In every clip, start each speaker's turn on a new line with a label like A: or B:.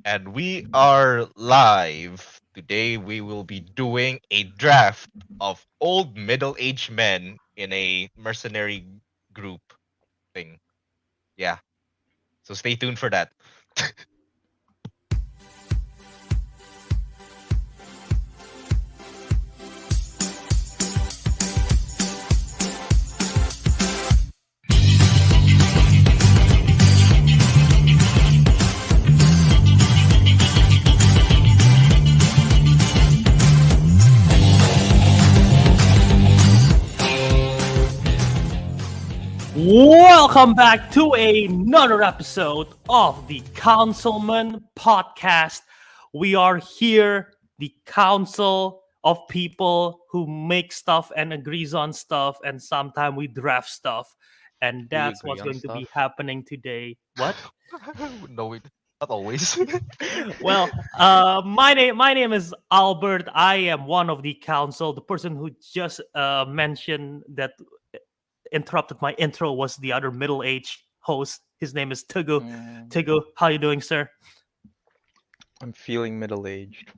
A: And we are live. Today we will be doing a draft of old middle-aged men in a mercenary group thing. Yeah. So stay tuned for that.
B: Welcome back to another episode of the Councilmen podcast. We are here, the council of people who make stuff and agrees on stuff, and sometimes we draft stuff. And
A: We
B: that's
A: agree
B: what's
A: on
B: going to be
A: stuff.
B: happening today. What?
A: No, not always.
B: Well, my name is Albert. I am one of the council. The person who just mentioned that interrupted my intro was the other middle-aged host. His name is Teguh. Teguh, how you doing, sir?
C: I'm feeling middle-aged.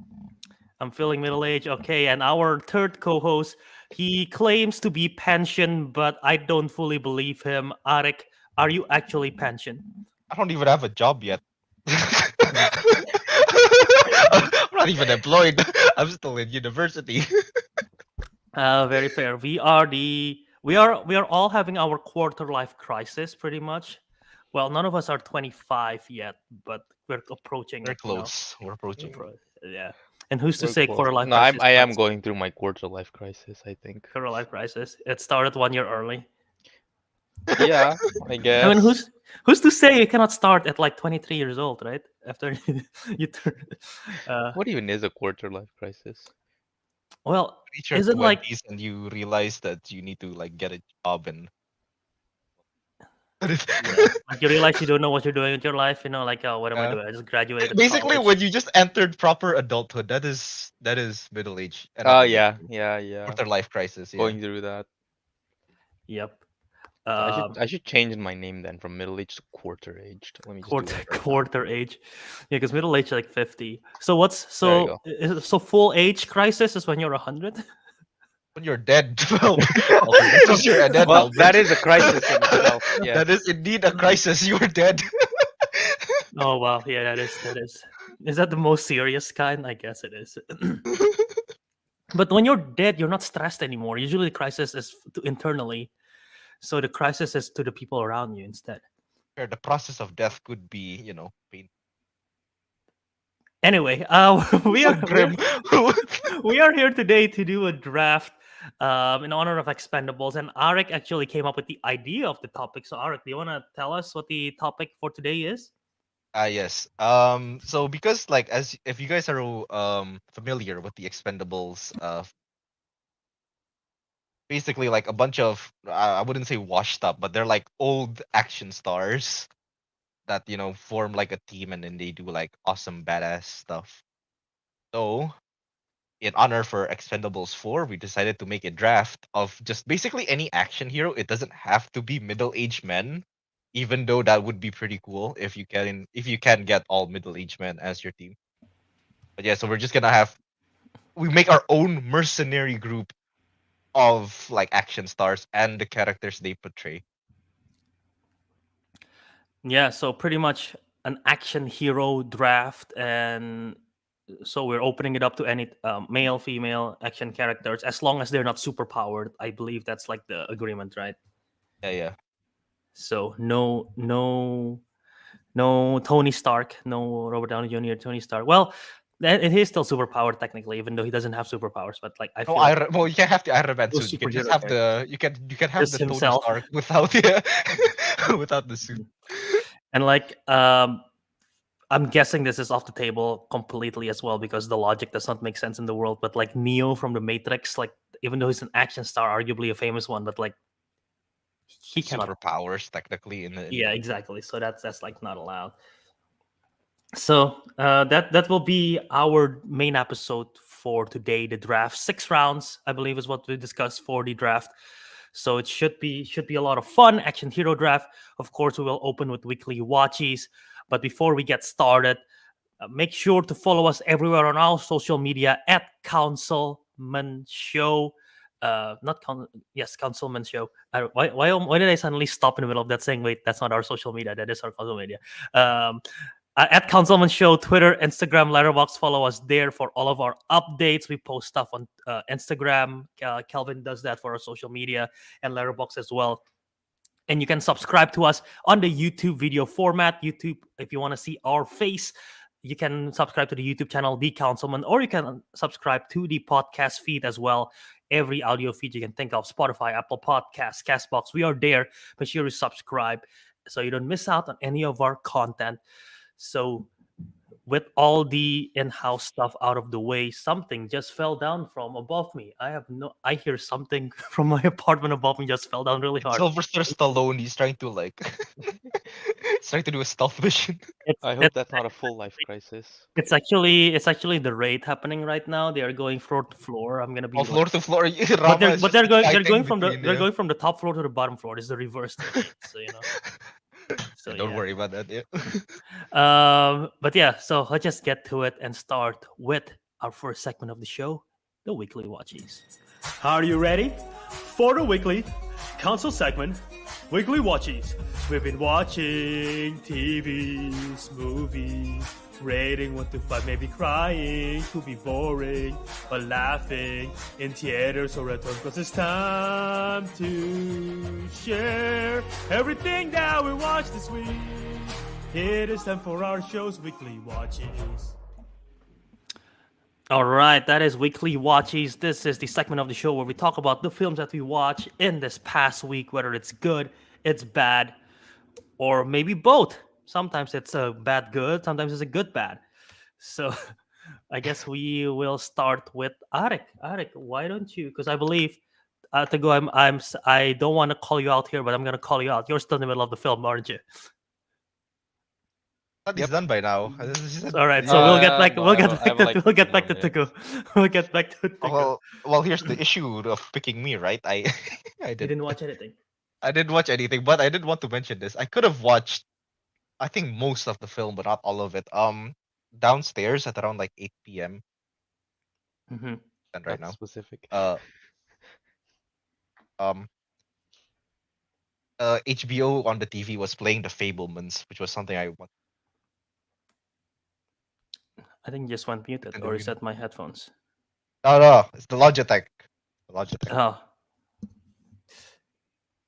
B: I'm feeling middle-aged. Okay, and our third co-host, he claims to be pensioned, but I don't fully believe him. Ariq, are you actually pensioned?
A: I don't even have a job yet. I'm not even employed. I'm still in university.
B: Very fair. We are all having our quarter life crisis, pretty much. Well, none of us are 25 yet, but we're approaching
A: We're
B: it.
A: close. We're approaching.
B: Yeah. And who's to
C: We're
B: say
C: close.
B: quarter life
C: No,
B: crisis?
C: I am
B: starts-
C: going through my quarter life crisis, I think.
B: Quarter life crisis. It started 1 year early.
C: Yeah, I guess.
B: I mean, who's to say you cannot start at like 23 years old, right? After you turn.
C: What even is a quarter life crisis?
B: Well,
A: Reach your
B: is it like
A: 20s and you realize that you need to like get a job and
B: like you realize you don't know what you're doing with your life? You know, like what am I
A: Yeah.
B: doing? I just graduated.
A: Basically,
B: college.
A: when you just entered proper adulthood, that is middle age.
C: Oh yeah.
A: Quarter life crisis. Yeah.
C: Going through that.
B: Yep.
C: I should change my name then from middle-aged to quarter-aged. Let me just do
B: Quarter
C: that right now.
B: quarter age, yeah, because middle age is like 50. So what's
C: There you
B: so full age crisis is when you're 100.
A: When you're dead. Well, because you're dead.
C: Well,
A: now.
C: that is a crisis in itself. Yeah.
A: That is indeed a crisis. You are dead.
B: Oh wow, yeah, that is. Is that the most serious kind? I guess it is. But when you're dead, you're not stressed anymore. Usually, the crisis is internally, so the crisis is to the people around you instead.
A: The process of death could be, pain.
B: Anyway, we
A: So
B: are
A: grim.
B: we are here today to do a draft in honor of Expendables, and Ariq actually came up with the idea of the topic. So, Ariq, do you want to tell us what the topic for today is?
A: Yes. So because like as if you guys are familiar with the Expendables, basically like a bunch of I wouldn't say washed up, but they're like old action stars that form like a team and then they do like awesome badass stuff. So in honor for Expendables 4, we decided to make a draft of just basically any action hero. It doesn't have to be middle-aged men, even though that would be pretty cool if you can get all middle-aged men as your team. But yeah, so we're just gonna we make our own mercenary group of like action stars and the characters they portray.
B: Yeah, so pretty much an action hero draft, and so we're opening it up to any male, female action characters as long as they're not super powered. I believe that's like the agreement, right?
A: Yeah.
B: So no Tony Stark, no Robert Downey Jr., Tony Stark. Well, and he's still superpowered technically, even though he doesn't have superpowers. But like I
A: No,
B: feel like
A: well, you can have the Iron Man
B: those
A: suit. You can just
B: superhero
A: have you can have
B: Just
A: the Tony
B: himself.
A: Stark without yeah, without the suit.
B: and like I'm guessing this is off the table completely as well because the logic does not make sense in the world. But like Neo from the Matrix, like even though he's an action star, arguably a famous one, but like he cannot.
A: Superpowers technically in the
B: Yeah, exactly. So that's like not allowed. So that will be our main episode for today. The draft, 6 rounds, I believe, is what we discussed for the draft. So it should be a lot of fun. Action hero draft. Of course, we will open with weekly watchies. But before we get started, Make sure to follow us everywhere on our social media at Councilmen Show. Not yes, Councilmen Show. Why did I suddenly stop in the middle of that saying, wait, that's not our social media, that is our social media. Um, at Councilman Show, Twitter, Instagram, Letterboxd. Follow us there for all of our updates. We post stuff on Instagram. Kelvin does that for our social media and Letterboxd as well. And you can subscribe to us on the YouTube video format. YouTube, if you want to see our face, you can subscribe to the YouTube channel, The Councilman, or you can subscribe to the podcast feed as well. Every audio feed you can think of, Spotify, Apple Podcasts, Castbox, we are there. Make sure you subscribe so you don't miss out on any of our content. So with all the in-house stuff out of the way, something just fell down from above me. I hear something from my apartment above me just fell down really hard.
A: Sylvester Stallone, he's trying to like he's trying to do a stealth mission.
B: It's
C: I hope that's not a full life crisis.
B: it's actually the raid happening right now. They are going floor to floor. I'm gonna be
A: Oh, floor
B: like,
A: to floor.
B: but
A: Rama
B: they're
A: is
B: but
A: just
B: they're going
A: fighting
B: from
A: between
B: they're
A: them.
B: going from the top floor to the bottom floor. It's the reverse technique. So So
A: Don't
B: yeah.
A: worry about that. Yeah.
B: But yeah, so let's just get to it and start with our first segment of the show, the weekly watchies. Are you ready for the weekly council segment, weekly watchies? We've been watching TVs, movies, rating 1 to 5, maybe crying, to be boring, but laughing in theaters or at home, because it's time to share everything that we watched this week. It is time for our show's weekly watchies. All right, that is weekly watchies. This is the segment of the show where we talk about the films that we watch in this past week, whether it's good, it's bad, or maybe both. Sometimes it's a bad good, sometimes it's a good bad. So I guess we will start with Ariq. Ariq, why don't you? Because I believe Teguh, I don't want to call you out here, but I'm gonna call you out. You're still in the middle of the film, aren't you?
A: Thought he's
C: Yep.
A: done by now.
B: All right, so we'll get back.
C: but
B: We'll
C: I
B: get
C: have, I
B: back
C: have
B: to.
C: like
B: We'll get
C: 10
B: back
C: more
B: to Teguh.
C: minutes.
B: We'll get back to Teguh.
A: Well, here's the issue of picking me, right? I
B: You didn't watch anything.
A: I didn't watch anything, but I did want to mention this. I could have watched, I think, most of the film, but not all of it. Downstairs at around like 8 p.m.
B: Mm-hmm.
A: and right
C: That's
A: now.
C: specific.
A: Uh, um, HBO on the TV was playing The Fablemans, which was something I want.
B: I think you just went muted,
A: in the
B: or is
A: room.
B: that my headphones?
A: No, it's the Logitech. The Logitech.
B: Oh,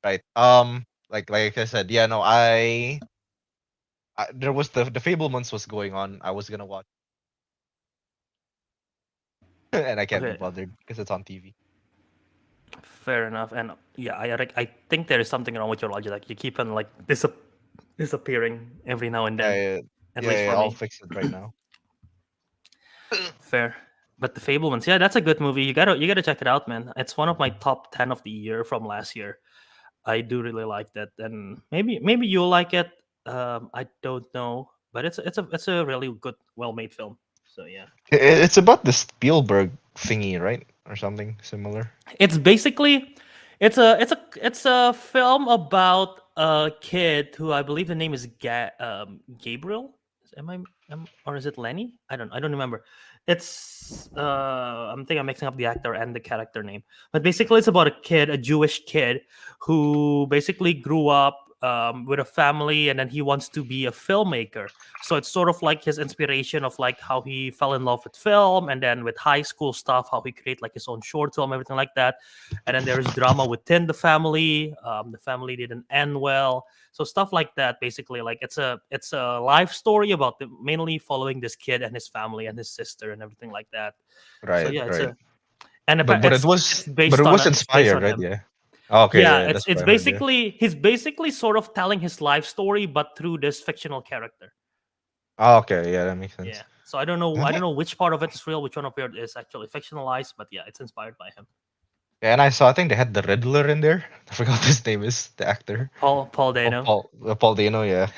A: Right. Like I said, yeah, no, there was the Fablemans was going on. I was gonna watch, and I can't be
B: okay.
A: bothered because it's on TV.
B: Fair enough. And yeah, I think there is something wrong with your logic. Like you keep on like disappearing every now and then.
A: Yeah,
B: At
A: yeah,
B: least
A: yeah,
B: for
A: I'll
B: me.
A: fix it right now.
B: Fair. But the Fablemans, yeah, that's a good movie. You gotta check it out, man. It's one of my top 10 of the year from last year. I do really like that, and maybe you'll like it. I don't know, but it's a really good, well made film. So yeah,
A: It's about the Spielberg thingy, right, or something similar.
B: it's basically it's a film about a kid who I believe the name is Gabriel. Or is it Lenny? I don't remember. It's I'm thinking I'm mixing up the actor and the character name, but basically it's about a Jewish kid who basically grew up with a family, and then he wants to be a filmmaker. So it's sort of like his inspiration of like how he fell in love with film, and then with high school stuff, how he create like his own short film, everything like that. And then there's drama within the family. The family didn't end well, so stuff like that. Basically, like it's a life story about mainly following this kid and his family and his sister and everything like that. So
A: Right,
B: yeah,
A: right. But it
B: it's
A: was
B: based on it's based
A: inspired,
B: on
A: right?
B: him.
A: Yeah. Oh, okay,
B: Yeah,
A: yeah, that's
B: it's
A: what I heard. Yeah.
B: basically he's basically sort of telling his life story, but through this fictional character.
A: Oh, okay, yeah, that makes sense.
B: Yeah. So I don't know which part of it is real, which one of it is actually fictionalized, but yeah, it's inspired by him.
A: Yeah, and I think they had the Riddler in there. I forgot what his name is, the actor.
B: Paul Dano.
A: Paul Dano, yeah.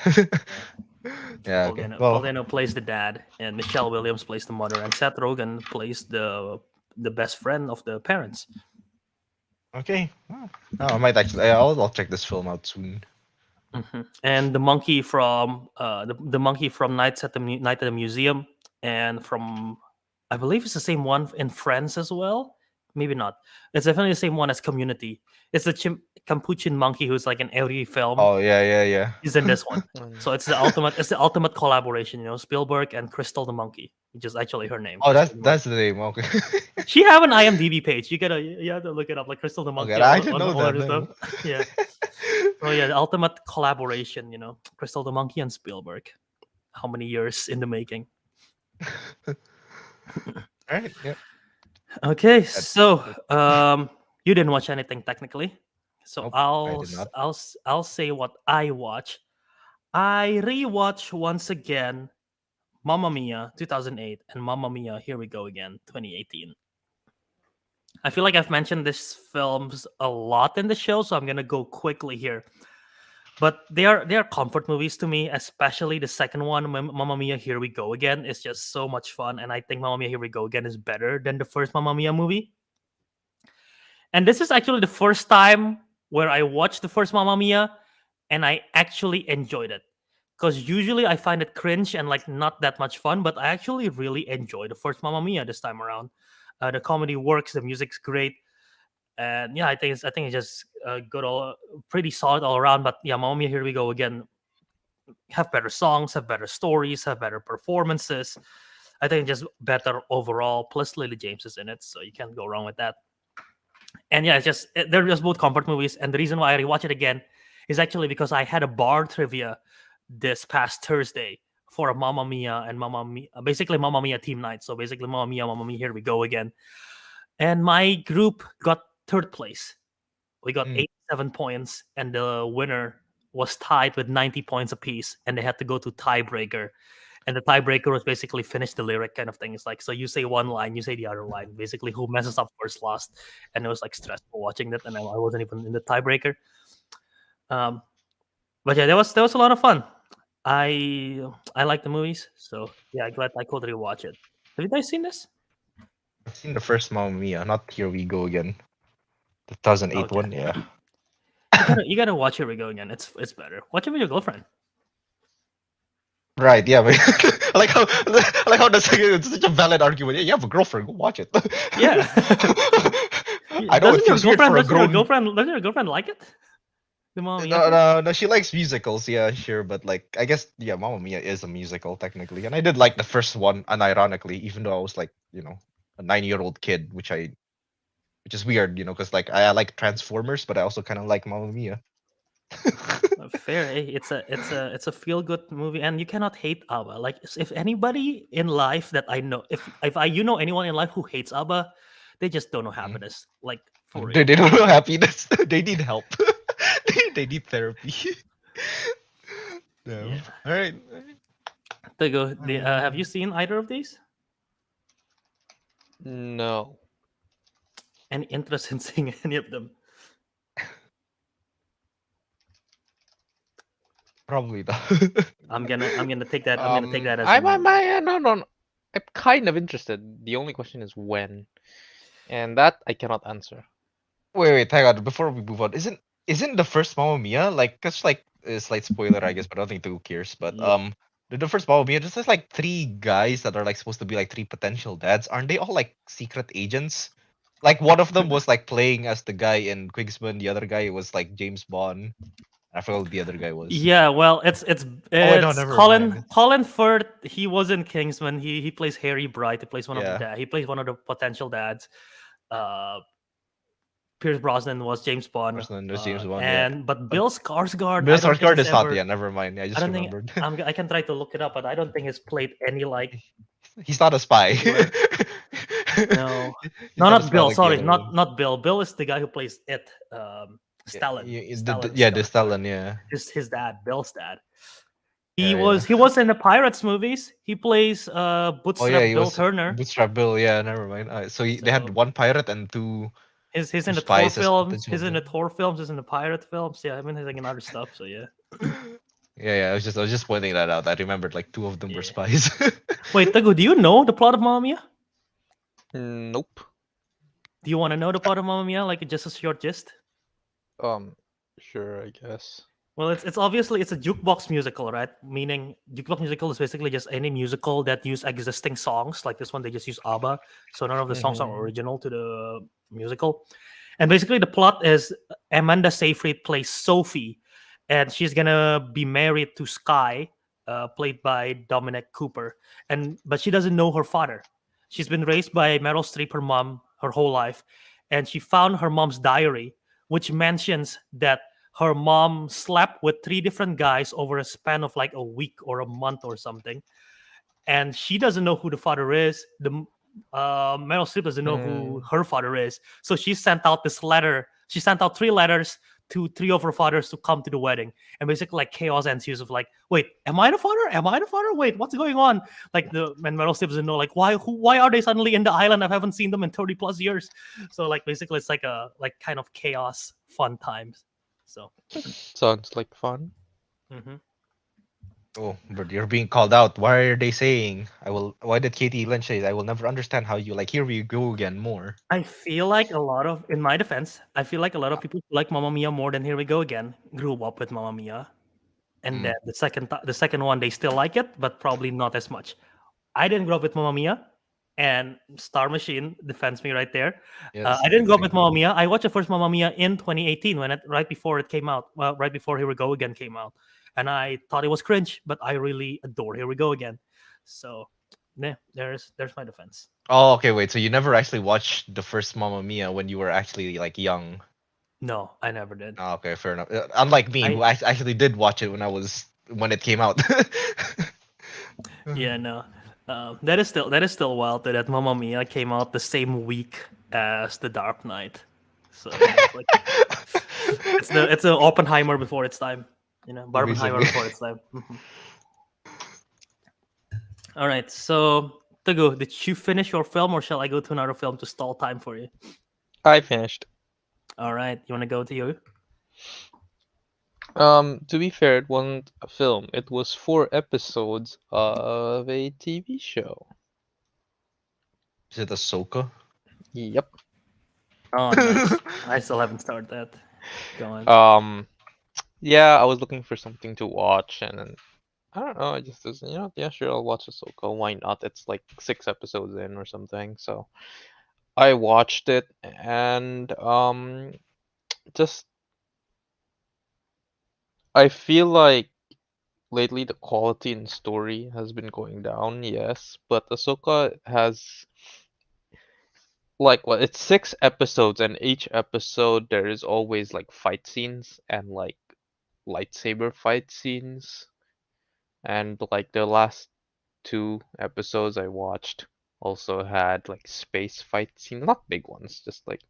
A: Yeah, okay.
B: Paul Dano plays the dad, and Michelle Williams plays the mother, and Seth Rogen plays the best friend of the parents.
A: Okay. Oh, I might actually. I'll check this film out soon.
B: And the monkey from the monkey from Night at the Museum, and from, I believe it's the same one in France as well. Maybe not. It's definitely the same one as Community. It's the Capuchin monkey who's like in every film.
A: Oh yeah.
B: He's in this one.
C: Mm.
B: So it's the ultimate. It's the ultimate collaboration. Spielberg and Crystal the monkey, which is actually her name.
A: Oh,
B: Crystal the monkey.
A: that's the name. Okay.
B: She have an IMDb page. You have to look it up, like Crystal the monkey.
A: Okay, I didn't
B: On
A: know
B: all
A: that.
B: her
A: No.
B: stuff. Yeah. So yeah, the ultimate collaboration. Crystal the monkey and Spielberg. How many years in the making?
A: All right. Yeah.
B: Okay,
A: That,
B: so you didn't watch anything technically, so
A: nope. I did not.
B: I'll say what I watch. I rewatch once again Mamma Mia 2008 and Mamma Mia Here We Go Again 2018. I feel like I've mentioned these films a lot in the show, so I'm gonna go quickly here. But they are comfort movies to me, especially the second one, Mamma Mia Here We Go Again. Is just so much fun, and I think Mamma Mia Here We Go Again is better than the first Mamma Mia movie. And this is actually the first time where I watched the first Mamma Mia and I actually enjoyed it. Because usually I find it cringe and like not that much fun, but I actually really enjoyed the first Mamma Mia this time around. The comedy works, the music's great, and yeah, I think it's just good, all pretty solid all around. But yeah, Mamma Mia Here We Go Again have better songs, have better stories, have better performances. I think just better overall. Plus Lily James is in it, so you can't go wrong with that. And yeah, they're just both comfort movies. And the reason why I rewatch it again is actually because I had a bar trivia this past Thursday for a Mamma Mia and Mamma Mia, basically Mamma Mia team night. So basically Mamma Mia, Here We Go Again. And my group got third place. We got
A: Mm.
B: 87 points, and the winner was tied with 90 points apiece, and they had to go to tiebreaker. And the tiebreaker was basically finish the lyric kind of thing. It's like, so you say one line, you say the other line. Basically, who messes up first lost. And it was like stressful watching that, and I wasn't even in the tiebreaker. But yeah, that was a lot of fun. I like the movies, so yeah, I'm glad I could rewatch it. Have you guys seen this?
A: I've seen the first Mamma Mia, not Here We Go Again. The 2008
B: Okay.
A: one, yeah.
B: You gotta watch Here We Go Again. It's better. Watch it with your girlfriend.
A: Right, yeah, but I like how that's it's such a valid argument. Yeah, you have a girlfriend, go watch it.
B: Yeah.
A: I know it feels weird for a grown.
B: Doesn't your girlfriend like it? The Mamma Mia?
A: No, she likes musicals, yeah, sure, but like I guess yeah, Mamma Mia is a musical technically, and I did like the first one, unironically, even though I was like a 9-year-old kid, which is weird, because like I like Transformers, but I also kind of like Mamma Mia.
B: Fair. It's a feel good movie, and you cannot hate ABBA. Like if anybody in life that I know, if I you know anyone in life who hates ABBA, they just don't know happiness. Like for real.
A: They don't know happiness. They need help. they need therapy. No.
B: Yeah.
A: All right.
B: Teguh, have you seen either of these?
C: No.
B: Any interest in seeing any of them?
A: Probably not.
B: I'm gonna take that. I'm gonna take that as
C: I
B: a no.
C: no. I'm kind of interested. The only question is when, and that I cannot answer.
A: Wait, hang on. Before we move on, isn't the first Mamma Mia like that's like a slight spoiler, I guess, but I don't think who cares. But
B: Yeah.
A: the first Mamma Mia, this is like three guys that are like supposed to be like three potential dads. Aren't they all like secret agents? Like one of them was like playing as the guy in Quigsman, the other guy was like James Bond. I forgot what the other guy was.
B: Yeah, well, it's
A: wait, no, never mind.
B: Colin Firth. He was in Kingsman. He plays Harry Bright. He plays one of the
A: Yeah.
B: dad. He plays one of the potential dads. Pierce Brosnan was James Bond.
A: Brosnan was James Bond, yeah.
B: But Bill Skarsgård.
A: Bill
B: I don't think
A: Skarsgård
B: he's
A: is not.
B: ever-
A: Yeah, never mind. I
B: I
A: just
B: don't
A: remembered.
B: think I can try to look it up, but I don't think he's played any like.
A: He's not a spy.
B: No,
A: He's
B: no,
A: not a
B: not
A: spy
B: Bill.
A: like the
B: Sorry,
A: other one.
B: not Bill. Bill is the guy who plays it. Stellan.
A: Yeah, the Stellan, yeah.
B: His dad, Bill's dad. He was in the Pirates movies. He plays Bootstrap Bill Turner.
A: Bootstrap Bill, yeah, never mind. So they had one pirate and two.
B: He's in the Thor
A: spies as
B: films.
A: potential
B: He's in the
A: dads.
B: Thor films. He's in the pirate films. Yeah, I mean he's like in other stuff. So yeah.
A: Yeah. I was just pointing that out. I remembered like two of them were
B: Yeah.
A: spies.
B: Wait, Teguh, do you know the plot of Mamma Mia?
C: Nope.
B: Do you want to know the plot of Mamma Mia? Like just a short gist?
C: Sure, I guess.
B: Well, it's obviously it's a jukebox musical, right? Meaning jukebox musical is basically just any musical that use existing songs. Like this one, they just use ABBA, so none of the songs are
C: Mm-hmm.
B: original to the musical. And basically, the plot is Amanda Seyfried plays Sophie, and she's gonna be married to Sky, played by Dominic Cooper, and but she doesn't know her father. She's been raised by Meryl Streep, her mom, her whole life, and she found her mom's diary, which mentions that her mom slept with three different guys over a span of like a week or a month or something, and she doesn't know who the father is. The Meryl Streep doesn't know who
C: Mm.
B: her father is, so she sent out this letter. She sent out three letters to three of her fathers to come to the wedding, and basically like chaos ensues of like, wait, am I the father? Am I the father? Wait, what's going on? Like the and Meryl Streep doesn't know like why are they suddenly in the island? I haven't seen them in 30+ years. So like basically it's like a like kind of chaos fun times. So.
C: Sounds like fun.
B: Mhm.
A: Oh, but you're being called out. Why are they saying I will? Why did Katie Lynch say I will never understand how you like? Here we go again. More.
B: I feel like a lot of, in my defense, I feel like a lot of people who like Mamma Mia more than Here We Go Again grew up with Mamma Mia, and then
A: Mm,
B: the second one they still like it, but probably not as much. I didn't grow up with Mamma Mia, and Star Machine defends me right there.
A: yeah, that's
B: I
A: a
B: didn't
A: good
B: grow up
A: thing.
B: with Mamma Mia. I watched the first Mamma Mia in 2018 when it right before it came out. Well, right before Here We Go Again came out, and I thought it was cringe, but I really adore Here We Go Again. So, yeah, there's my defense.
A: Oh, okay, wait. So you never actually watched the first Mamma Mia when you were actually like young?
B: No, I never did.
A: Oh, okay, fair enough. Unlike me,
B: I
A: who actually did watch it when it came out.
B: Yeah, no. That is still wild that Mamma Mia came out the same week as The Dark Knight. So it's like it's the Oppenheimer before its time. You know, Barbenheimer
A: Basically.
B: before its time. Mhm. All right, so Teguh, did you finish your film, or shall I go to another film to stall time for you?
C: I finished.
B: All right, you want to go to you?
C: To be fair, it wasn't a film. It was 4 episodes of a TV show.
A: Is it Ahsoka?
C: Yep.
B: Oh, nice. I still haven't started that. Go on.
C: Yeah, I was looking for something to watch, and then I don't know. I just was, yeah, sure, I'll watch Ahsoka. Why not? It's like 6 episodes in or something. So I watched it, and just I feel like lately the quality in story has been going down. Yes, but Ahsoka has like what? It's 6 episodes, and each episode there is always like fight scenes and like lightsaber fight scenes, and like the last 2 episodes I watched also had like space fight scenes, not big ones, just like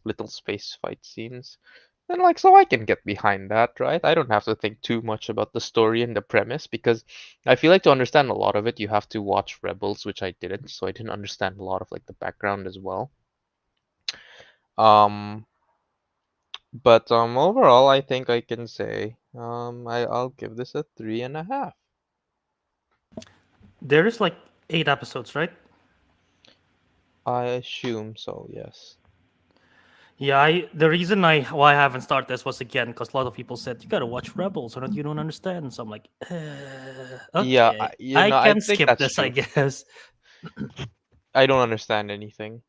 C: little space fight scenes. And like, so I can get behind that, right? I don't have to think too much about the story and the premise because I feel like to understand a lot of it, you have to watch Rebels, which I didn't, so I didn't understand a lot of like the background as well. Um, but overall, I think I can say I'll give this a 3.5.
B: There is like 8 episodes, right?
C: I assume so, yes.
B: Yeah, the reason why I haven't started this was again because a lot of people said you gotta watch Rebels or not you don't understand. So I'm like,
C: Yeah,
B: okay, I
C: I
B: can
C: think
B: skip
C: that's
B: this, I
C: true.
B: guess.
C: I don't understand anything.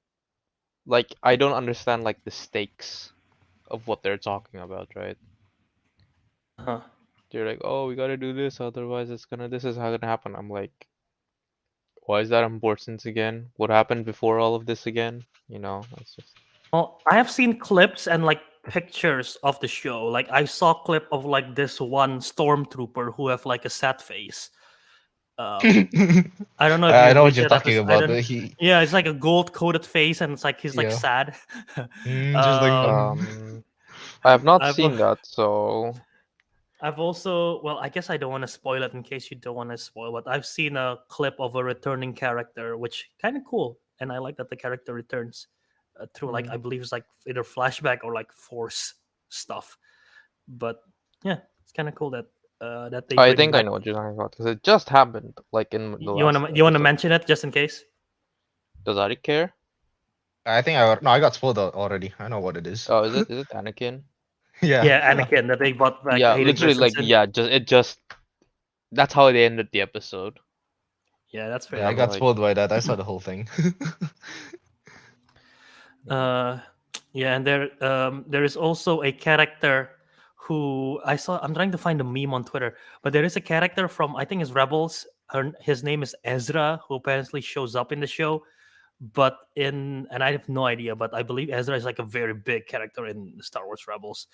C: Like, I don't understand like the stakes of what they're talking about, right?
B: Huh.
C: They're like, oh, we gotta do this, otherwise this is how gonna happen. I'm like, why is that important again? What happened before all of this again? It's just.
B: Well, I have seen clips and like pictures of the show. Like I saw a clip of like this one stormtrooper who have like a sad face. Um, I don't know if
A: I
B: you've
A: know what
B: reached
A: you're
B: that
A: talking
B: episode. I
A: about.
B: don't.
A: He,
B: Yeah, it's like a gold coated face, and it's like he's like
A: yeah,
B: sad.
A: just like.
C: Um, I have not
B: I've
C: seen that, so
B: I've also, well, I guess I don't want to spoil it in case you don't want to spoil, but I've seen a clip of a returning character, which kind of cool, and I like that the character returns through like I
C: mm,
B: believe it's like either flashback or like force stuff. But yeah, it's kind of cool that that they
C: I
B: bring
C: think I
B: back.
C: know what you're talking about because it just happened like in the last
B: You want to
C: episode.
B: mention it just in case?
C: Does Ari care?
A: I think I no, I got spoiled already. I know what it is.
C: Oh, is it Anakin?
A: Yeah.
B: Yeah, Anakin that they brought back
C: Yeah,
B: Hayden
C: literally, like,
B: Christensen.
C: yeah, just that's how they ended the episode.
B: Yeah, that's
A: Yeah,
B: fair.
A: I
C: I'm
A: got
C: like,
A: spoiled by that. I saw the whole thing.
B: Uh, yeah, and there is also a character who I saw. I'm trying to find a meme on Twitter, but there is a character from I think it's Rebels. His name is Ezra, who apparently shows up in the show. But and I have no idea, but I believe Ezra is like a very big character in Star Wars Rebels.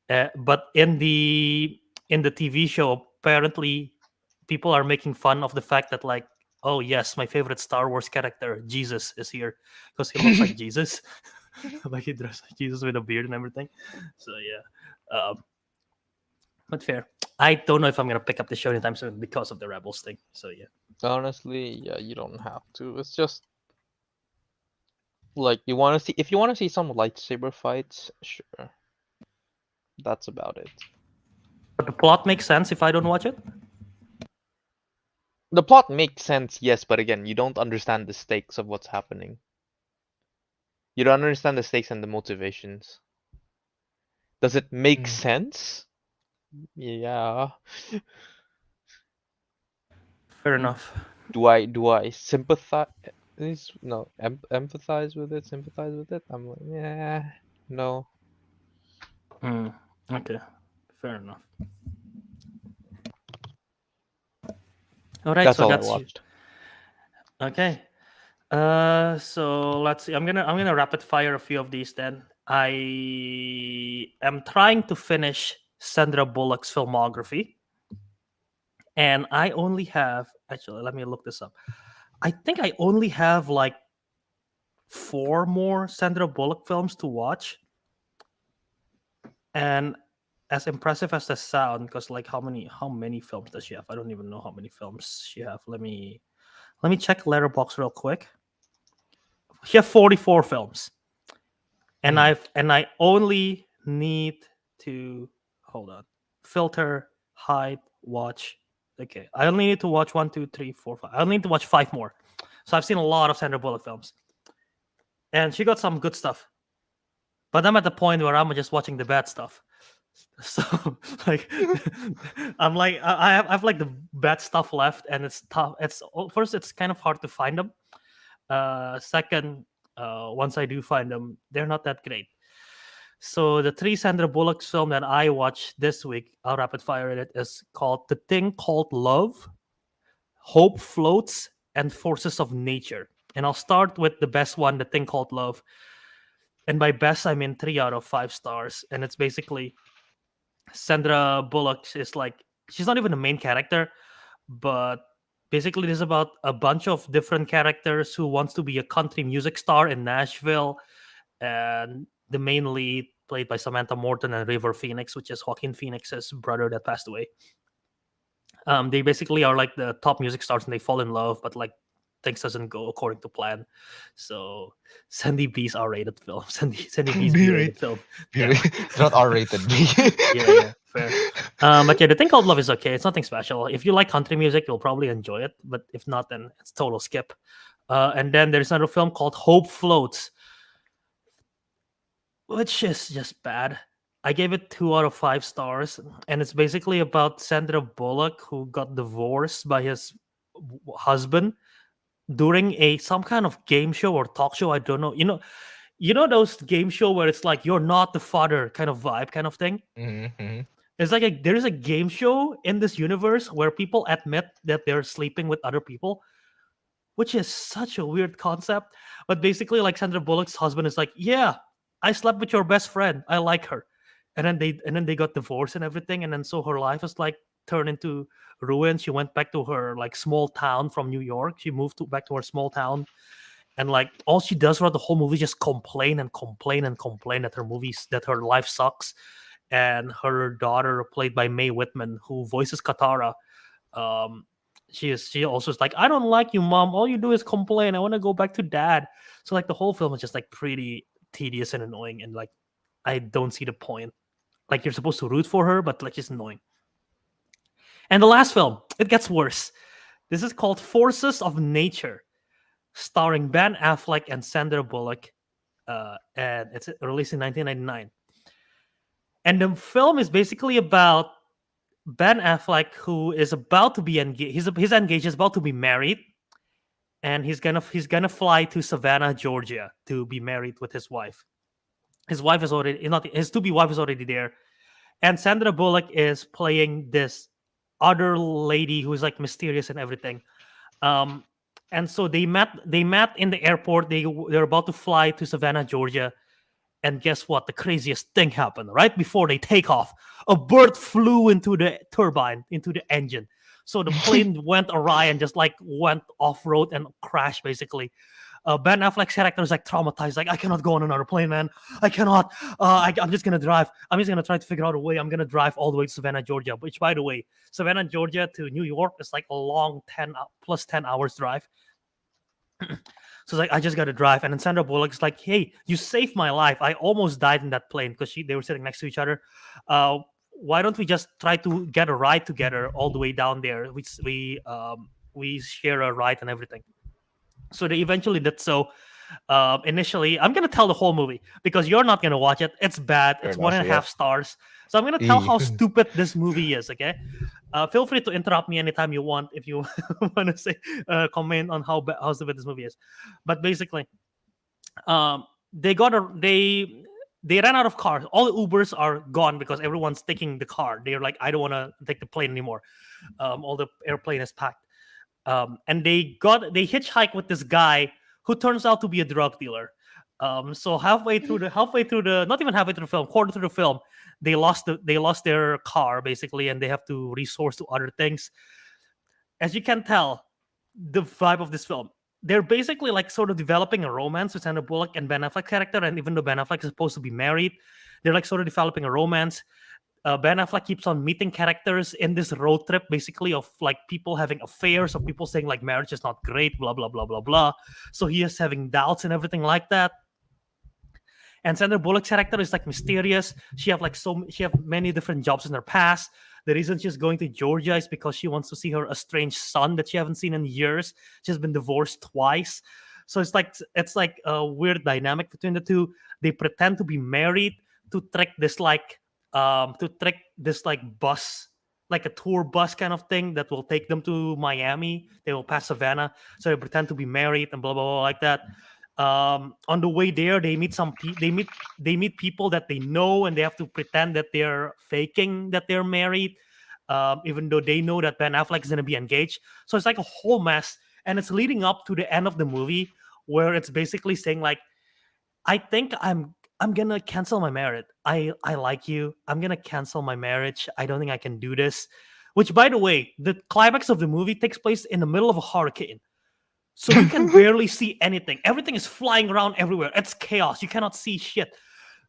B: But in the TV show, apparently people are making fun of the fact that like, oh yes, my favorite Star Wars character, Jesus, is here because he looks like Jesus, like he dressed like Jesus with a beard and everything. So yeah, but fair. I don't know if I'm gonna pick up the show anytime soon because of the Rebels thing. So yeah.
C: honestly, yeah, you don't have to. It's just like you want to see if you want to see some lightsaber fights, sure. That's about it.
B: But the plot makes sense if I don't watch it.
C: The plot makes sense, yes, but again, you don't understand the stakes of what's happening. You don't understand the stakes and the motivations. Does it make
A: Mm.
C: sense? Yeah.
B: Fair enough.
C: Do I sympathize? No, empathize with it, sympathize with it. I'm like, yeah, no.
B: Okay, fair enough. All right,
C: That's
B: so
C: all I
B: that's you.
C: watched.
B: Okay. So let's see. I'm gonna rapid fire a few of these then. I am trying to finish Sandra Bullock's filmography, and I only have actually. Let me look this up. I think I only have like 4 more Sandra Bullock films to watch, and as impressive as that sound, because like how many films does she have? I don't even know how many films she have. Let me check Letterbox real quick. She has 44 films, and
A: Mm.
B: I only need to hold on, filter, hide, watch. Okay, I only need to watch one, two, three, four, five. I only need to watch 5 more. So I've seen a lot of Sandra Bullock films, and she got some good stuff. But I'm at the point where I'm just watching the bad stuff. So like, I have like the bad stuff left, and it's tough. First, it's kind of hard to find them. Second, once I do find them, they're not that great. So the 3 Sandra Bullock's film that I watched this week, I'll rapid fire it, is called The Thing Called Love, Hope Floats, and Forces of Nature. And I'll start with the best one, The Thing Called Love. And by best, I mean 3 out of 5 stars. And it's basically Sandra Bullock is like, she's not even the main character, but basically this is about a bunch of different characters who wants to be a country music star in Nashville, and the main lead played by Samantha Morton and River Phoenix, which is Joaquin Phoenix's brother that passed away. They basically are like the top music stars and they fall in love, but like things doesn't go according to plan. So Sandy B's R-rated film. Sandy B's
A: B-rate.
B: B-rated film.
A: B-rate.
B: Damn.
A: It's not R-rated.
B: Yeah, fair. But yeah, The Thing Called Love is okay. It's nothing special. If you like country music, you'll probably enjoy it. But if not, then it's total skip. And then there's another film called Hope Floats, which is just bad. I gave it 2 out of 5 stars, and it's basically about Sandra Bullock who got divorced by his husband during a some kind of game show or talk show. I don't know. You know those game show where it's like you're not the father kind of vibe, kind of thing.
A: Mm-hmm.
B: It's like there's a game show in this universe where people admit that they're sleeping with other people, which is such a weird concept. But basically, like Sandra Bullock's husband is like, "Yeah, I slept with your best friend. I like her," and then they got divorced and everything, and then so her life is like turned into ruin. She went back to her like small town from New York. She moved back to her small town, and like all she does throughout the whole movie is just complain and complain and complain that her life sucks. And her daughter, played by Mae Whitman, who voices Katara, um, she also is like, I don't like you, mom. All you do is complain. I want to go back to dad. So like the whole film is just like pretty tedious and annoying, and like I don't see the point. Like you're supposed to root for her, but like it's annoying. And the last film, it gets worse. This is called Forces of Nature, starring Ben Affleck and Sandra Bullock, and it's released in 1999. And the film is basically about Ben Affleck, who is about to be engaged. He's engaged, is about to be married, and he's gonna fly to Savannah, Georgia, to be married with his wife. His wife is already not his to be wife is already there, and Sandra Bullock is playing this other lady who is like mysterious and everything. Um, and so they met in the airport. They're about to fly to Savannah, Georgia, and guess what? The craziest thing happened right before they take off. A bird flew into the turbine, into the engine. So the plane went awry and just like went off road and crashed basically. Ben Affleck's character is like traumatized. Like, I cannot go on another plane, man. I cannot. I'm just gonna drive. I'm just gonna try to figure out a way. I'm gonna drive all the way to Savannah, Georgia. Which, by the way, Savannah, Georgia to New York is like a long 10 hours drive. So it's like, I just got to drive. And then Sandra Bullock's like, hey, you saved my life. I almost died in that plane because they were sitting next to each other. Why don't we just try to get a ride together all the way down there? We share a ride and everything. So they eventually did so. Initially, I'm gonna tell the whole movie because you're not gonna watch it. It's bad.
A: Fair
B: It's one
A: enough.
B: and a
A: Yep.
B: half stars. So I'm gonna tell
A: E.
B: how stupid this movie is. Okay, feel free to interrupt me anytime you want if you want to say comment on how stupid this movie is. But basically, they got a they ran out of cars. All the Ubers are gone because everyone's taking the car. They're like, I don't want to take the plane anymore. All the airplane is packed. And they hitchhike with this guy who turns out to be a drug dealer. So halfway through the not even halfway through the film, quarter through the film, they lost their car basically, and they have to resource to other things. As you can tell, the vibe of this film, they're basically like sort of developing a romance with Sandra Bullock and Ben Affleck character. And even though Ben Affleck is supposed to be married, they're like sort of developing a romance. Ben Affleck keeps on meeting characters in this road trip, basically of like people having affairs, of people saying like marriage is not great, blah blah blah blah blah. So he is having doubts and everything like that. And Sandra Bullock's character is like mysterious. She have many different jobs in her past. The reason she's going to Georgia is because she wants to see her estranged son that she haven't seen in years. She's been divorced twice. So it's like a weird dynamic between the two. They pretend to be married to trick this bus, like a tour bus kind of thing that will take them to Miami. They will pass Savannah, so they pretend to be married and blah blah blah like that. On the way there, they meet they meet people that they know, and they have to pretend that they're faking that they're married, even though they know that Ben Affleck is going to be engaged. So it's like a whole mess, and it's leading up to the end of the movie where it's basically saying like, I think I'm gonna cancel my marriage. I like you. I'm gonna cancel my marriage. I don't think I can do this. Which, by the way, the climax of the movie takes place in the middle of a hurricane. So you can barely see anything. Everything is flying around everywhere. It's chaos. You cannot see shit.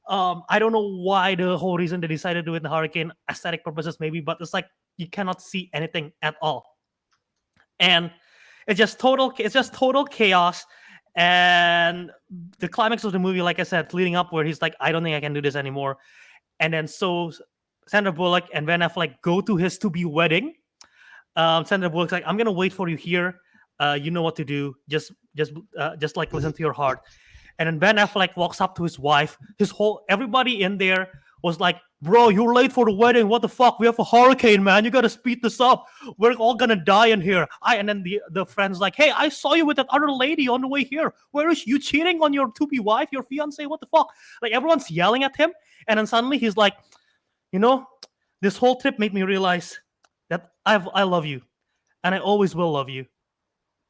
B: I don't know why the whole reason they decided to do it in the hurricane, aesthetic purposes maybe, but it's like you cannot see anything at all. And it's just total chaos. And the climax of the movie, like I said, leading up where he's like, I don't think I can do this anymore. And then so Sandra Bullock and Ben Affleck go to his to-be wedding. Sandra Bullock's like, I'm gonna wait for you here. You know what to do. Just like listen to your heart. And then Ben Affleck walks up to his wife. Everybody in there was like, bro, you're late for the wedding. What the fuck? We have a hurricane, man. You gotta speed this up. We're all gonna die in here. And then the friend's like, hey, I saw you with that other lady on the way here. Where is she? You cheating on your to-be wife, your fiance? What the fuck? Like everyone's yelling at him. And then suddenly he's like, this whole trip made me realize that I love you. And I always will love you.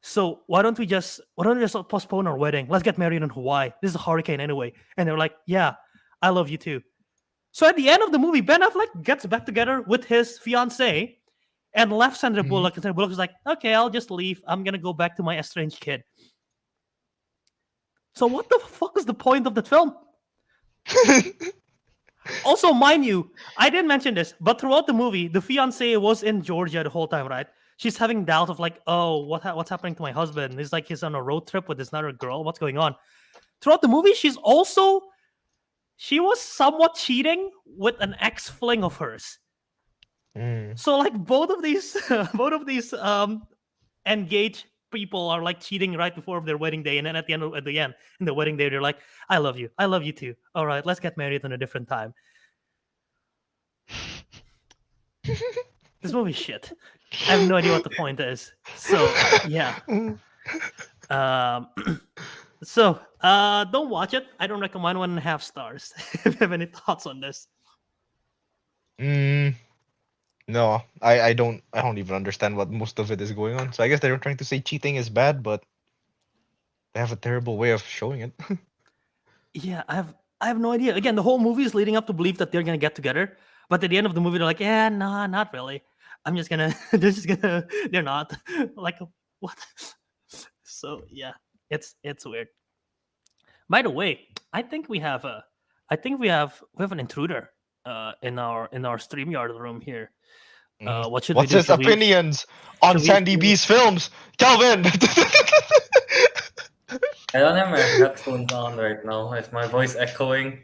B: So why don't we just postpone our wedding? Let's get married in Hawaii. This is a hurricane anyway. And they're like, yeah, I love you too. So at the end of the movie, Ben Affleck gets back together with his fiancee and left Sandra Bullock. And Sandra Bullock is like, okay, I'll just leave. I'm gonna go back to my estranged kid. So what the fuck is the point of the film? Also, mind you, I didn't mention this, but throughout the movie, the fiancee was in Georgia the whole time, right? She's having doubts of like, oh, what's happening to my husband? He's like, he's on a road trip with this other girl. What's going on? Throughout the movie, she was somewhat cheating with an ex fling of hers. So like both of these engaged people are like cheating right before their wedding day, and then at the end in the wedding day, they're like, I love you too. All right, let's get married on a different time. This movie's shit. I have no idea what the point is. So yeah. Um, don't watch it. I don't recommend 1.5 stars. If you have any thoughts on this.
A: Mm, no, I don't even understand what most of it is going on. So I guess they're trying to say cheating is bad, but they have a terrible way of showing it.
B: Yeah, I have no idea. Again, the whole movie is leading up to believe that they're gonna get together, but at the end of the movie, they're like, yeah, nah, not really. I'm just gonna, they're not. Like, what? So yeah, it's weird. By the way, I think we have an intruder in our StreamYard room here.
A: Mhm.
B: What should we
A: What's
B: do?
A: his opinions on Sandy B's films? Kelvin!
D: I don't have my headphones on right now. Is my voice echoing?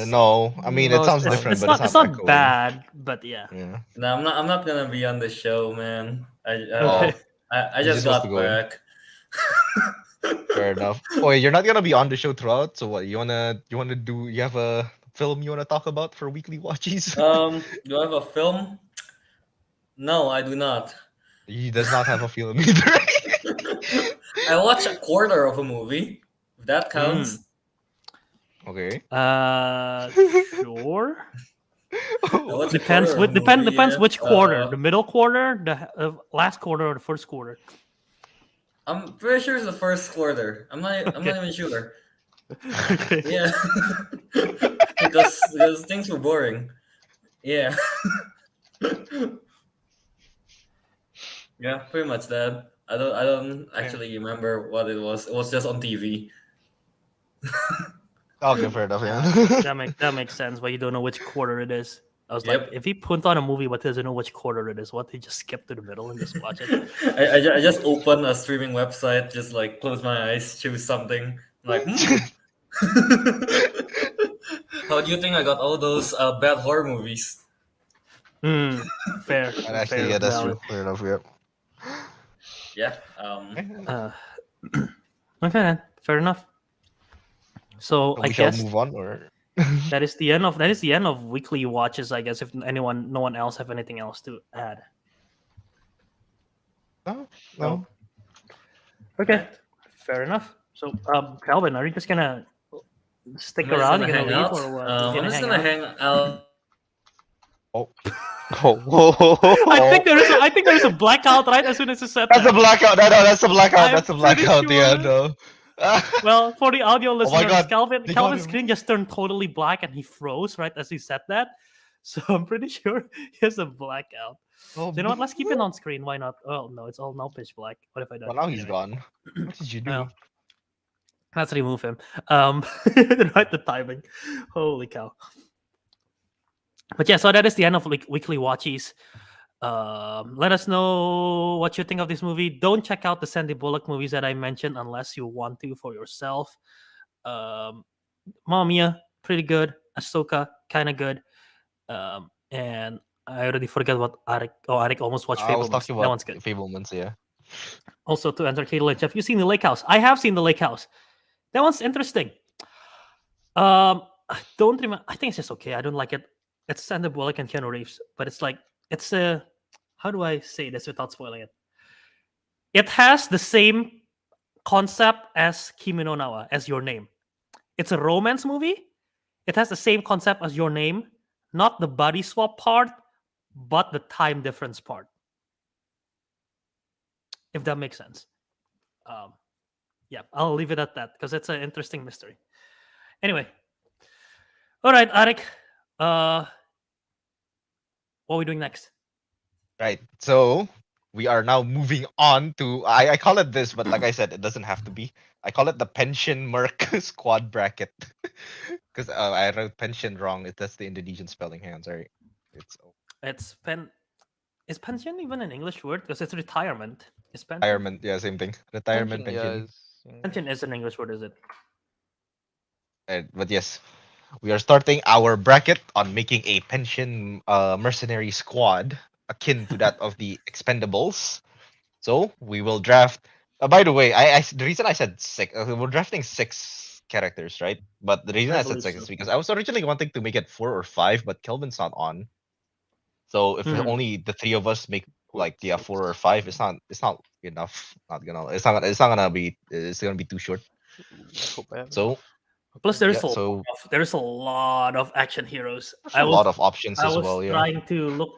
A: No, I mean it
C: No, it's
A: sounds
B: It's
C: fine.
A: different,
B: it's
A: but it's
B: not it's
A: not
B: not
A: echoing.
B: bad, but yeah.
A: Yeah.
D: No, I'm not gonna be on the show, man.
A: Oh,
B: Okay.
D: I
A: you're
D: just
A: just supposed to
D: got
A: go in.
D: back.
A: Fair enough. Oh, wait, you're not gonna be on the show throughout. So what? You wanna do? You have a film you wanna talk about for weekly watchies?
D: Do I have a film? No, I do not.
A: He does not have a film either.
D: I watched a quarter of a movie. If that
B: Mm.
D: counts.
A: Okay.
B: Sure.
D: I watched a
B: Depends.
D: quarter of a
B: Depends.
D: movie.
B: Depends
D: Yeah.
B: which quarter. The middle quarter, the last quarter, or the first quarter.
D: I'm pretty sure it's the first quarter. I'm not
B: Okay.
D: even sure.
B: Okay.
D: Yeah. because things were boring. Yeah. Yeah, pretty much that. I don't actually remember what it was. It was just on TV.
A: Okay, fair enough. Yeah.
B: That makes sense. But you don't know which quarter it is. I was like,
D: Yep.
B: if he put on a movie but doesn't know which quarter it is, what? He just skip to the middle and just watch it.
D: I just open a streaming website, just like close my eyes, choose something. I'm like, How do you think I got all those bad horror movies?
B: Hmm. Fair.
A: And actually,
B: Fair.
A: yeah, that's
B: Valid.
A: true. Fair enough. Yeah.
D: Yeah.
B: Uh, okay then. Fair enough. So I
A: We shall
B: guess
A: move on, or
B: that is the end of weekly watches. I guess if no one else have anything else to add.
A: no,
D: No.
A: no.
B: Okay. Fair enough. So, Calvin, are you just gonna stick
D: Am I just
B: around?
D: gonna
B: You gonna
D: hang
B: leave
D: out?
B: or what?
D: I'm just gonna hang out.
A: Oh,
C: Oh,
B: I think there's a blackout right as soon as you said
A: that's a
B: that.
A: blackout. No, that's a blackout.
B: I'm
A: That's a
B: pretty
A: blackout. Yeah,
B: sure.
A: no.
B: Well, for the audio
A: Oh my
B: listeners,
A: God,
B: Calvin's
A: the audio.
B: screen just turned totally black and he froze right as he said that. So I'm pretty sure he has a blackout.
A: Oh,
B: So you know what? Let's keep it on screen. Why not? Oh no, it's all now pitch black. What if I
A: well,
B: done?
A: now he's
B: Anyway.
A: gone. What did you do?
B: Well, let's remove him. Right, the timing. Holy cow. But yeah, so that is the end of weekly watchies. Let us know what you think of this movie. Don't check out the Sandy Bullock movies that I mentioned unless you want to for yourself. Mamma Mia, pretty good. Ahsoka, kind of good. And I already forgot what Ariq. Oh, Ariq almost watched
A: I was
B: Fablemans.
A: talking
B: That
A: about
B: one's good.
A: Fablemans, yeah.
B: Also, to enter Kate Lynch, have you seen The Lake House? I have seen The Lake House. That one's interesting. I don't remember. I think it's just okay. I don't like it. It's Sandra Bullock and Keanu Reeves, but it's like it's a. How do I say this without spoiling it? It has the same concept as Kimi no Na wa, as Your Name. It's a romance movie. It has the same concept as Your Name, not the body swap part, but the time difference part. If that makes sense. Yeah, I'll leave it at that because it's an interesting mystery. Anyway, all right, Ariq. What are we doing next?
A: Right. So we are now moving on to I call it this, but like I said, it doesn't have to be. I call it the pension merc squad bracket because I wrote pension wrong. That's the Indonesian spelling. Hang on, sorry.
B: It's Is pension even an English word? Because it's retirement. Is pension?
A: Retirement. Yeah, same thing. Retirement pension.
B: Pension is an English word, is it?
A: But yes, we are starting our bracket on making a pension mercenary squad akin to that of the Expendables. So we will draft. By the way, the reason I said six, we're drafting 6 characters, right? But the reason
B: I
A: I said
B: believe
A: six
B: so.
A: is because I was originally wanting to make it 4 or 5, but Kelvin's not on. So if
B: Mhm.
A: only the three of us make like 4 or 5, it's not enough. It's not gonna be too short.
C: So bad.
A: So
B: Plus,
A: yeah, so
B: there's a lot of action heroes.
A: there's a lot of options
B: I
A: as
B: was
A: well. Yeah.
B: trying to look.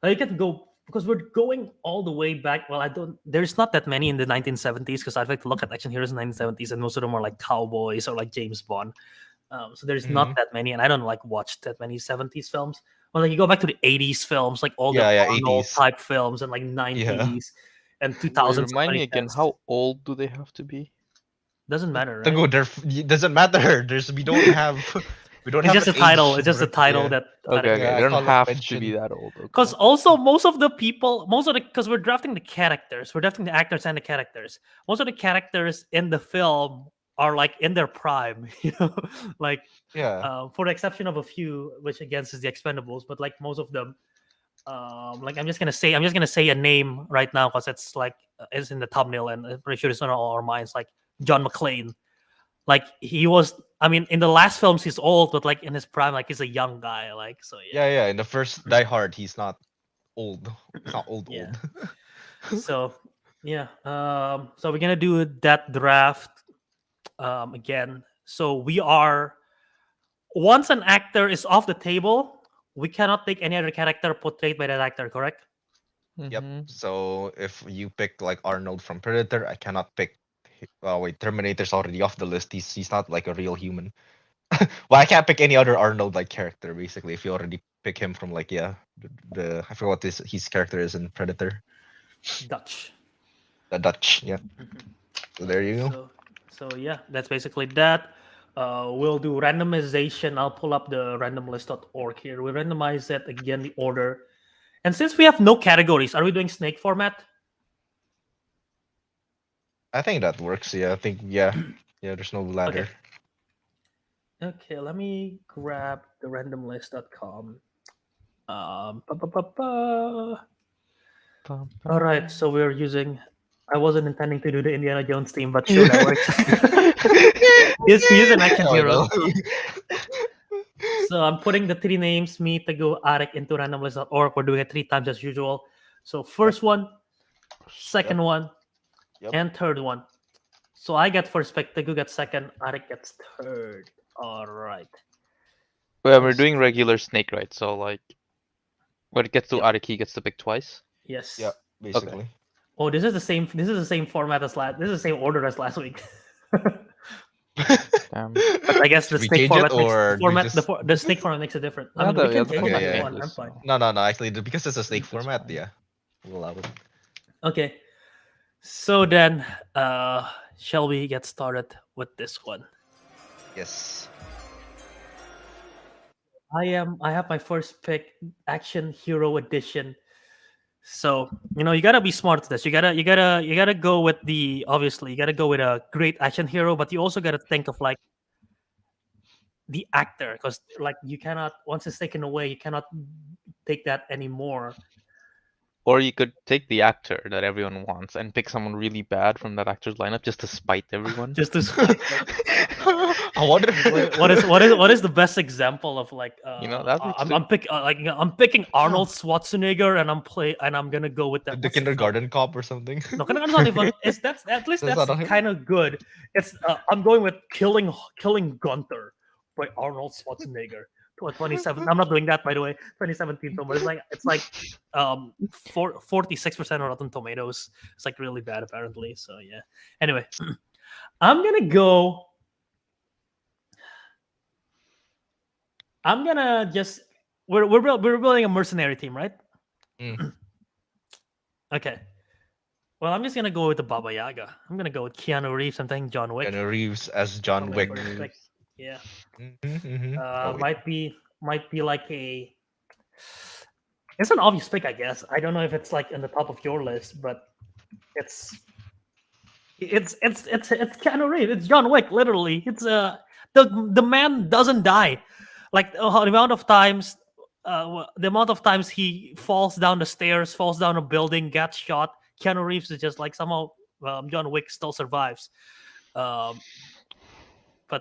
B: I can go because we're going all the way back. Well, I don't. There's not that many in the 1970s because I'd like to look at action heroes in the 1970s, and most of them are like cowboys or like James Bond. So there's not
A: Mhm.
B: that many, and I don't like watch that many 70s films. Well, like you go back to the 80s films, like all the
A: Yeah, yeah,
B: Arnold
A: 80s.
B: type films, and like
A: Yeah.
B: 90s and
C: Wait,
B: 2000s
C: remind
B: and
C: me again,
B: 2010s.
C: how old do they have to be?
B: Doesn't matter,
A: To
B: right?
A: go there, it doesn't matter. We don't
B: It's
A: have
B: just
A: an
B: a title.
A: age.
B: It's just a title
A: Yeah,
B: that
C: Okay,
B: Ariq
C: okay.
A: yeah.
C: They
A: I
C: don't
A: call it
C: have to be
A: pension.
C: that old.
B: Because
C: Okay.
B: also most of the people, because we're drafting the characters, we're drafting the actors and the characters. Most of the characters in the film are like in their prime, like
A: Yeah,
B: for the exception of a few, which again is the Expendables, but like most of them, like I'm just gonna say a name right now because it's like it's in the thumbnail and I'm pretty sure it's on all our minds, like John McClane. Like he was, I mean, in the last films he's old, but like in his prime, like he's a young guy, like so yeah.
A: yeah, yeah. In the first Die Hard, he's not old. He's not old,
B: Yeah.
A: old.
B: So yeah, so we're gonna do that draft again. So we are once an actor is off the table, we cannot take any other character portrayed by that actor. Correct?
A: Yep.
C: Mm-hmm.
A: So if you pick like Arnold from Predator, I cannot pick. Oh wait, Terminator's already off the list. He's not like a real human. Well, I can't pick any other Arnold like character basically. If you already pick him from like the I forgot what his character is in Predator.
B: Dutch.
A: The Dutch. Yeah. So there you go.
B: So yeah, that's basically that. We'll do randomization. I'll pull up the randomlist.org here. We randomize it again, the order. And since we have no categories, are we doing snake format?
A: I think that works. Yeah. I think yeah. Yeah. There's no ladder.
B: Okay, let me grab the randomlist.com. All right, so we're using. I wasn't intending to do the Indiana Jones theme, but sure, that works. He's an action
A: Oh, I
B: hero.
A: know.
B: So I'm putting the three names, me, Teguh, Ariq, into randomlist.org. We're doing it 3 times as usual. So first one, second one,
A: Yep.
B: and third one. So I get first pick, Teguh gets second, Ariq gets third. All right.
C: Well, we're doing regular snake, right? So like, when it gets to
B: Yep.
C: Ariq, he gets to pick twice.
B: Yes.
A: Yeah. Basically.
B: Oh, this is the same. This is the same format as last. This is the same order as last week.
C: Damn.
B: But I guess the
A: Should we
B: snake
A: change it
B: format makes
A: or
B: the
A: do we
B: format
A: just...
B: the snake format makes it different. I
C: Yeah,
B: mean, we can
C: the
B: change
C: format
B: it.
A: yeah.
B: I'm fine. I'm
C: changes.
B: fine.
C: So.
A: No, because it's a snake
C: That's
A: format.
C: fine.
A: Yeah. We'll allow it.
B: Okay. So then, shall we get started with this one?
A: Yes.
B: I have my first pick, Action Hero Edition. So you gotta be smart with this. You gotta go with the obviously you gotta go with a great action hero, but you also gotta think of like the actor because like you cannot once it's taken away, you cannot take that anymore.
C: Or you could take the actor that everyone wants and pick someone really bad from that actor's lineup just to spite everyone.
B: Just to spite them.
A: I wonder.
B: What is the best example of like
C: that works too.
B: I'm picking Arnold Schwarzenegger and I'm gonna go with that
A: The
B: what's the film?
A: kindergarten cop or something.
B: No, kindergarten's not even. It's that's at least
A: That's
B: that's
A: not him?
B: kind of good. It's I'm going with killing Gunther by Arnold Schwarzenegger. 27. I'm not doing that by the way. 2017 film, but it's like 46% on Rotten Tomatoes. It's like really bad apparently. So yeah. Anyway, I'm gonna go. I'm gonna just we're building a mercenary team, right?
A: Mm.
B: Okay. Well, I'm just gonna go with the Baba Yaga. I'm gonna go with Keanu Reeves. I'm thinking John Wick.
A: Keanu Reeves as
B: for
A: John
B: my
A: Wick.
B: first pick. Yeah.
A: Oh, wait.
B: Might be like a. It's an obvious pick, I guess. I don't know if it's like in the top of your list, but it's Keanu Reeves. It's John Wick. Literally, it's the man doesn't die. Like the amount of times. The amount of times he falls down the stairs, falls down a building, gets shot. Keanu Reeves is just like somehow John Wick still survives. But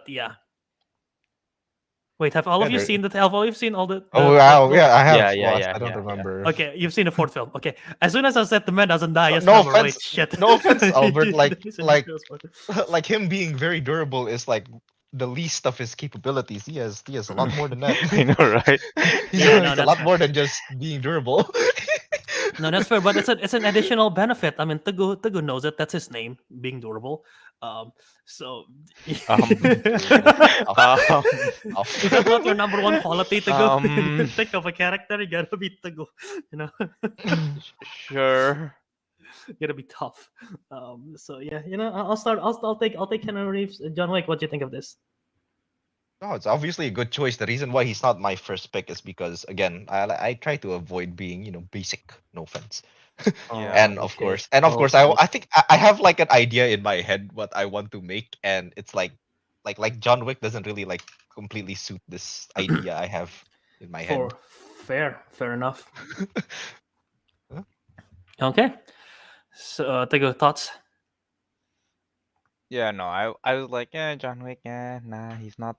B: yeah. Wait, have all
A: Yeah,
B: of you
A: they're-
B: seen the? Have all of you seen all the?
A: Oh
B: the
A: wow,
B: the-
A: yeah, I have
C: Yeah, yeah,
A: lost.
C: yeah,
A: I don't
C: yeah, yeah.
A: remember.
B: Okay, you've seen the fourth film. Okay, as soon as I said the man doesn't die, I just
A: No
B: remember. Wait,
A: offense,
B: shit.
A: no offense, Albert.
B: He's in the first one.
A: Like him being very durable is like the least of his capabilities. He has a lot more than that.
C: I know, right?
B: Yeah, no,
A: He's a
B: that's
A: lot
B: fair.
A: more than just being durable.
B: No, that's fair, but it's an additional benefit. I mean, Teguh knows it. That's his name, being durable. So
C: Um, um,
B: is that not your number one quality, Teguh?
C: Um,
B: Think of a character, you gotta be Teguh. You know,
C: sure.
B: you gotta be tough. So yeah, you know, I'll start. I'll take Keanu Reeves. John Wick, what do you think of this?
A: No, it's obviously a good choice. The reason why he's not my first pick is because again, I try to avoid being basic. No offense. And of
B: Okay.
A: course, I think I have like an idea in my head what I want to make, and it's like John Wick doesn't really like completely suit this idea I have in my head.
B: Fair enough.
A: Huh?
B: Okay. So, Teguh, thoughts?
C: Yeah, no, I was like, yeah, John Wick, nah, he's not.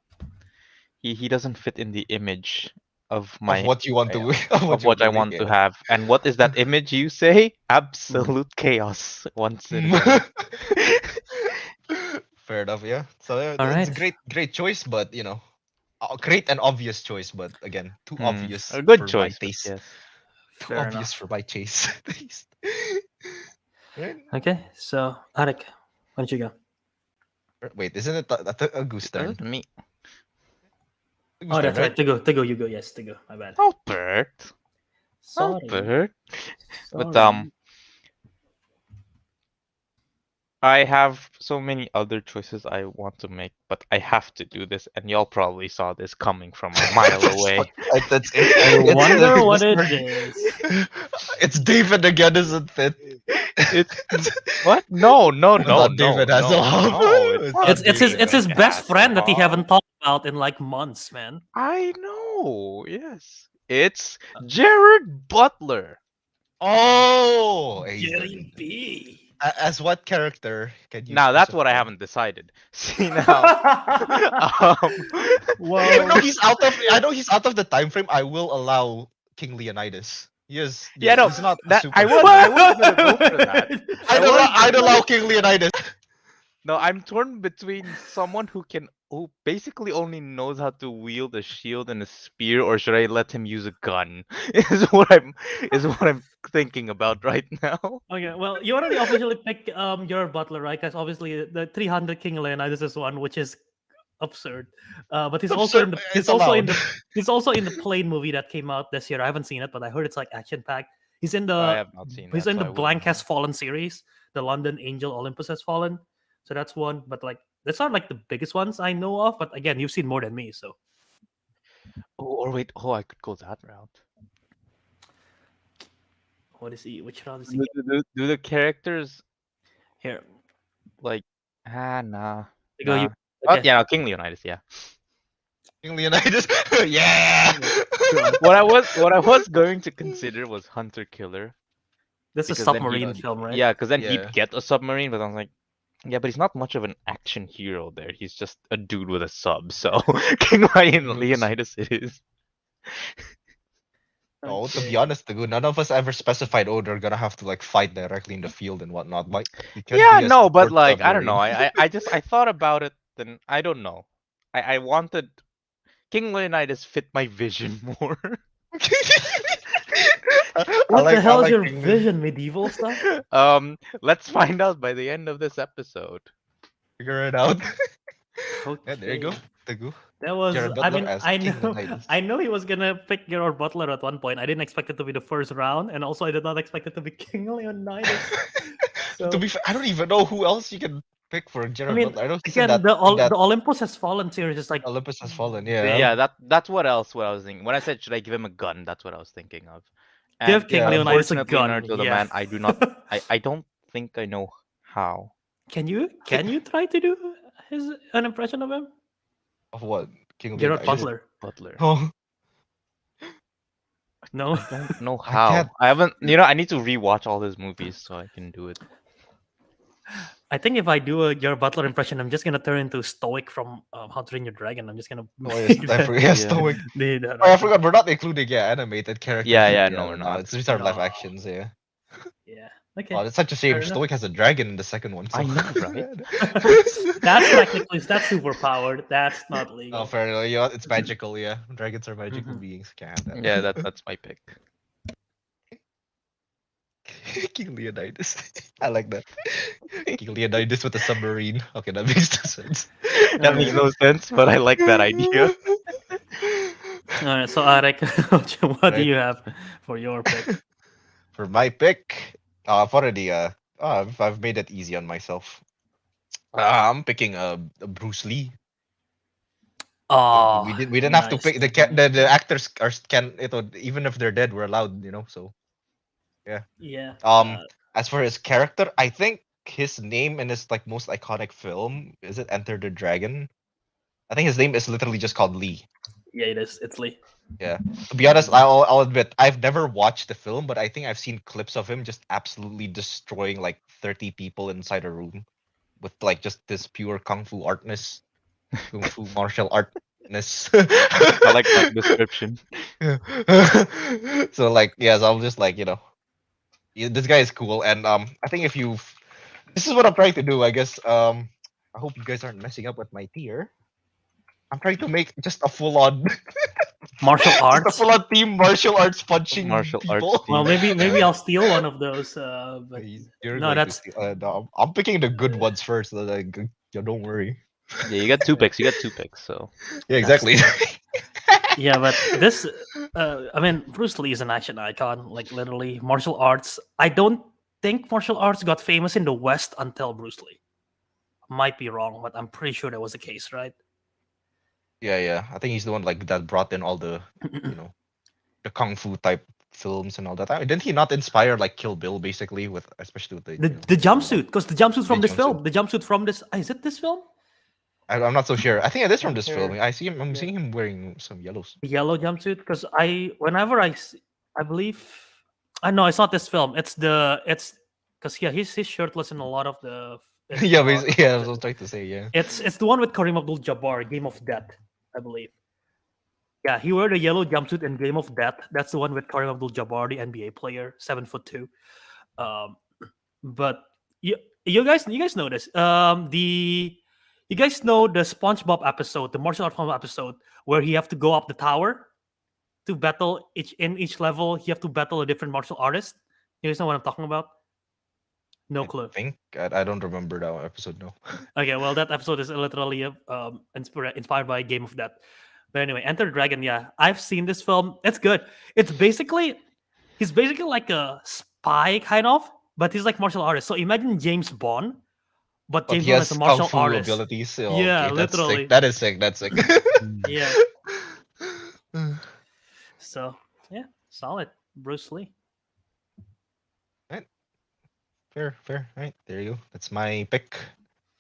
C: He doesn't fit in the image of my
A: Of what you want to
C: of what I want to have. And what is that image you say? Absolute chaos once in a
A: Fair enough, yeah. So yeah,
B: All
A: it's a
B: right.
A: great choice, but great and obvious choice, but again, too obvious
C: a good
A: for
C: choice,
A: my
C: but
A: taste.
C: yes.
A: Too
B: Fair
A: obvious
B: enough.
A: for my taste. Right?
B: Okay, so Ariq, why don't you go?
A: Wait, isn't it August's
C: That
A: turn?
C: was me.
B: Oh, that's right. Teguh, you go. Yes, Teguh. My bad.
C: Albert.
B: Sorry.
C: Albert. But
B: Sorry.
C: I have so many other choices I want to make, but I have to do this, and y'all probably saw this coming from a mile away.
A: That's
B: I wonder what it
A: Mr.
B: is.
A: It's David again, isn't it?
C: It's what? No,
A: Not David Hasselhoff.
C: no.
A: It's
C: not
A: not
B: It's his
C: David
B: best friend that he
C: Hasselhoff.
B: haven't talked about in like months, man.
C: I know. Yes, it's Jared Butler.
A: Oh,
B: Jerry B.
A: As what character can you?
C: Now that's what I
A: specify?
C: haven't decided. See now.
A: Even though he's out of, I know he's out of the time frame. I will allow King Leonidas. Yes,
C: Yeah, no,
A: he's not a
C: that
A: super.
C: I was gonna go for that.
A: I'd allow King Leonidas.
C: No, I'm torn between someone who basically only knows how to wield a shield and a spear, or should I let him use a gun? Is what I'm thinking about right now.
B: Okay, well, you already officially picked your butler, right? Because obviously the 300 King Leonidas is one, which is absurd. But he's also in the
A: It's allowed.
B: he's also in the plane movie that came out this year. I haven't seen it, but I heard it's like action packed. He's in
C: I
B: the
C: have not seen
B: he's
C: that,
B: in
C: so
B: the
C: I wouldn't
B: Blank
C: know.
B: Has Fallen series, the London Angel Olympus Has Fallen. So that's one, but like that's not like the biggest ones I know of. But again, you've seen more than me, so
C: Oh, or wait, I could go that route.
B: what is he? Which round is he?
C: Do the characters
B: Here,
C: like nah?
B: you go. You
C: Oh,
B: okay?
C: yeah, no, King Leonidas, yeah.
A: King Leonidas. Yeah.
C: What I was going to consider was Hunter Killer.
B: This is a
C: Because then
B: submarine film, right?
C: Yeah, because then
A: Yeah.
C: he'd get a submarine, but I was like, yeah, but he's not much of an action hero there. He's just a dude with a sub. So King Leonidas it is.
A: No, to be
B: Okay.
A: honest, none of us ever specified. Oh, they're gonna have to like fight directly in the field and whatnot. But
C: Yeah, no, but like I don't know. I thought about it. Then I don't know. I wanted King Leonidas fit my vision more.
B: What the hell is your vision? Medieval stuff?
C: Let's find out by the end of this episode.
A: Figure it out.
B: Okay.
A: Yeah, there you go. Teguh.
B: That was.
A: Jared
B: I
A: Butler
B: mean,
A: as
B: I
A: King
B: know.
A: Leonidas.
B: I know he was gonna pick Gerard Butler at one point. I didn't expect it to be the first round, and also I did not expect it to be King Leonidas. So,
A: To be fair, I don't even know who else you can pick for Jared
B: mean,
A: Butler. I know he's in
B: again,
A: that,
B: the Olympus Has Fallen series is like
A: Olympus Has Fallen. Yeah.
C: Yeah, that's what I was thinking. When I said should I give him a gun, that's what I was thinking of.
B: give
C: And
B: King
A: yeah,
B: Leonidas a
C: unfortunately,
B: gun.
C: Naruto the
B: Yeah.
C: man, I do not. I don't think I know how.
B: Can you try to do an impression of him?
A: Of what? King
B: Gerard
A: Leonidas.
B: Butler.
C: Butler.
A: Oh,
B: No.
C: I don't know
A: I
C: how.
A: can't-
C: I haven't. I need to rewatch all his movies so I can do it.
B: I think if I do your butler impression, I'm just gonna turn into Stoic from How to Train Your Dragon. I'm just gonna
A: Oh yes,
B: make
A: I
B: the,
A: forgot. Yeah,
C: Yeah.
A: Stoic.
B: the
A: Oh, I
B: accent.
A: forgot. We're not including animated characters.
C: Yeah,
A: Yet.
C: yeah,
A: Yeah,
C: no, we're
A: no,
C: not.
A: it's these are live
B: No.
A: actions. Yeah.
B: Yeah. Okay.
A: Oh, it's such a shame.
B: Fair enough.
A: Stoic has a dragon in the second one. So.
C: I know, right?
B: That's super powered. That's not
A: Oh,
B: legal.
A: fair enough. Yeah, it's magical. Yeah, dragons are magical
B: Mhm.
A: beings. Can't have
C: Yeah,
A: that.
C: that's my pick.
A: King Leonidas. I like that. King Leonidas with a submarine. Okay, that makes no sense.
C: That makes no sense, but I like that idea.
B: All right. So Ariq, what do
A: Right.
B: you have for your pick?
A: For my pick, I've already I've made it easy on myself. I'm picking Bruce Lee.
B: Oh,
A: We didn't have to
B: nice.
A: pick the actors are can even if they're dead we're allowed so yeah.
B: Yeah.
A: As for his character, I think his name in his like most iconic film is it Enter the Dragon. I think his name is literally just called Lee.
B: Yeah, it is. It's Lee.
A: Yeah. To be honest, I'll admit I've never watched the film, but I think I've seen clips of him just absolutely destroying like 30 people inside a room with like just this pure kung fu artness, kung fu martial artness.
C: I like that description.
A: So like yes, I'm just like this guy is cool, and I think if you this is what I'm trying to do. I guess I hope you guys aren't messing up with my tier. I'm trying to make just a full on
B: Martial
A: just a
B: arts.
A: full on team martial arts punching
C: Martial arts
A: people.
B: Well,
C: team.
B: maybe I'll steal one of those. But
A: You're
B: no,
A: going to
B: that's
A: steal. No, I'm picking the good ones first. So like, don't worry.
C: Yeah, you got two picks. You got two picks. So
A: Yeah,
B: That's
A: exactly.
B: yeah. But this, I mean, Bruce Lee is an action icon. Like literally, martial arts. I don't think martial arts got famous in the West until Bruce Lee. Might be wrong, but I'm pretty sure that was the case, right?
A: Yeah. I think he's the one like that brought in all the, you know, the kung fu type films and all that. Didn't he not inspire like Kill Bill basically with especially with the
B: The jumpsuit, because the jumpsuit from
A: The
B: this film,
A: jumpsuit.
B: the jumpsuit from this, is it this film?
A: I'm not so sure. I think it is from
B: Not
A: this
B: sure.
A: film. I see him. I'm
B: Yeah.
A: seeing him wearing some yellows.
B: The yellow jumpsuit, because whenever I believe, I know it's not this film. It's because yeah, he's shirtless in a lot of the. in
A: Yeah,
B: a lot of
A: basically, yeah. I
B: the-
A: was trying to say yeah.
B: It's the one with Kareem Abdul-Jabbar, Game of Death, I believe. Yeah, he wore the yellow jumpsuit in Game of Death. That's the one with Kareem Abdul-Jabbar, the NBA player, 7'2". Um, but you guys know this. You guys know the SpongeBob episode, the martial art film episode, where he have to go up the tower to battle each level. You have to battle a different martial artist. You guys know what I'm talking about? No clue.
A: I don't remember that episode. No.
B: Okay, well that episode is literally inspired by Game of Death. But anyway, Enter the Dragon. Yeah, I've seen this film. It's good. He's basically like a spy kind of, but he's like martial artist. So imagine James Bond, but
A: But
B: James
A: he
B: Bond is a
A: has kung
B: martial
A: fu
B: artist.
A: abilities. So,
B: Yeah,
A: okay, that's
B: literally.
A: sick. That is sick. That's sick.
B: Yeah. So yeah, solid. Bruce Lee.
A: Right. Fair. Right, there you go. That's my pick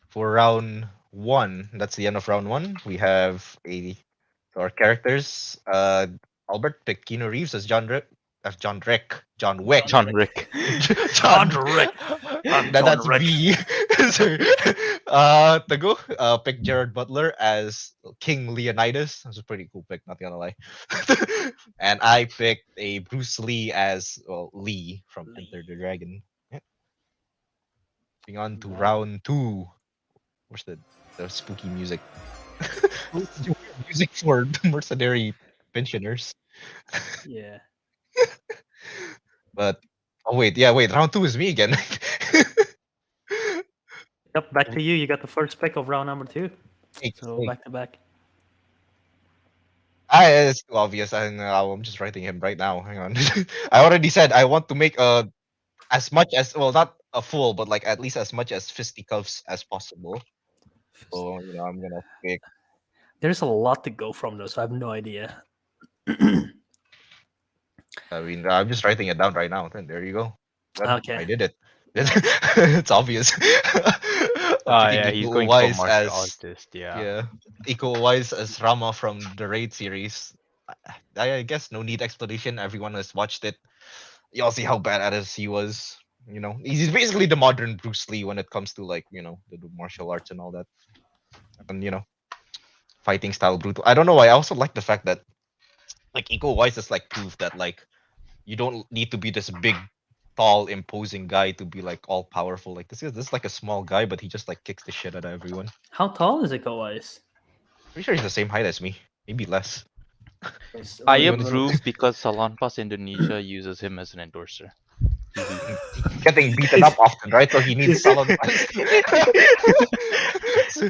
A: for round one. That's the end of round one. We have our characters. Albert picked Keanu Reeves as John Wick. John Wick.
C: John Rick.
B: John Rick. I'm John
A: That's
B: Rick.
A: B. Sorry. Teguh picked Jared Butler as King Leonidas. That's a pretty cool pick, not gonna lie. And I picked a Bruce Lee as Lee from Enter the Dragon. Yeah. Moving on to
B: Nice.
A: round two. Where's the spooky music? Music for mercenary pensioners.
B: Yeah.
A: But wait, round two is me again.
B: Yep. Back to you. You got the first pick of round number 2. So
A: Hey,
B: back to back.
A: it's too obvious. I'm just writing him right now. Hang on. I already said I want to make as much as not a full, but like at least as much as fisticuffs as possible. So I'm gonna pick.
B: There's a lot to go from though, so I have no idea.
A: I mean, I'm just writing it down right now. Then there you go. Then
B: Okay.
A: I did it. It's obvious.
C: Oh yeah, he's going for
A: Wise
C: martial
A: as
C: artist. Yeah.
A: yeah, Iko Wise as Rama from the Raid series. I guess no need explanation. Everyone has watched it. You all see how badass he was. He's basically the modern Bruce Lee when it comes to like the martial arts and all that, and fighting style brutal. I don't know why. I also like the fact that like Iko Uwais is like proof that like you don't need to be this big, tall, imposing guy to be like all powerful. Like this is like a small guy, but he just like kicks the shit out of everyone.
B: How tall is Iko Uwais?
A: Pretty sure he's the same height as me, maybe less.
C: I
A: You wanna-
C: approve because Salonpas Indonesia uses him as an endorser.
A: He's getting beaten up often, right? So he needs salon.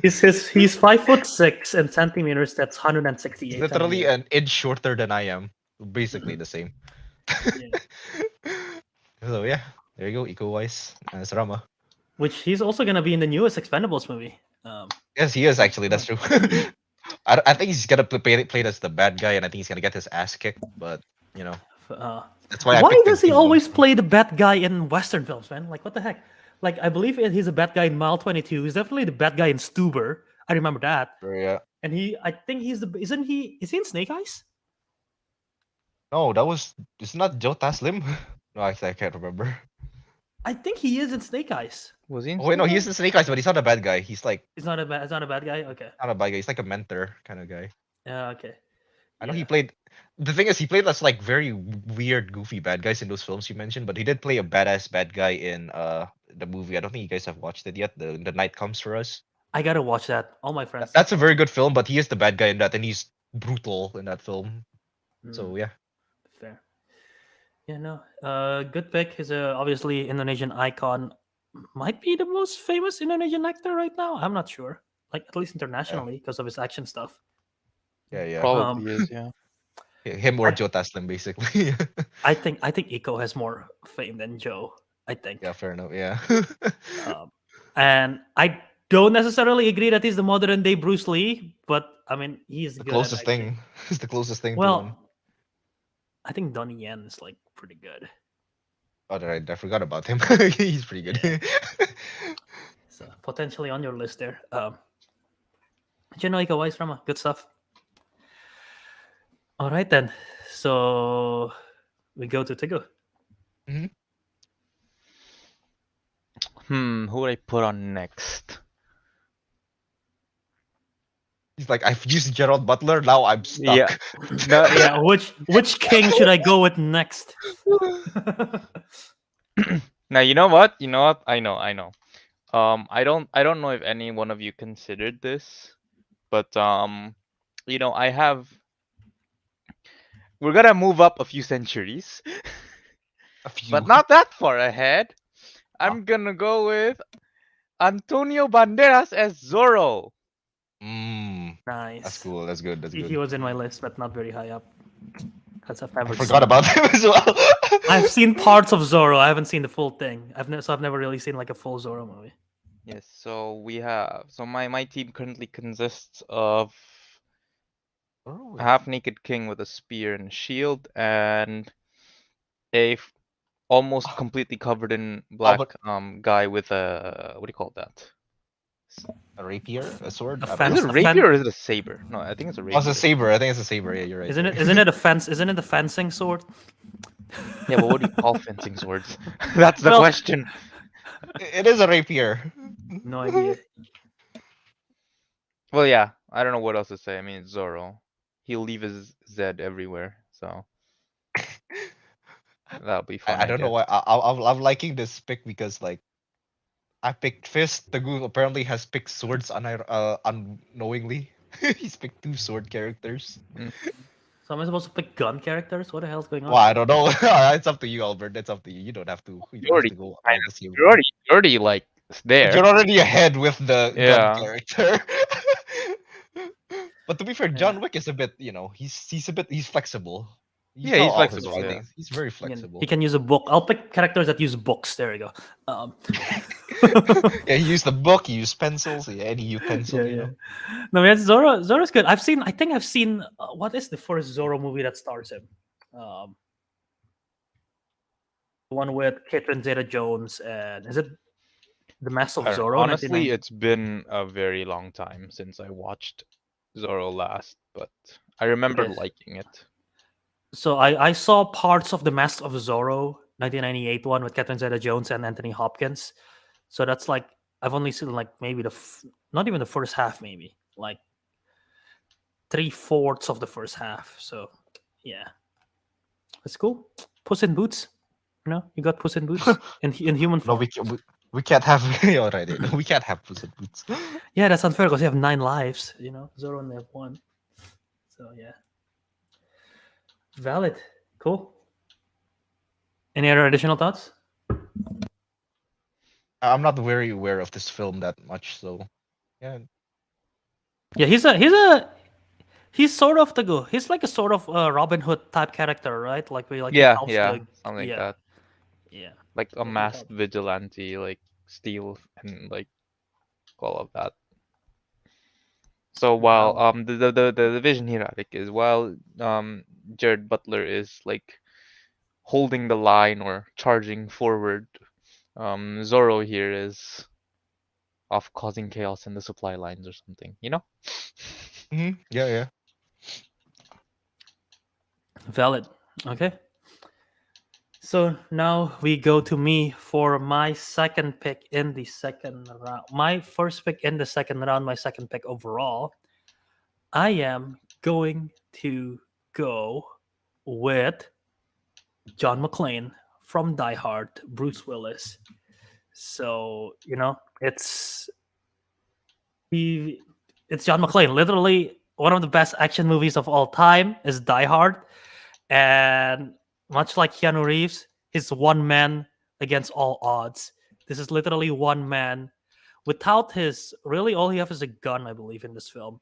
B: He's 5'6" in centimeters. That's 168.
A: He's literally
B: centimeters.
A: an inch shorter than I am. Basically the same.
B: Yeah.
A: So yeah, there you go, Iko Uwais as Rama.
B: Which he's also gonna be in the newest Expendables movie.
A: Yes, he is actually. That's true. I think he's gonna play as the bad guy, and I think he's gonna get his ass kicked. But that's why I
B: Why
A: picked
B: does
A: him
B: he
A: too.
B: always play the bad guy in Western films, man? Like, what the heck? Like, I believe he's a bad guy in Mile 22. He's definitely the bad guy in Stuber. I remember that.
A: Yeah.
B: And I think he's is he in Snake Eyes?
A: No, it's not Joe Taslim. No, actually, I can't remember.
B: I think he is in Snake Eyes.
C: Was he? In
A: Oh wait, no,
C: Snake
A: he's
C: Eyes?
A: in Snake Eyes, but he's not a bad guy. He's like
B: He's not a bad guy. Okay.
A: not a bad guy. He's like a mentor kind of guy.
B: Yeah. Okay.
A: I know he
B: Yeah.
A: played. The thing is, he played as like very weird, goofy bad guys in those films you mentioned, but he did play a badass bad guy in the movie. I don't think you guys have watched it yet. The Night Comes for Us.
B: I gotta watch that. All my friends.
A: That's a very good film, but he is the bad guy in that, and he's brutal in that film. So yeah,
B: Fair. Yeah, no. Good pick. He's obviously Indonesian icon. Might be the most famous Indonesian actor right now. I'm not sure. Like at least internationally because of his action stuff.
A: yeah.
C: Probably is, yeah.
A: Him or Joe Taslim, basically.
B: I think Iko has more fame than Joe. I think.
A: Yeah, fair enough. Yeah.
B: And I don't necessarily agree that he's the modern day Bruce Lee, but I mean he's
A: the
B: good at
A: closest
B: acting.
A: thing. It's the closest thing to
B: Well,
A: him.
B: I think Donnie Yen is like pretty good.
A: Oh, right. I forgot about him. He's pretty good.
B: So potentially on your list there. Iko Uwais, Rama, good stuff. All right then. So we go to Teguh.
C: Who would I put on next?
A: He's like, I've used Gerald Butler. Now I'm stuck.
C: Yeah. No,
B: Yeah, which king should I go with next?
C: Now you know what? I know. I don't know if any one of you considered this, but I have. We're gonna move up a few centuries,
A: A few.
C: but not that far ahead. I'm gonna go with Antonio Banderas as Zorro.
B: Nice.
A: That's cool. That's good. That's
B: He
A: good.
B: was in my list, but not very high up. That's a
A: I
B: favorite.
A: forgot about him as well.
B: I've seen parts of Zorro. I haven't seen the full thing. I've never really seen like a full Zorro movie.
C: Yes. So we have. So my team currently consists of
A: Oh,
C: a half-naked king with a spear and a shield, and a almost completely covered in black guy with a what do you call that?
A: a rapier, a sword.
B: A
A: I don't
B: fence.
C: Is
A: know.
C: it a rapier or is it a saber? No, I think it's a
A: Oh,
C: rapier.
A: it's a saber. I think it's a saber. Yeah, you're right.
B: Isn't it a fence? Isn't it a fencing sword?
C: Yeah, but what do you call fencing swords? That's the
B: Well-
C: question.
A: It is a rapier.
B: No idea.
C: Well, yeah, I don't know what else to say. I mean, it's Zorro. He'll leave his Z everywhere, so that'll be fun.
A: I don't know
C: guess.
A: why. I'm liking this pick because like I picked Fist. Teguh apparently has picked swords unknowingly. He's picked 2 sword characters.
B: So am I supposed to pick gun characters? What the hell's going on?
A: Well, I don't know. It's up to you, Albert. It's up to you. You don't have to. You don't
C: already-
A: have to go.
C: I
A: all
C: know,
A: the same
C: You're already like there.
A: You're already ahead with the
C: Yeah.
A: gun character. But to be fair, John
B: Yeah.
A: Wick is a bit, he's flexible.
C: Yeah, he's
A: how all his
C: flexible, yeah.
A: writings- He's very
B: He can-
A: flexible.
B: He can use a book. I'll pick characters that use books. There we go.
A: Yeah, he used the book. He used pencils. Yeah, and he used pencil. You know.
B: No, man, Zorro's good. I think I've seen. What is the first Zorro movie that stars him? The one with Catherine Zeta-Jones and is it The Mask of Zorro?
C: Honestly,
B: 1990?
C: it's been a very long time since I watched Zorro last, but I remember
B: is.
C: liking it.
B: So I saw parts of The Mask of Zorro 1998 one with Catherine Zeta-Jones and Anthony Hopkins. So that's like I've only seen like maybe not even the first half, maybe like 3/4 of the first half. So yeah, that's cool. Puss in Boots. You got Puss in Boots in human
A: No,
B: form.
A: we can't have already. No, we can't have Puss in Boots.
B: Yeah, that's unfair because you have 9 lives. Zoro only have 1. So yeah, valid. Cool. Any other additional thoughts?
A: I'm not very aware of this film that much, so yeah.
B: Yeah, he's sort of he's like a sort of Robin Hood type character, right? Like we like he
C: Yeah,
B: helps
C: yeah,
B: the
C: something like
B: yeah
C: that.
B: yeah.
C: Like a
B: So he
C: masked
B: helps.
C: vigilante, like steal and like all of that. So while
B: Valid.
C: the vision here, Arik, is while Jared Butler is like holding the line or charging forward, Zoro here is off causing chaos in the supply lines or something, you know?
A: Yeah, yeah.
B: Valid. Okay. So now we go to me for my second pick in the second round. My first pick in the second round, my second pick overall. I am going to go with John McClane from Die Hard, Bruce Willis. So, it's John McClane. Literally one of the best action movies of all time is Die Hard. And much like Keanu Reeves, he's one man against all odds. This is literally one man without really all he has is a gun, I believe, in this film.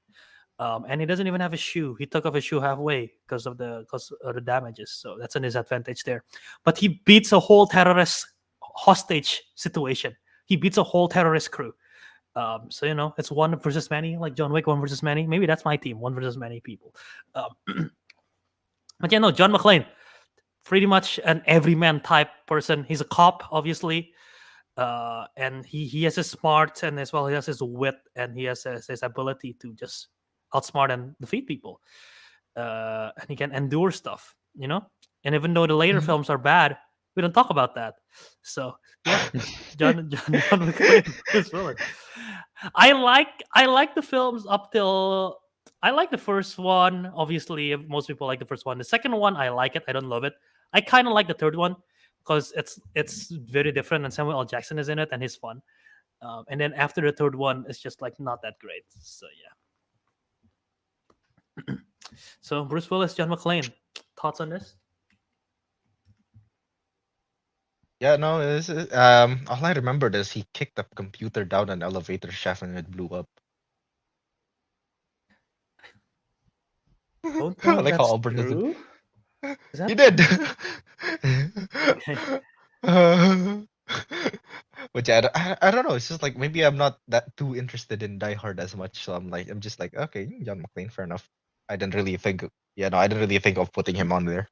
B: And he doesn't even have a shoe. He took off his shoe halfway because of the damages. So that's a disadvantage there. But he beats a whole terrorist hostage situation. He beats a whole terrorist crew. So it's one versus many, like John Wick, one versus many. Maybe that's my team, one versus many people. But no, John McClane, pretty much an everyman type person. He's a cop, obviously, and he has his smarts and as well he has his wit and he has his ability to just outsmart and defeat people. And he can endure stuff, And even though the later films are bad, we don't talk about that. So yeah, John McClane is villain. I like the films up till I like the first one. Obviously, most people like the first one. The second one, I like it. I don't love it. I kind of like the third one because it's very different and Samuel L. Jackson is in it and he's fun. And then after the third one, it's just like not that great. So yeah. So Bruce Willis, John McClane, thoughts on this?
A: Yeah, no, all I remember is he kicked a computer down an elevator shaft and it blew up.
B: Don't know if
A: Like how
B: that's
A: Albert doesn't.
B: true. Is that
A: He did.
B: okay?
A: Which I don't know. It's just like maybe I'm not that too interested in Die Hard as much, so I'm just like okay, John McClane, fair enough. I didn't really think. Yeah, no, I didn't really think of putting him on there.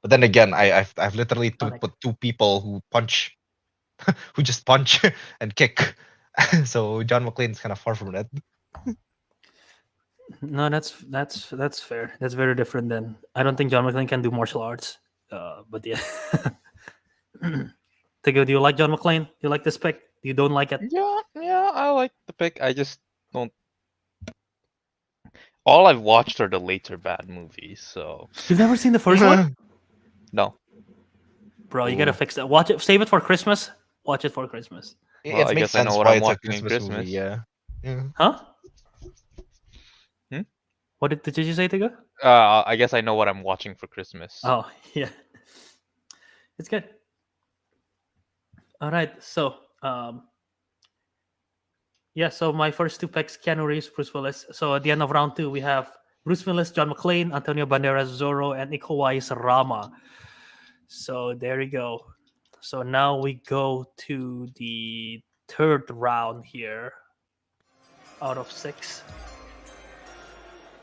A: But then again, I've literally
B: Sonic.
A: put two people who punch, who just punch and kick. So John McClane's kind of far from that.
B: No, that's fair. That's very different than I don't think John McClane can do martial arts. But yeah. Teguh, do you like John McClane? Do you like this pick? You don't like it?
C: Yeah, I like the pick. I just don't. All I've watched are the later bad movies, so
B: You've never seen the first one?
C: no.
B: Bro, you gotta
A: Ooh.
B: fix that. Watch it. Save it for Christmas. Watch it for Christmas.
C: Well,
A: It
C: I
A: makes
C: guess I know
A: sense
C: what
A: why
C: I'm
A: it's a
C: watching in
A: Christmas movie.
C: Christmas.
A: Yeah. Yeah.
B: Huh?
C: Hmm?
B: What did you say, Teguh?
C: I guess I know what I'm watching for Christmas.
B: Oh, yeah. It's good. All right. So, yeah, so my first two picks, Keanu Reeves, Bruce Willis. So at the end of round 2, we have Bruce Willis, John McClane, Antonio Banderas, Zorro, and Iko Uwais Rama. So there you go. So now we go to the third round here out of 6.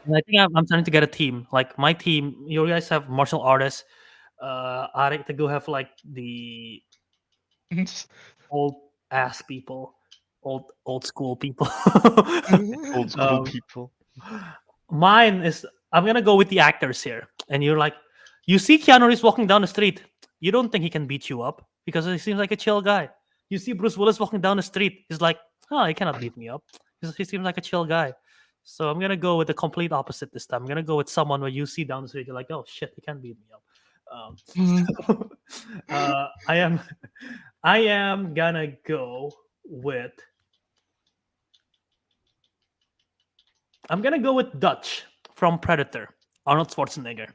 B: And I think I'm trying to get a team. Like my team, you guys have martial artists. Ariq, Teguh have like the old ass people, old school people.
C: Old school
B: Um,
C: people.
B: Mine is I'm gonna go with the actors here, and you're like, you see Keanu Reeves walking down the street, you don't think he can beat you up because he seems like a chill guy. You see Bruce Willis walking down the street, he's like, oh, he cannot beat me up. He seems like a chill guy. So I'm gonna go with the complete opposite this time. I'm gonna go with someone where you see down the street, you're like, oh shit, he can't beat me up. So, I am gonna go with I'm gonna go with Dutch from Predator, Arnold Schwarzenegger.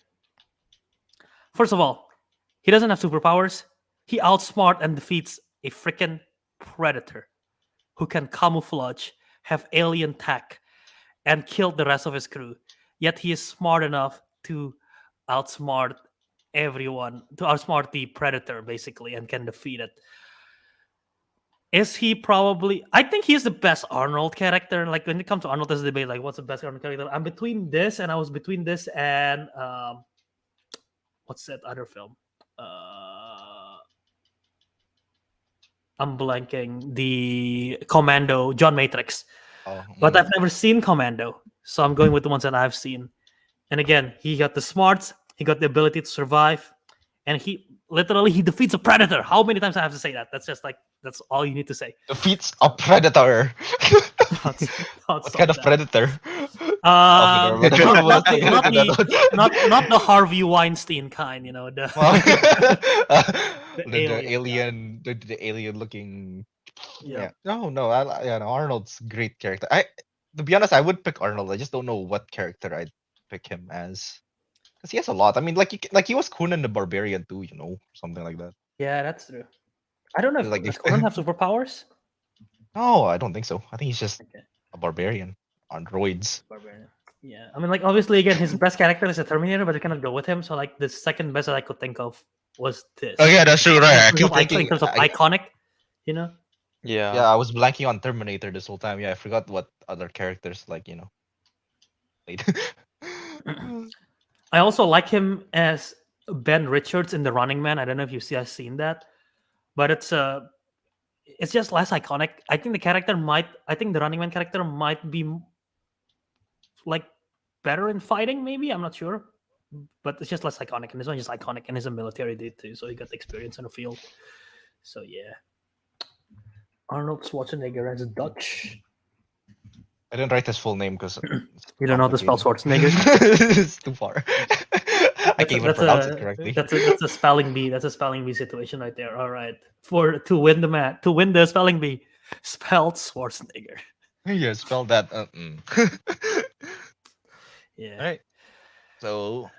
B: First of all, he doesn't have superpowers. He outsmart and defeats a freaking predator who can camouflage, have alien tech, and kill the rest of his crew. Yet he is smart enough to outsmart everyone, to outsmart the predator basically, and can defeat it. Is he probably? I think he's the best Arnold character. Like when it comes to Arnold, there's a debate like, what's the best Arnold character? I'm between this, and I was between this and what's that other film? I'm blanking. The Commando, John Matrix.
A: Oh,
B: But I've never seen Commando, so I'm going with the ones that I've seen. And again, he got the smarts, he got the ability to survive, and he literally he defeats a predator. How many times I have to say that? That's just like that's all you need to say.
A: defeats a predator.
B: Thoughts- thoughts
A: What kind
B: on
A: of
B: that.
A: predator?
B: Um,
A: Okay, never mind.
B: not the Harvey Weinstein kind, you know, the
A: The
B: alien guy.
A: the alien looking.
B: Yeah.
A: Yeah. No. Yeah, no, Arnold's great character. To be honest, I would pick Arnold. I just don't know what character I'd pick him as. Because he has a lot. I mean, like he was Conan the Barbarian too, something like that.
B: Yeah, that's true. I don't know if
A: Like
B: does
A: if-
B: Conan have superpowers.
A: No, I don't think so. I think he's just
B: Okay.
A: a barbarian on droids.
B: Barbarian. Yeah, I mean, like obviously, again, his best character is a Terminator, but I cannot go with him. So, like, the second best that I could think of was this.
A: Oh yeah, that's true, right? I keep
B: In
A: thinking.
B: terms of iconic, you know.
C: Yeah.
A: Yeah, I was blanking on Terminator this whole time. Yeah, I forgot what other characters played.
B: I also like him as Ben Richards in The Running Man. I don't know if you have seen that, but it's just less iconic. I think the Running Man character might be like better in fighting. Maybe I'm not sure, but it's just less iconic. And this one is just iconic, and he's a military dude too, so he got the experience in the field. So yeah, Arnold Schwarzenegger as Dutch.
A: I didn't write his full name because
B: You don't know how to spell Schwarzenegger.
A: it's too far. I can't even pronounce it correctly.
B: That's a spelling bee. That's a spelling bee situation right there. All right, to win the spelling bee, spelled Schwarzenegger.
A: Yeah, spell that.
B: Yeah.
A: All right. So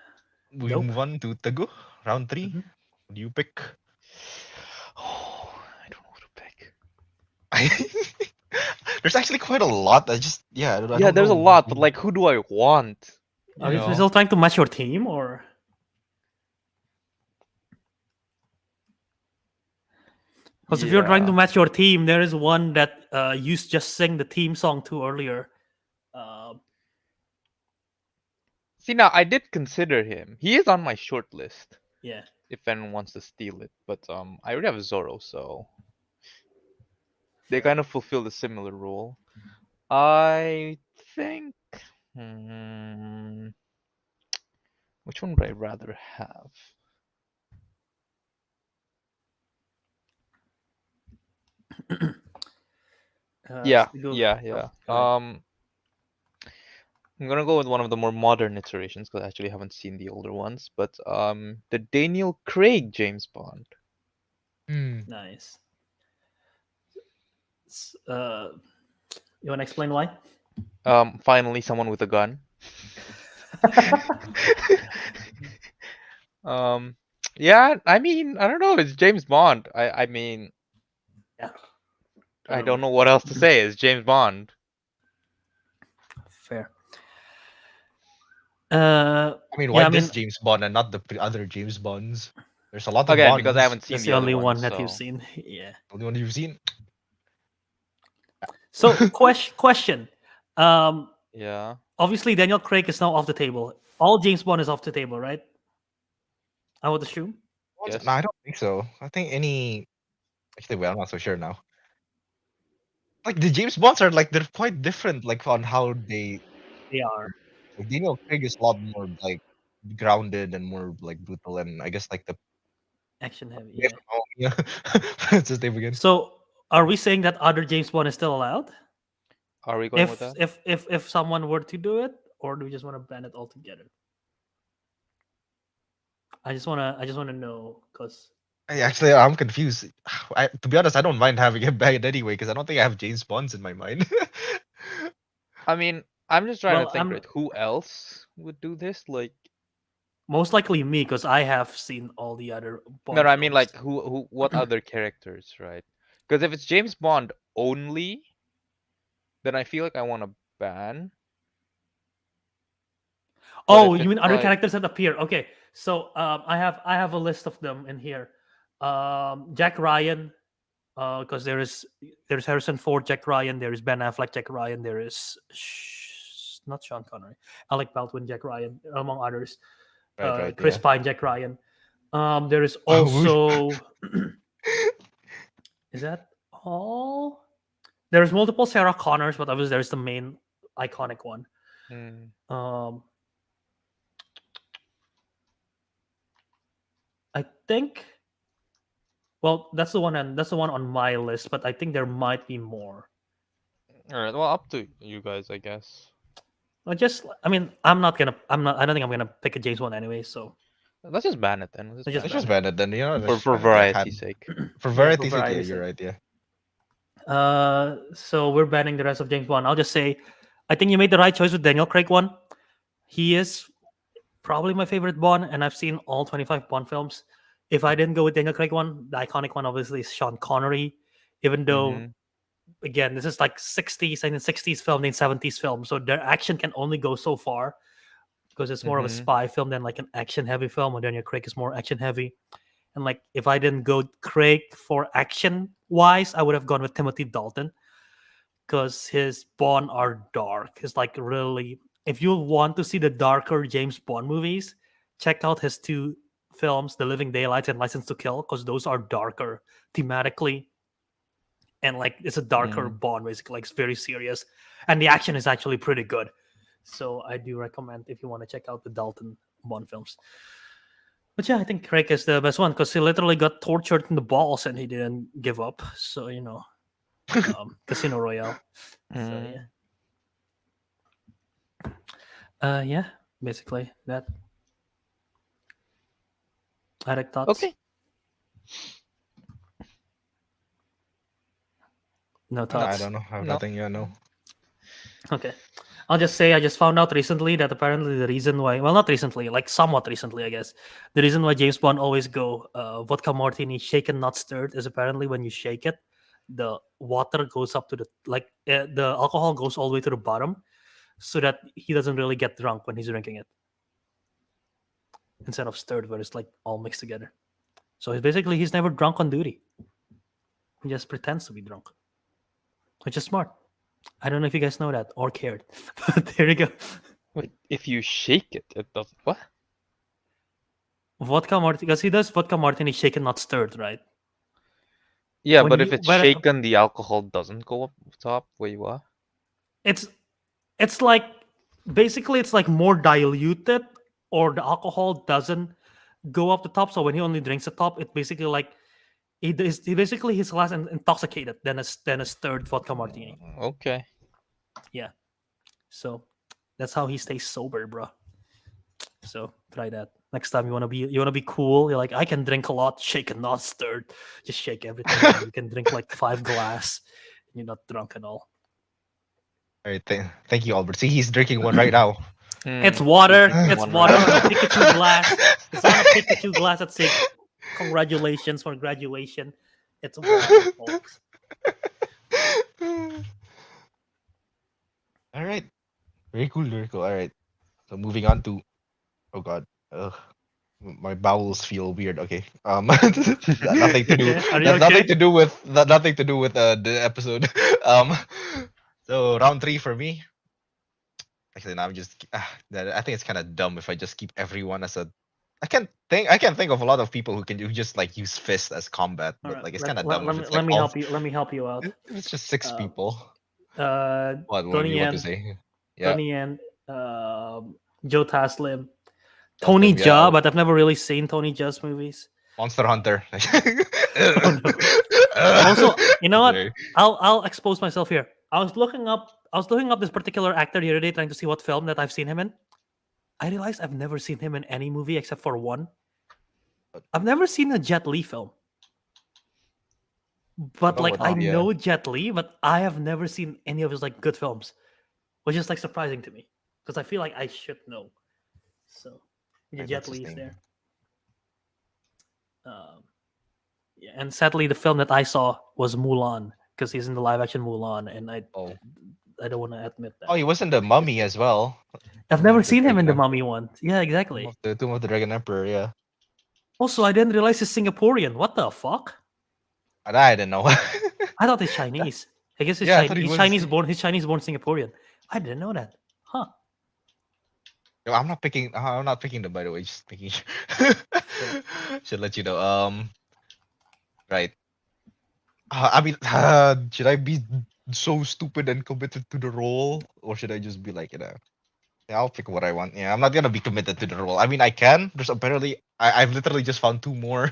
A: we
B: Nope.
A: move on to Teguh, round 3.
B: Mhm.
A: What do you pick?
C: Oh, I don't know what to pick.
A: There's actually quite a lot. I
C: Yeah,
A: don't
C: there's a
A: know
C: lot, but
A: who-
C: like, who do I want?
B: Are
A: you
B: you
A: know.
B: still trying to match your team, or because if you're trying to
C: Yeah.
B: match your team, there is one that you just sang the theme song to earlier.
C: See, now I did consider him. He is on my short list
B: Yeah.
C: if anyone wants to steal it, but I already have Zorro, so they kind of fulfill a similar role. I think. Which one would I rather have? Yeah.
B: Go ahead.
C: I'm gonna go with one of the more modern iterations because I actually haven't seen the older ones. But the Daniel Craig James Bond.
B: Nice. You want to explain why?
C: Finally, someone with a gun. Yeah. I mean, I don't know. It's James Bond. I mean,
B: Yeah.
C: I don't know what else to say. It's James Bond.
B: Fair.
A: I mean, why
B: yeah, I
A: this
B: mean-
A: James Bond and not the other James Bonds? There's a lot of
C: Again,
A: Bonds.
C: because I haven't seen
B: That's
C: the
B: the
C: other
B: only one
C: ones,
B: that you've
C: so-
B: seen. Yeah.
A: Only one you've seen.
B: So question.
C: Yeah.
B: Obviously Daniel Craig is now off the table. All James Bond is off the table, right? I would assume.
C: Yes.
A: No, I don't think so. I think actually, well, I'm not so sure now. Like the James Bonds are they're quite different, like on how they.
B: They are.
A: Like, Daniel Craig is a lot more like grounded and more like brutal, and I guess like the
B: Action heavy.
A: Yeah.
B: Yeah.
A: Oh, yeah. What's his name again?
B: So are we saying that other James Bond is still allowed?
C: Are we going with that?
B: If someone were to do it, or do we just want to ban it altogether? I just wanna know because
A: Actually, I'm confused. To be honest, I don't mind having him banned anyway because I don't think I have James Bonds in my mind.
C: I mean, I'm just trying to
B: well,
C: think, right? Who else would do this? Like,
B: most likely me because I have seen all the other
C: no,
B: Bond
C: no, I mean,
B: films.
C: like, what other characters, right? Because if it's James Bond only, then I feel like I want to ban. But
B: Oh,
C: if
B: you
C: it's
B: mean other
C: like,
B: characters that appear? Okay, so I have a list of them in here. Jack Ryan, because there's Harrison Ford, Jack Ryan. There is Ben Affleck, Jack Ryan. There is not Sean Connery, Alec Baldwin, Jack Ryan, among others.
A: Right,
B: Chris
A: yeah.
B: Pine, Jack Ryan. There is
A: Oh,
B: also is that all? There's multiple Sarah Connors, but obviously there's the main iconic one.
C: hmm,
B: Um, I think. Well, that's the one on my list, but I think there might be more.
C: all right, well, up to you guys, I guess.
B: I mean, I don't think I'm gonna pick a James one anyway. So
C: Let's just ban it then. Let's
B: let's
C: just
B: just
A: let's
C: ban
A: just
B: ban
C: it
B: it.
A: ban it then. You know, let's
C: for
A: just
C: for
A: ban it. Yeah,
C: variety's sake.
A: for
B: Yeah, for
A: variety's sake, yeah,
B: variety's
A: you're
B: sake.
A: right. Yeah.
B: So we're banning the rest of James Bond. I'll just say, I think you made the right choice with Daniel Craig one. He is probably my favorite Bond, and I've seen all 25 Bond films. If I didn't go with Daniel Craig one, the iconic one obviously is Sean Connery. Even though,
C: Mm-hmm.
B: again, this is like 60s film, 70s film, so their action can only go so far because it's more of a
C: Mm-hmm.
B: spy film than like an action heavy film. And Daniel Craig is more action heavy. And like, if I didn't go Craig for action wise, I would have gone with Timothy Dalton because his Bond are dark. It's like really, if you want to see the darker James Bond movies, check out his two films, The Living Daylights and License to Kill, because those are darker thematically. And like, it's a darker
C: Mm-hmm.
B: Bond, basically. Like, it's very serious. And the action is actually pretty good. So I do recommend if you want to check out the Dalton Bond films. But yeah, I think Craig is the best one because he literally got tortured in the balls and he didn't give up. So, Casino Royale. So yeah. Yeah, basically that. Eric, thoughts?
C: Okay.
B: No
A: I
B: thoughts.
A: don't know. I have
C: No.
A: nothing. Yeah, no.
B: Okay. I'll just say I just found out recently that apparently the reason why, well, not recently, like somewhat recently, I guess, the reason why James Bond always go vodka martini shaken not stirred is apparently when you shake it, the water goes up to the alcohol goes all the way to the bottom, so that he doesn't really get drunk when he's drinking it, instead of stirred where it's like all mixed together. So he's never drunk on duty. He just pretends to be drunk, which is smart. I don't know if you guys know that or cared, but there you go.
C: Wait, if you shake it, it does what?
B: Vodka martini, because he does vodka martini shaken not stirred, right?
C: Yeah,
B: When
C: but if
B: you
C: it's
B: but
C: shaken, the alcohol doesn't go up top. Wait, what?
B: it's it's like basically it's like more diluted, or the alcohol doesn't go up the top. So when he only drinks the top, it basically like he basically he's less intoxicated than a stirred vodka martini.
C: Okay.
B: Yeah, so that's how he stays sober, bro. So try that next time. You wanna be cool. You're like, I can drink a lot, shaken not stirred. Just shake everything, and you can drink like 5 glass. And you're not drunk at all.
A: All right. Thank you, Albert. See, he's drinking one right now.
B: It's
C: Hmm.
B: water.
C: Drinking
B: It's
C: one
B: water
C: right
B: on a
C: now.
B: Pikachu glass. It's on a Pikachu glass that says congratulations for graduation. It's water, folks.
A: All right. Very cool. Very cool. All right. So moving on to, oh god, my bowels feel weird. Okay. Nothing to do.
B: Are you
A: That's nothing
B: okay?
A: to do with nothing to do with the episode. Um. So round three for me. Actually, no, I'm just. I think it's kind of dumb if I just keep everyone as a. I can't think of a lot of people who just like use fist as combat,
B: All
A: but
B: right.
A: like it's
B: Let,
A: kind of
B: let,
A: dumb
B: let
A: if
B: me
A: it's
B: let
A: like
B: me
A: all.
B: help you. Let me help you out.
A: If it's just six
B: Um,
A: people. What do
B: Tony
A: you want to
B: Yen,
A: say? Yeah.
B: Tony Yen, Joe Taslim, Tony
A: Taslim, yeah.
B: Jaa, but I've never really seen Tony Jaa's movies.
A: Monster Hunter.
B: Oh no. Also, you know what?
A: Sorry.
B: I'll expose myself here. I was looking up this particular actor the other day, trying to see what film that I've seen him in. I realized I've never seen him in any movie except for one. I've never seen a Jet Li film. But
A: know
B: like
A: what?
B: I
A: Yeah,
B: know Jet Li, but I have never seen any of his like good films, which is like surprising to me because I feel like I should know. So yeah,
A: right,
B: Jet
A: that's his
B: Li is
A: name.
B: there. Um, yeah, and sadly, the film that I saw was Mulan because he's in the live action Mulan, and
A: Oh,
B: I don't want to admit
A: oh,
B: that.
A: he was in the Mummy as well.
B: I've
A: Tomb
B: never
A: of the
B: seen him in
A: Dragon
B: the
A: Emperor.
B: Mummy one. Yeah, exactly.
A: Tomb of the Dragon Emperor. Yeah,
B: Also, I didn't realize he's Singaporean. What the fuck?
A: and I didn't know.
B: I thought he's Chinese. I guess he's
A: Yeah, I thought
B: Chinese.
A: he
B: He's
A: was.
B: Chinese born. He's Chinese born Singaporean. I didn't know that. Huh.
A: No, I'm not picking. I'm not picking them, by the way. Just making sure.
B: Fair.
A: Should let you know. Right. I mean, should I be so stupid and committed to the role, or should I just be like, yeah, I'll pick what I want. Yeah, I'm not gonna be committed to the role. I mean, I can. There's apparently, I've literally just found two more.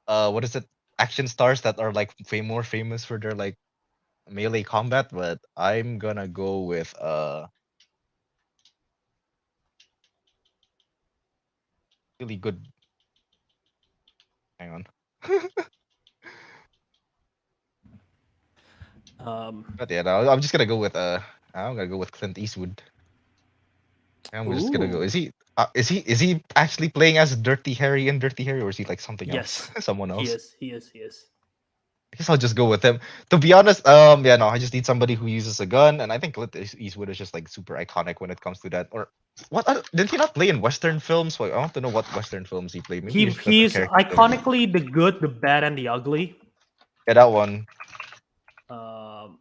A: What is it? Action stars that are like more famous for their like melee combat, but I'm gonna go with really good. Hang on. But yeah, no, I'm just gonna go with I'm gonna go with Clint Eastwood. I'm just gonna go.
B: Ooh.
A: Is he actually playing as Dirty Harry in Dirty Harry, or is he like something else,
B: Yes,
A: someone
B: he
A: else?
B: is. He is. He is.
A: I guess I'll just go with him. To be honest, yeah, no, I just need somebody who uses a gun, and I think Clint Eastwood is just like super iconic when it comes to that. Or what? Did he not play in Western films? Well, I want to know what Western films he played. Maybe he's just a
B: He's
A: character actor.
B: iconically the good, the bad, and the ugly.
A: Yeah, that one.
B: Um,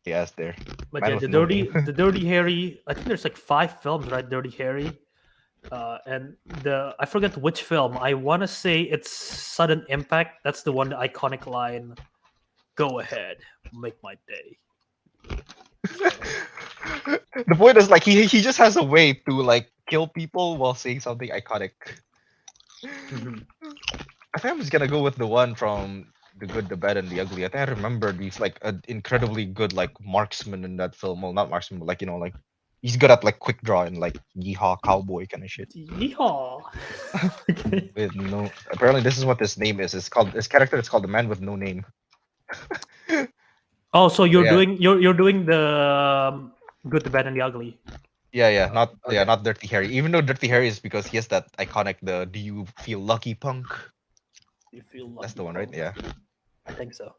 A: He has there.
B: but
A: Man
B: yeah,
A: with no name.
B: the Dirty Harry. I think there's like 5 films, right? Dirty Harry. And I forget which film. I want to say it's Sudden Impact. That's the one, the iconic line. Go ahead, make my day.
A: The point is like he just has a way to like kill people while saying something iconic.
B: Mhm.
A: I think I'm just gonna go with the one from The Good, the Bad, and the Ugly. I think I remember he's like an incredibly good like marksman in that film. Well, not marksman, but like like he's good at like quick draw and like yeehaw cowboy kind of shit.
B: Yeehaw. Okay.
A: With no, apparently this is what his name is. It's called his character. It's called the Man with No Name.
B: Oh, so
A: So yeah,
B: you're doing the good, the bad, and the ugly.
A: yeah,
B: Okay.
A: not Dirty Harry. Even though Dirty Harry is because he has that iconic the "Do you feel lucky" punk.
B: You feel
A: That's
B: lucky,
A: the one, right?
B: punk.
A: Yeah.
B: I think so.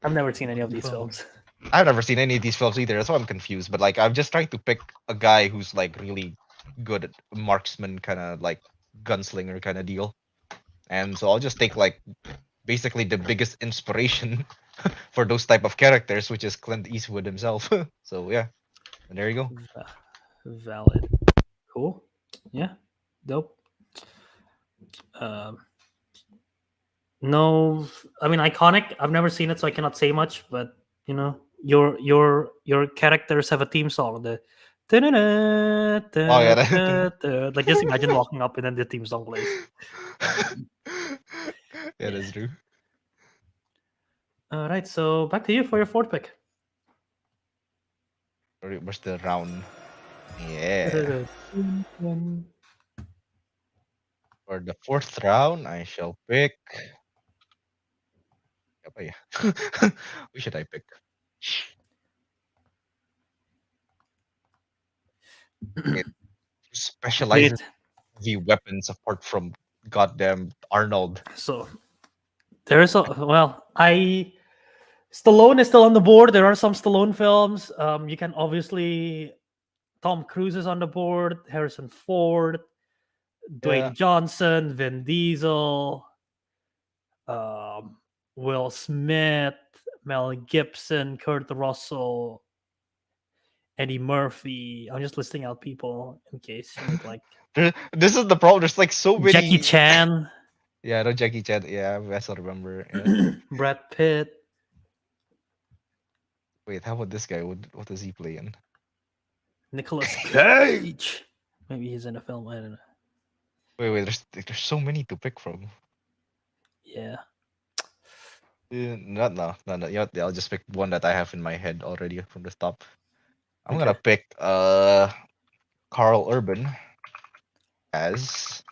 B: I've never seen any of these
A: Punk.
B: films.
A: I've never seen any of these films either. That's why I'm confused. But like, I'm just trying to pick a guy who's like really good at marksman, kind of like gunslinger kind of deal. And so I'll just take like basically the biggest inspiration for those type of characters, which is Clint Eastwood himself. So yeah, and there you go.
B: Valid. Cool. Yeah. Dope. Um, no, I mean iconic. I've never seen it, so I cannot say much. But you know, your characters have a theme song. The da-na-na,
A: Oh yeah,
B: da-da-da. Like just imagine walking up and then the theme song plays.
A: yeah, that's true.
B: All right, so back to you for your fourth pick.
A: Where's the round? Yeah. For the fourth round, I shall pick. Apa ya? Who should I pick? It specializes
B: Wait,
A: in heavy weapons apart from goddamn Arnold.
B: so there is a well, I Stallone is still on the board. There are some Stallone films. You can obviously Tom Cruise is on the board. Harrison Ford,
A: Yeah.
B: Dwayne Johnson, Vin Diesel, um, Will Smith, Mel Gibson, Kurt Russell, Eddie Murphy. I'm just listing out people in case you would like.
A: This is the problem. There's like so
B: Jackie
A: many.
B: Chan,
A: Yeah, no Jackie Chan. Yeah, I still remember. Yeah.
B: Brad Pitt,
A: Wait, how about this guy? What does he play in?
B: Nicolas Cage. Maybe he's in a film. I don't know.
A: Wait. There's so many to pick from.
B: Yeah.
A: No, no, no, no. You know, what, I'll just pick one that I have in my head already from the top. I'm
B: Okay.
A: gonna pick Carl Urban as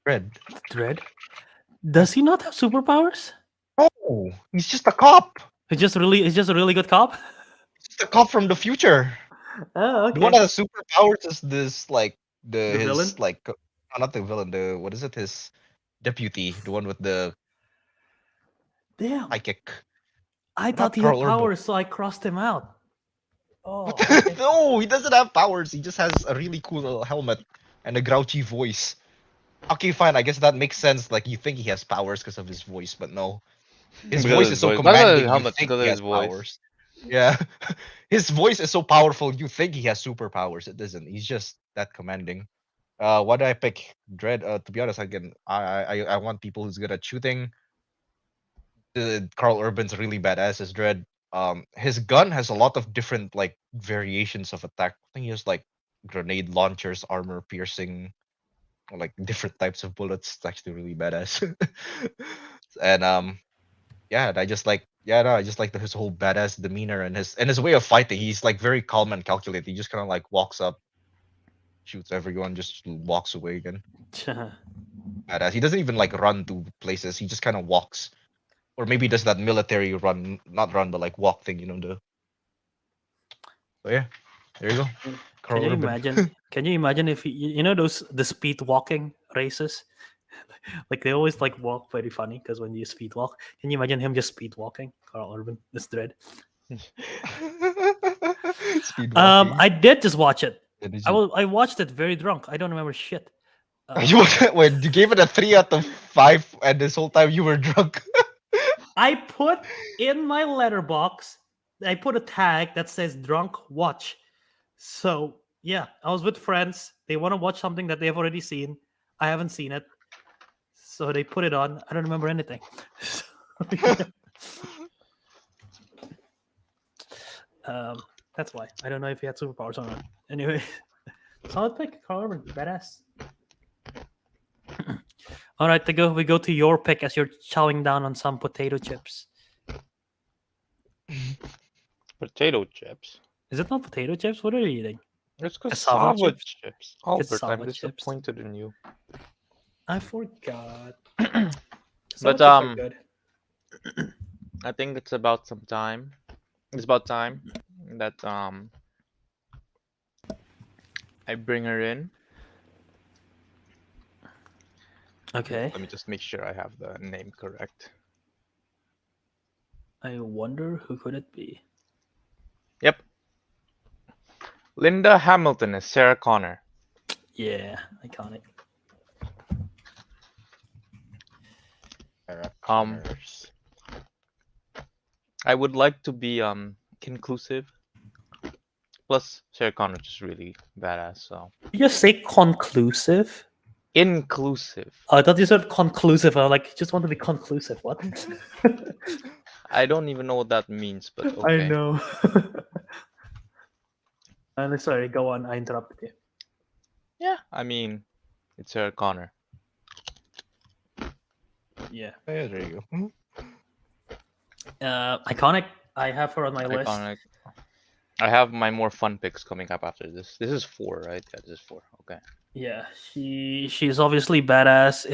A: Red.
B: Dread. Does he not have superpowers?
A: Oh, he's just a cop.
B: He's just a really good cop.
A: Just a cop from the future.
B: Oh,
A: The one
B: okay.
A: that has superpowers is this like
B: The villain.
A: his like not the villain, the what is it? His deputy, the one with the
B: Damn.
A: high kick.
B: I
A: But
B: thought
A: not
B: he had
A: Carl Urban.
B: powers, so I crossed him out.
A: What?
B: Oh, okay.
A: No, he doesn't have powers. He just has a really cool helmet and a grouchy voice. Okay, fine. I guess that makes sense. Like you think he has powers because of his voice, but no. His
C: Because of
A: voice
C: his
A: is so
C: voice. Not because of his
A: commanding, you
C: helmet,
A: think
C: because of
A: he
C: his
A: has
C: voice.
A: powers. Yeah. His voice is so powerful, you think he has superpowers. It doesn't. He's just that commanding. Why do I pick Dread? To be honest, again, I want people who's good at shooting. Carl Urban's really badass as Dread. His gun has a lot of different like variations of attack. I think he has like grenade launchers, armor piercing, or, like different types of bullets. It's actually really badass. And yeah, and I just like no, I just like his whole badass demeanor and his way of fighting. He's like very calm and calculated. He just kind of like walks up, shoots everyone, just walks away again. Badass. He doesn't even like run to places. He just kind of walks, or maybe does that military run, not run, but like walk thing. You know the. So yeah, there you go.
B: Can
A: Carl
B: you
A: Urban.
B: imagine? Can you imagine if you know the speed walking races? Like they always like walk very funny because when you speed walk, can you imagine him just speed walking? Carl Urban, this Dread.
A: Speed walking.
B: I did just watch it.
A: That is it.
B: I watched it very drunk. I don't remember shit.
A: When you gave it a 3 out of 5, and this whole time you were drunk.
B: I put in my letterbox. I put a tag that says "drunk watch." So yeah, I was with friends. They want to watch something that they've already seen. I haven't seen it, so they put it on. I don't remember anything. So, yeah. That's why I don't know if he had superpowers or not. Anyway, solid pick, Carl Urban, badass. All right, we go to your pick as you're chowing down on some potato chips.
C: Potato chips.
B: Is it not potato chips? What are you eating?
C: It's
B: Cassava
C: cassava
B: chips?
C: chips. Albert,
B: Cassava
C: I'm
B: chips.
C: disappointed in you.
B: I forgot.
C: But
B: Cassava chips are good.
C: I think it's about time that I bring her in.
B: Okay.
C: Let me just make sure I have the name correct.
B: I wonder who could it be?
C: Yep. Linda Hamilton is Sarah Connor.
B: Yeah, iconic.
C: I would like to be conclusive. Plus, Sarah Connor is just really badass. So
B: You just say conclusive?
C: inclusive.
B: Oh, I thought you said conclusive. I was like, just want to be conclusive. What?
C: I don't even know what that means, but okay.
B: I know. I'm sorry, go on. I interrupted you.
C: Yeah, I mean, it's Sarah Connor.
B: Yeah.
A: Yeah, there you go.
B: Iconic. I have her on my list.
C: Iconic. I have my more fun picks coming up after this. This is 4, right? Yeah, this is 4. Okay.
B: Yeah, she's obviously badass.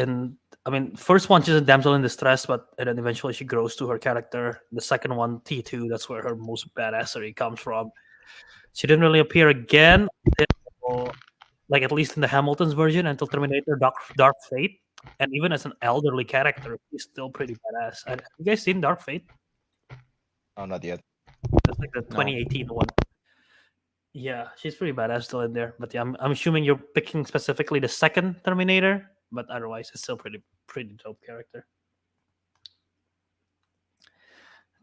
B: I mean, first one she's a damsel in distress, but and then eventually she grows to her character. The second one, T2, that's where her most badassery comes from. She didn't really appear again, until, like at least in the Hamilton's version, until Terminator Dark Fate. And even as an elderly character, she's still pretty badass. And have you guys seen Dark Fate?
A: Oh, not yet.
B: That's like the 2018 one. Yeah, she's pretty badass still in there. But yeah, I'm assuming you're picking specifically the second Terminator, but otherwise it's still pretty dope character.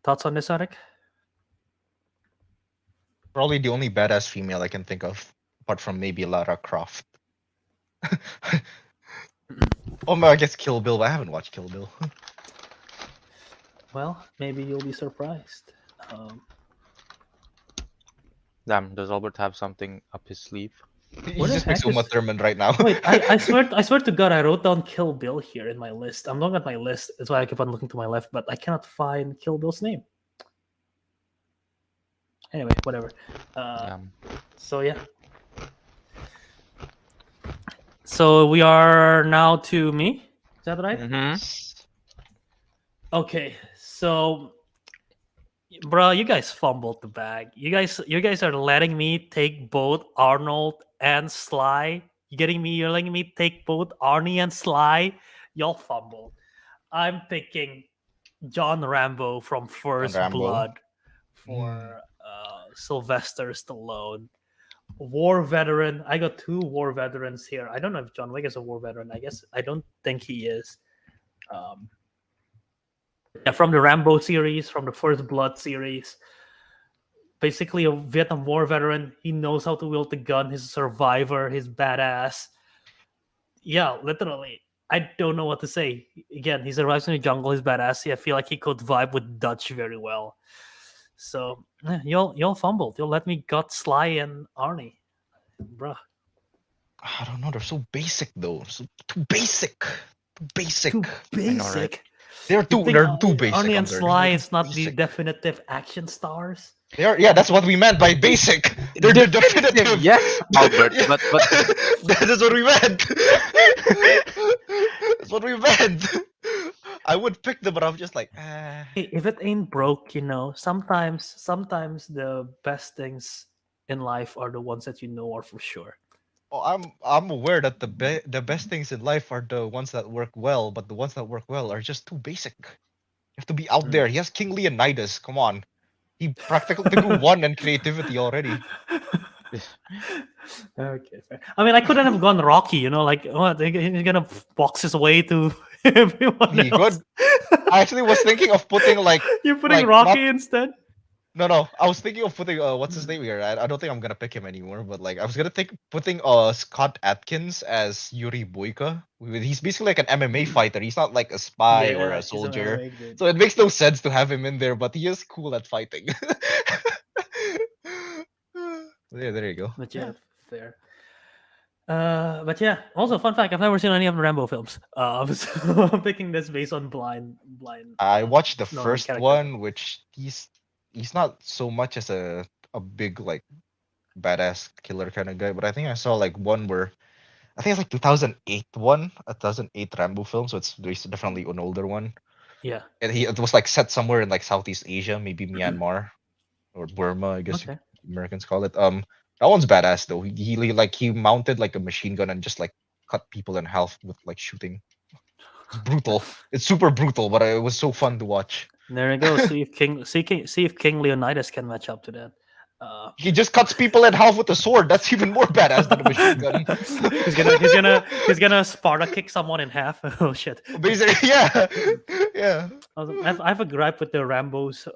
B: Thoughts on this, Ariq?
A: Probably the only badass female I can think of, apart from maybe Lara Croft. Oh no, I guess Kill Bill, but I haven't watched Kill Bill.
B: Well, maybe you'll be surprised.
C: Damn, does Albert have something up his sleeve?
B: What
A: He's
B: the
A: just like
B: heck
A: Uma
B: is?
A: Thurman right now.
B: Wait, I swear to God, I wrote down Kill Bill here in my list. I'm looking at my list. That's why I keep on looking to my left, but I cannot find Kill Bill's name. Anyway, whatever. So yeah. So we are now to me. Is that right?
C: Mm-hmm.
B: Okay. So, bro, you guys fumbled the bag. You guys are letting me take both Arnold and Sly. You're letting me take both Arnie and Sly. Y'all fumbled. I'm picking John Rambo from
A: John
B: First
A: Rambo.
B: Blood for Sylvester Stallone. War veteran. I got two war veterans here. I don't know if John Wick is a war veteran. I don't think he is. Yeah, from the Rambo series, from the First Blood series. Basically, a Vietnam War veteran. He knows how to wield the gun. He's a survivor. He's badass. Yeah, literally. I don't know what to say. Again, he survives in the jungle. He's badass. I feel like he could vibe with Dutch very well. So y'all fumbled. Y'all let me gut Sly and Arnie, bruh.
A: I don't know. They're so basic though. So too basic. Too basic.
B: Too
C: I know, right?
B: basic.
A: They're
B: You
A: too.
B: think
A: They're too basic.
B: Arnie and
A: Under.
B: Sly
A: They're
B: is not the
A: basic.
B: definitive action stars?
A: They are. Yeah, that's what we meant by basic. They're the definitive.
C: Yes, Albert,
A: Yeah,
C: but
A: that is what we meant. That's what we meant. I would pick them, but I'm just like,
B: Hey, if it ain't broke, sometimes the best things in life are the ones that you know are for sure.
A: Oh, I'm aware that the best things in life are the ones that work well, but the ones that work well are just too basic. You have to be out there. He has King Leonidas. Come on, he practically Teguh won in creativity already.
B: Okay, fair. I mean, I couldn't have gone Rocky, like what he's gonna box his way to everyone
A: He
B: else.
A: could. I actually was thinking of putting like
B: You're putting
A: like
B: Rocky
A: not
B: instead.
A: no. I was thinking of putting what's his name here. I don't think I'm gonna pick him anymore. But like I was gonna think putting Scott Atkins as Yuri Boyka. He's basically like an MMA fighter. He's not like a spy or
B: Yeah,
A: a
B: he's an
A: soldier.
B: MMA dude.
A: So it makes no sense to have him in there. But he is cool at fighting. Yeah, there you go.
B: But yeah, fair. But yeah, also fun fact: I've never seen any of the Rambo films. So I'm picking this based on blind.
A: I watched the
B: knowing
A: first
B: character.
A: one, which he's not so much as a big like badass killer kind of guy, but I think I saw like one where I think it's like 2008 one, a 2008 Rambo film, so it's definitely an older one.
B: Yeah.
A: And it was like set somewhere in like Southeast Asia, maybe Myanmar or Burma, I guess
B: Okay.
A: Americans call it. That one's badass though. He mounted like a machine gun and just like cut people in half with like shooting. It's brutal. It's super brutal, but it was so fun to watch.
B: There you go. See if King Leonidas can match up to that.
A: He just cuts people in half with a sword. That's even more badass than a machine gun.
B: he's gonna Sparta kick someone in half. Oh shit!
A: Basically, yeah, yeah.
B: I have a gripe with the Rambo's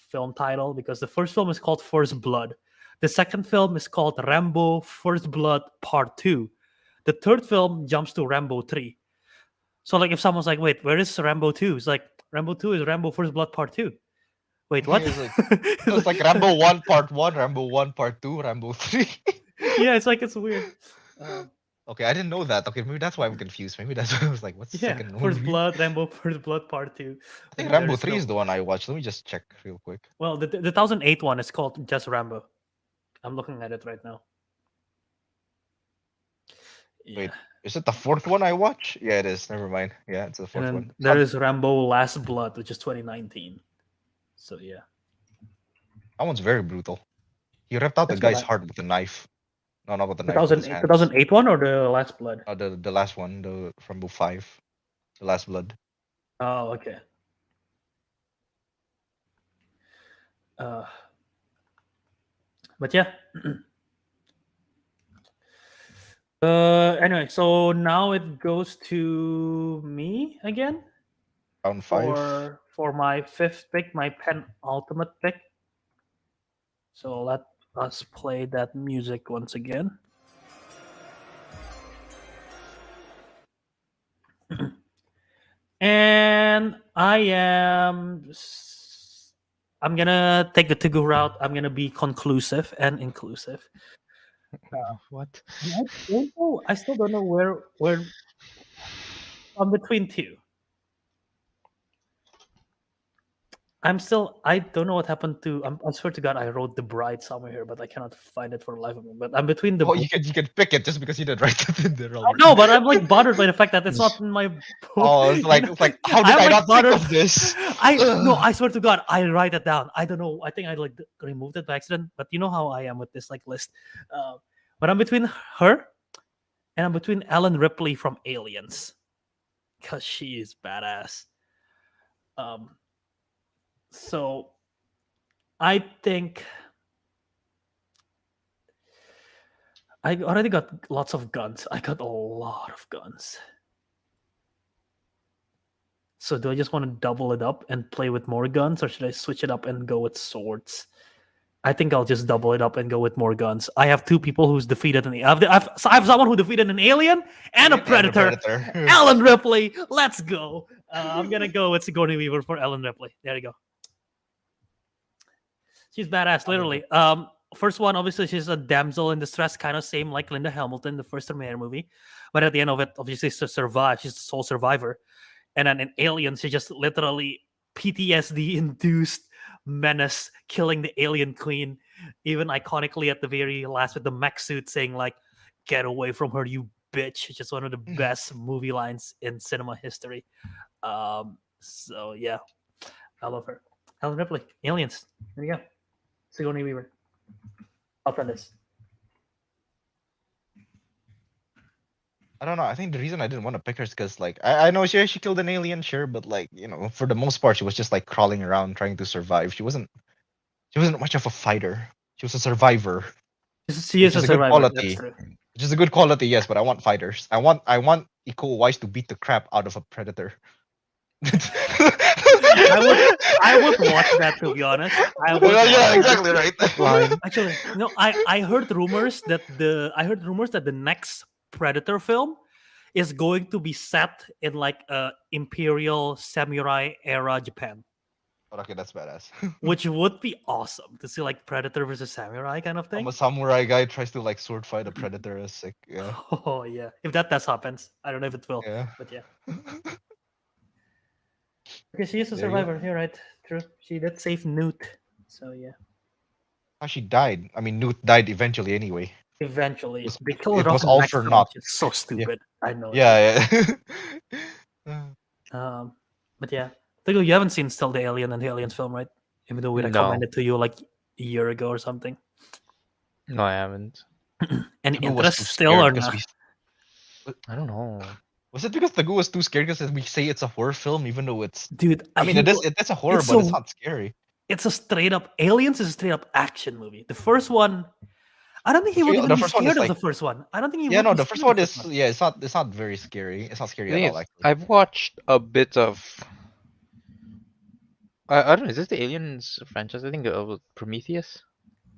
B: film title because the first film is called First Blood, the second film is called Rambo First Blood Part 2, the third film jumps to Rambo 3. So like if someone's like, wait, where is Rambo 2? It's like Rambo 2 is Rambo First Blood Part 2. Wait, what?
A: It's like Rambo 1 Part 1, Rambo 1 Part 2, Rambo 3.
B: Yeah, it's weird.
A: Okay, I didn't know that. Okay, maybe that's why I'm confused. Maybe that's why I was like, what's the second
B: First
A: movie?
B: Blood, Rambo First Blood Part 2.
A: I think Rambo 3 is the one I watched. Let me just check real quick.
B: Well, the 2008 one is called just Rambo. I'm looking at it right now.
A: Wait, is it the fourth one I watch? Yeah, it is. Never mind. Yeah, it's the fourth one.
B: There is Rambo Last Blood, which is 2019. So yeah,
A: that one's very brutal. He ripped out the guy's heart with a knife. No, not with the knife.
B: 2008 one or the Last Blood?
A: The last one, the Rambo 5, the Last Blood.
B: Oh, okay. But yeah. Anyway, so now it goes to me again.
A: Round 5.
B: For my fifth pick, my penultimate pick. So let us play that music once again. And I'm gonna take the Teguh route. I'm gonna be conclusive and inclusive.
C: What?
B: I still don't know where I'm between two. I don't know what happened to. I swear to God, I wrote The Bride somewhere here, but I cannot find it for the life of me. But I'm between the.
A: Oh, you can pick it just because you didn't write it in there,
B: I
A: Albert.
B: know, but I'm like bothered by the fact that it's not in my book.
A: Oh, it's like it's like how did
B: I'm
A: I
B: like
A: not think
B: bothered.
A: of this?
B: I no,
A: Ugh.
B: I swear to God, I write it down. I don't know. I think I like removed it by accident. But you know how I am with this like list. Uh, but I'm between her and I'm between Ellen Ripley from Aliens because she is badass. Um, so I think I already got lots of guns. I got a lot of guns. So do I just want to double it up and play with more guns, or should I switch it up and go with swords? I think I'll just double it up and go with more guns. I have two people who's defeated I have someone who defeated an alien and a
A: And a
B: predator.
A: predator.
B: Ellen Ripley. Let's go. I'm gonna go with Sigourney Weaver for Ellen Ripley. There you go. She's badass,
A: Ellen
B: literally.
A: Ripley.
B: First one, obviously, she's a damsel in distress, kind of same like Linda Hamilton, the first Terminator movie. But at the end of it, obviously, she survived. She's the sole survivor. And then in Alien, she just literally PTSD induced menace, killing the alien queen. Even iconically at the very last with the mech suit saying like, "Get away from her, you bitch!" It's just one of the best movie lines in cinema history. So yeah, I love her. Ellen Ripley, Aliens. There you go. Sigourney Weaver. I'll try this.
A: I don't know. I think the reason I didn't want to pick her is because like I know she killed an alien, sure, but like for the most part she was just like crawling around trying to survive. She wasn't much of a fighter. She was a survivor,
B: She
A: which
B: is a
A: is a good
B: survivor. That's
A: quality.
B: true.
A: Which is a good quality, yes, but I want fighters. I want Iko Uwais to beat the crap out of a predator.
B: I would watch that, to be honest. I would
A: Yeah,
B: watch
A: yeah,
B: that.
A: exactly right.
C: Line.
B: Actually, no, I heard rumors that the next Predator film is going to be set in like Imperial samurai era Japan,
A: Okay, that's badass.
B: which would be awesome to see like Predator versus samurai kind of
A: I'm
B: thing.
A: a samurai guy tries to like sword fight a predator. Is sick. Yeah,
B: Oh yeah, if that does happens, I don't know if it will,
A: yeah.
B: but yeah. Okay, she is a
A: There you go.
B: survivor. You're right. True. She did save Newt. So yeah.
A: How she died. I mean, Newt died eventually anyway.
B: Eventually,
A: was
B: they killed
A: it
B: her off
A: was
B: in the
A: all
B: next
A: for
B: film,
A: naught.
B: which is so
A: Yeah,
B: stupid. I know it.
A: yeah, yeah.
B: But yeah, Teguh, you haven't seen still the Alien and the Aliens film, right? Even though we
C: No,
B: recommended to you like a year ago or something.
C: no, I haven't.
B: Any
A: Tagu was
B: interest
A: too
B: still
A: scared
B: or
A: because
B: not?
A: we
C: I don't know.
A: was it because Tagu was too scared because we say it's a horror film even though it's
B: Dude,
A: I mean it's a horror
B: it's
A: but it's
B: so
A: not scary.
B: it's a straight up Aliens is a straight up action movie. The first one, I don't think he would even
A: The
B: be
A: first one
B: scared
A: is
B: of the
A: like
B: first one. I don't think he
A: yeah
B: would
A: no
B: be
A: the first
B: scared of
A: one
B: the first
A: is
B: one.
A: yeah it's not very scary. It's not scary
C: The
A: at
C: thing
A: all
C: is,
A: actually.
C: I've watched a bit of. I don't know. Is this the Aliens franchise? I think it was Prometheus.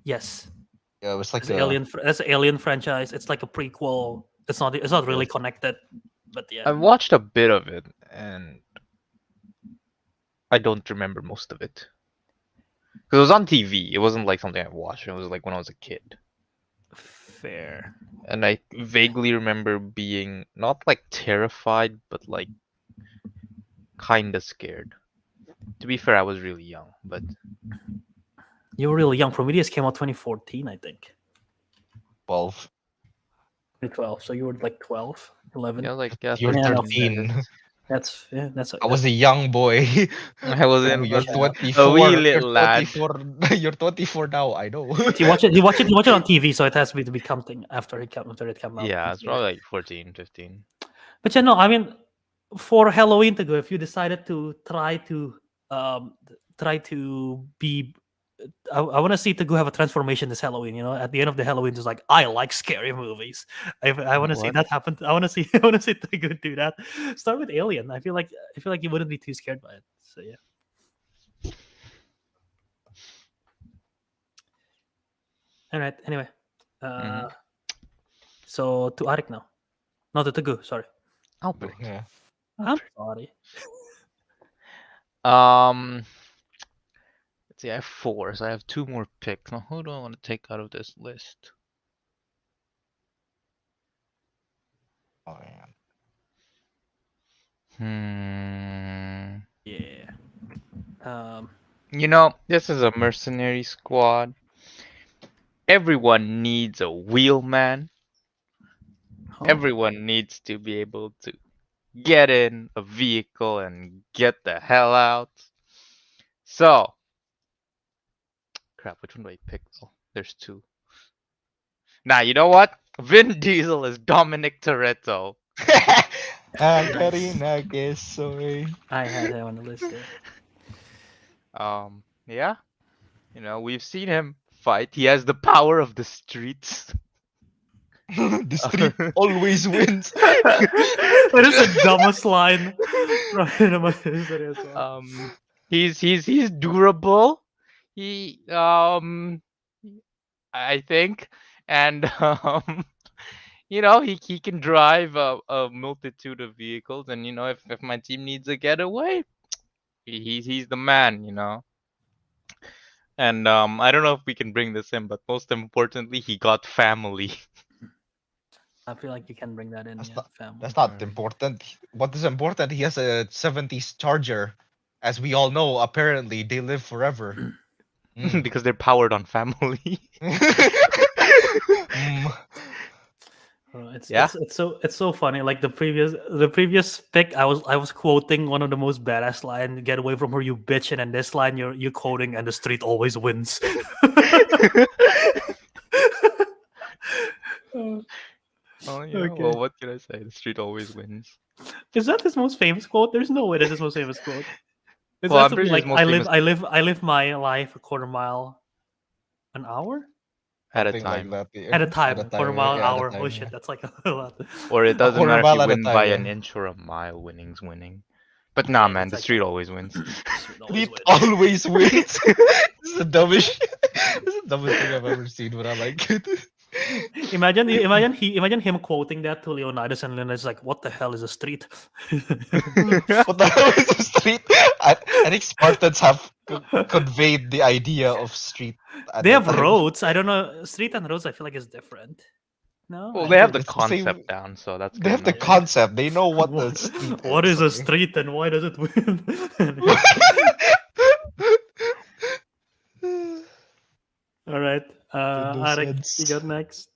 B: Yes,
A: Yeah, it was like
B: it's the Alien. That's an Alien franchise. It's like a prequel. It's not really
A: yes.
B: connected, but yeah.
C: I've watched a bit of it, and I don't remember most of it. Because it was on TV. It wasn't like something I watched. It was like when I was a kid.
B: Fair.
C: And I vaguely remember being not like terrified, but like kinda scared. To be fair, I was really young, but
B: You were really young. Prometheus came out 2014, I think.
A: 12.
B: 2012. So you were like 12, 11.
C: yeah, like yeah,
A: You're
C: 13.
B: Yeah, no,
C: That
A: 13.
C: is.
B: that's
A: I was a young boy.
C: I was
B: fair
C: in
A: You're
B: enough.
C: a wee
A: 24. You're
C: little lad.
A: 24. You're 24 now. I know.
B: But you watch it on TV, so it has to be something after it came out.
C: Yeah, it's
B: Yeah.
C: probably like 14, 15.
B: But yeah, no, I mean, for Halloween to go, if you decided to try to be, I want to see to go have a transformation this Halloween. At the end of the Halloween, just like I like scary movies. I want to see
C: What?
B: that happen. I want to see I want to see Teguh do that. Start with Alien. I feel like you wouldn't be too scared by it. So yeah. All right. Anyway,
C: Mhm.
B: so to Ariq now, not to Teguh. Sorry,
C: Albert.
A: Yeah.
B: I'm sorry.
C: Um, let's see. I have four, so I have two more picks. Now, who do I want to take out of this list?
A: Oh man.
C: Hmm.
B: Yeah. Um.
C: This is a mercenary squad. Everyone needs a wheelman.
B: Oh.
C: Everyone needs to be able to get in a vehicle and get the hell out. So, crap, which one do I pick though? There's two. Nah, you know what? Vin Diesel is Dominic Toretto.
B: Nice.
A: Karina que soy.
B: I had him on the list. Yeah.
C: Yeah, we've seen him fight. He has the power of the streets.
A: The street always wins.
B: That is the dumbest line in a history as well.
C: He's durable. He I think, and he can drive a multitude of vehicles, and if my team needs a getaway, he's the man. And I don't know if we can bring this in, but most importantly, he got family.
B: I feel like you can bring that in.
A: That's
B: Yeah,
A: not
B: family.
A: that's not
C: Alright.
A: important. What is important? He has a 70s Charger. As we all know, apparently they live forever. Mm.
C: Because they're powered on family.
A: Mm.
B: It's
C: Yeah.
B: it's so funny. Like the previous pick, I was quoting one of the most badass line, "Get away from her, you bitch," and then this line you're quoting, "And the street always wins." Uh,
C: Well,
B: okay,
C: what can I say? The street always wins.
B: is that his most famous quote? There's no way that's his most famous quote. It
C: Well,
B: has
C: I'm
B: to be
C: pretty sure his
B: like,
C: most famous
B: I live my life a quarter mile an hour
C: at a
A: Something like
C: time.
A: that. Yeah.
B: at a
A: At a
B: time, quarter
A: time.
B: mile an
A: Yeah, at a
B: hour. Oh
A: time.
B: shit,
A: Yeah.
B: that's like a lot.
C: Or it
A: A
C: doesn't
A: quarter
C: matter if you
A: mile at a
C: win by
A: time.
C: an
A: Yeah.
C: inch or a mile, winning's winning. But nah,
B: Yeah,
C: man,
B: that's
C: the
B: like
C: street always wins.
B: street always
A: Street
B: wins.
A: always wins. This is the dumbest. This is the dumbest thing I've ever seen. But I like it.
B: Imagine him quoting that to Leonidas, and Leonidas is like, "What the hell is a street?"
A: What the hell is a street? I think Spartans have conveyed the idea of street at
B: They
A: that
B: have
A: time.
B: roads. I don't know. Street and roads, I feel like is different. No,
C: Well,
B: I
C: they have
B: think
C: the
A: It's the same.
C: concept down, so that's
A: They
C: good
A: have the
C: enough.
B: yeah.
A: concept. They know what the
B: What,
A: street
B: what
A: is.
B: is a
A: Okay.
B: street and why does it win? All right,
A: Made no
B: Ariq, you
A: sense.
B: got next.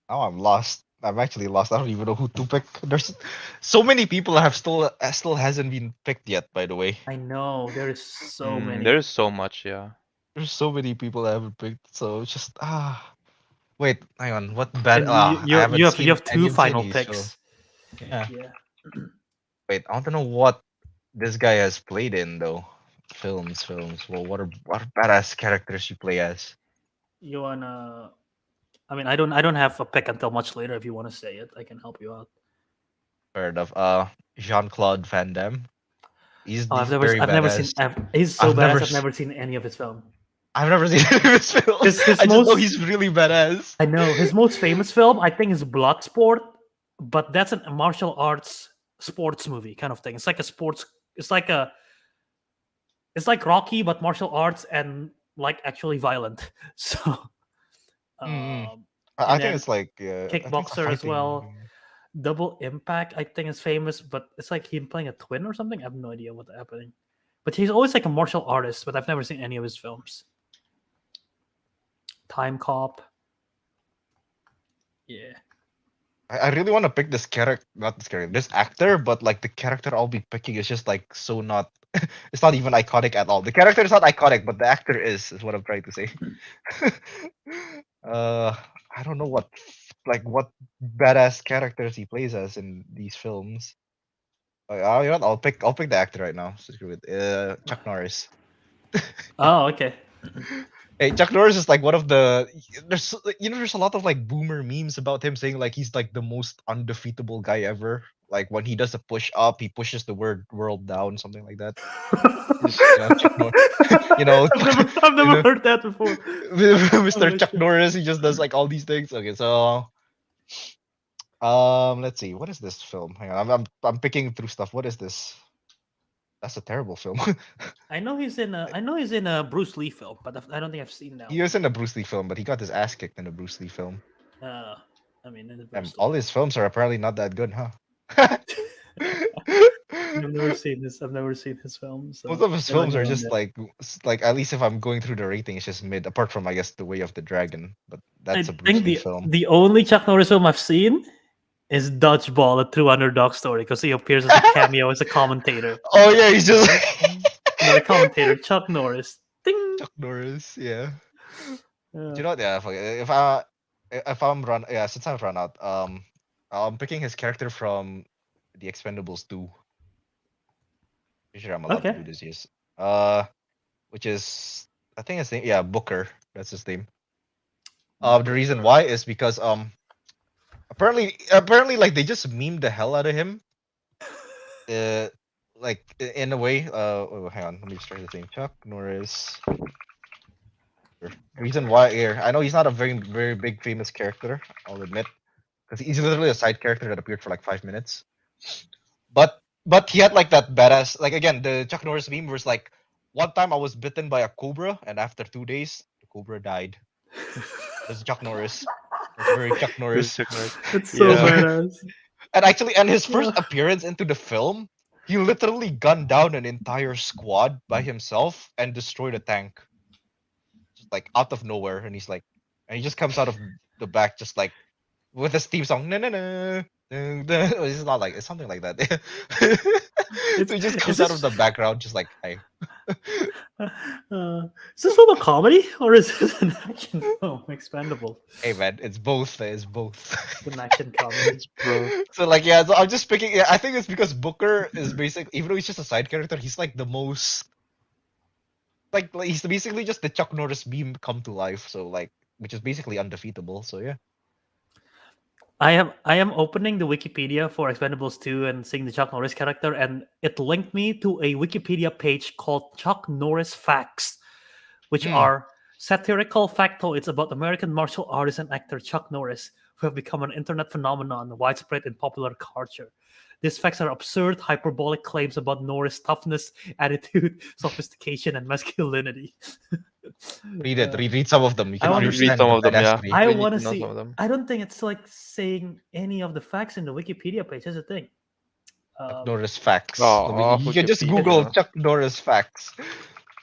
A: Now I'm lost. I'm actually lost. I don't even know who to pick. There's so many people have still hasn't been picked yet. By the way,
B: I know there is so many.
C: There's so much, yeah.
A: there's so many people I haven't picked. So it's just wait, hang on. What bad?
B: And you
A: I
B: you
A: haven't
B: you have you
A: seen
B: have
A: any
B: two
A: of
B: final
A: these. So
B: picks.
A: yeah.
B: Yeah,
A: Wait, I want to know what this guy has played in though. Films. Well, what are badass characters you play as?
B: you wanna? I mean, I don't have a pick until much later. If you want to say it, I can help you out.
A: Fair enough. Jean-Claude Van Damme. He's
B: Oh,
A: he's very
B: I've never seen.
A: badass.
B: He's so
A: I've never
B: badass. I've
A: s-
B: never seen any of his film.
A: I've never seen any of his films.
B: His
A: I just know
B: most
A: he's really badass.
B: I know his most famous film, I think, is Bloodsport, but that's a martial arts sports movie kind of thing. It's like a sports. It's like a. It's like Rocky, but martial arts and like actually violent. So,
A: Mm-mm.
B: um,
A: I
B: and
A: think
B: then
A: it's like I think it's a
B: Kickboxer as
A: fighting
B: well.
A: movie.
B: Double Impact, I think, is famous, but it's like him playing a twin or something. I have no idea what's happening. But he's always like a martial artist, but I've never seen any of his films. Time Cop. Yeah.
A: I really want to pick this character, not this character, this actor, but like the character I'll be picking is just like so not. It's not even iconic at all. The character is not iconic, but the actor is what I'm trying to say. I don't know what badass characters he plays as in these films. You know what? I'll pick the actor right now. So screw it. Chuck Norris.
B: Oh, okay.
A: Hey, Chuck Norris is like one of the there's a lot of like boomer memes about him saying like he's like the most undefeatable guy ever. Like when he does a push up, he pushes the word world down, something like that. Chuck Norris. you know,
B: I've
A: you
B: never
A: know,
B: heard that before.
A: Mr.
B: Holy
A: Chuck
B: shit.
A: Norris, he just does like all these things. Okay, so let's see. What is this film? Hang on, I'm picking through stuff. What is this? That's a terrible film.
B: I know he's in a Bruce Lee film, but I don't think I've seen that
A: He
B: one.
A: was in a Bruce Lee film, but he got his ass kicked in a Bruce Lee film.
B: Uh, I mean, in the first
A: All
B: story.
A: his films are apparently not that good, huh?
B: I've never seen this. I've never seen his films.
A: Most
B: So
A: of his
B: good on
A: films
B: you
A: are
B: on
A: just
B: that.
A: like at least if I'm going through the rating, it's just mid. Apart from I guess The Way of the Dragon, but that's a
B: I
A: Bruce
B: think
A: Lee
B: the
A: film.
B: the only Chuck Norris film I've seen is Dodgeball, a true underdog story, because he appears as a cameo as a commentator.
A: Oh yeah, he's just
B: Another commentator, Chuck Norris. Ding.
A: Chuck Norris. Yeah. Do
B: Uh,
A: you know what? Yeah. Fuck it. If I'm run yeah since I've run out I'm picking his character from the Expendables 2. Pretty sure I'm allowed to
B: okay.
A: do this. Yes. Which is I think his name. Yeah, Booker. That's his name. The reason why is because apparently like they just memed the hell out of him. Like in a way. Hang on. Let me just try his name. Chuck Norris. Reason why here. I know he's not a very big famous character. I'll admit, because he's literally a side character that appeared for like 5 minutes. But he had like that badass. Like again, the Chuck Norris meme was like, one time I was bitten by a cobra, and after 2 days, the cobra died. That's Chuck Norris. That's very Chuck
C: This is
A: Norris.
C: Chuck Norris.
B: It's so
C: Yeah.
B: badass.
A: And his first appearance into the film, he literally gunned down an entire squad by himself and destroyed a tank, just like out of nowhere. And he just comes out of the back, just like with his theme song. No, no, no. It's not like it's something like that. So he just comes out of the background, just like, hey.
B: Is this film a comedy or is this an action film? Expendable.
A: Hey man, it's both. It's both.
B: It's an action comedy.
C: Bro.
A: So like yeah, so I'm just picking. Yeah, I think it's because Booker is even though he's just a side character, he's like the most like he's basically just the Chuck Norris meme come to life. So like, which is basically undefeatable. So yeah.
B: I am opening the Wikipedia for Expendables 2 and seeing the Chuck Norris character, and it linked me to a Wikipedia page called Chuck Norris Facts, which are satirical factoids about American martial artist and actor Chuck Norris, who have become an internet phenomenon widespread in popular culture. These facts are absurd, hyperbolic claims about Norris' toughness, attitude, sophistication, and masculinity.
A: Read it. Read some of them. You
B: I
A: can
B: wanna
C: Read
A: understand
C: some
A: the
C: of them, yeah.
A: badassery.
B: I
C: We need
B: want to
C: to know
B: see.
C: some of them.
B: I don't think it's like saying any of the facts in the Wikipedia page. That's the thing.
A: Chuck Norris facts.
C: Oh,
A: You can just Google
C: Wikipedia.
A: Chuck Norris facts.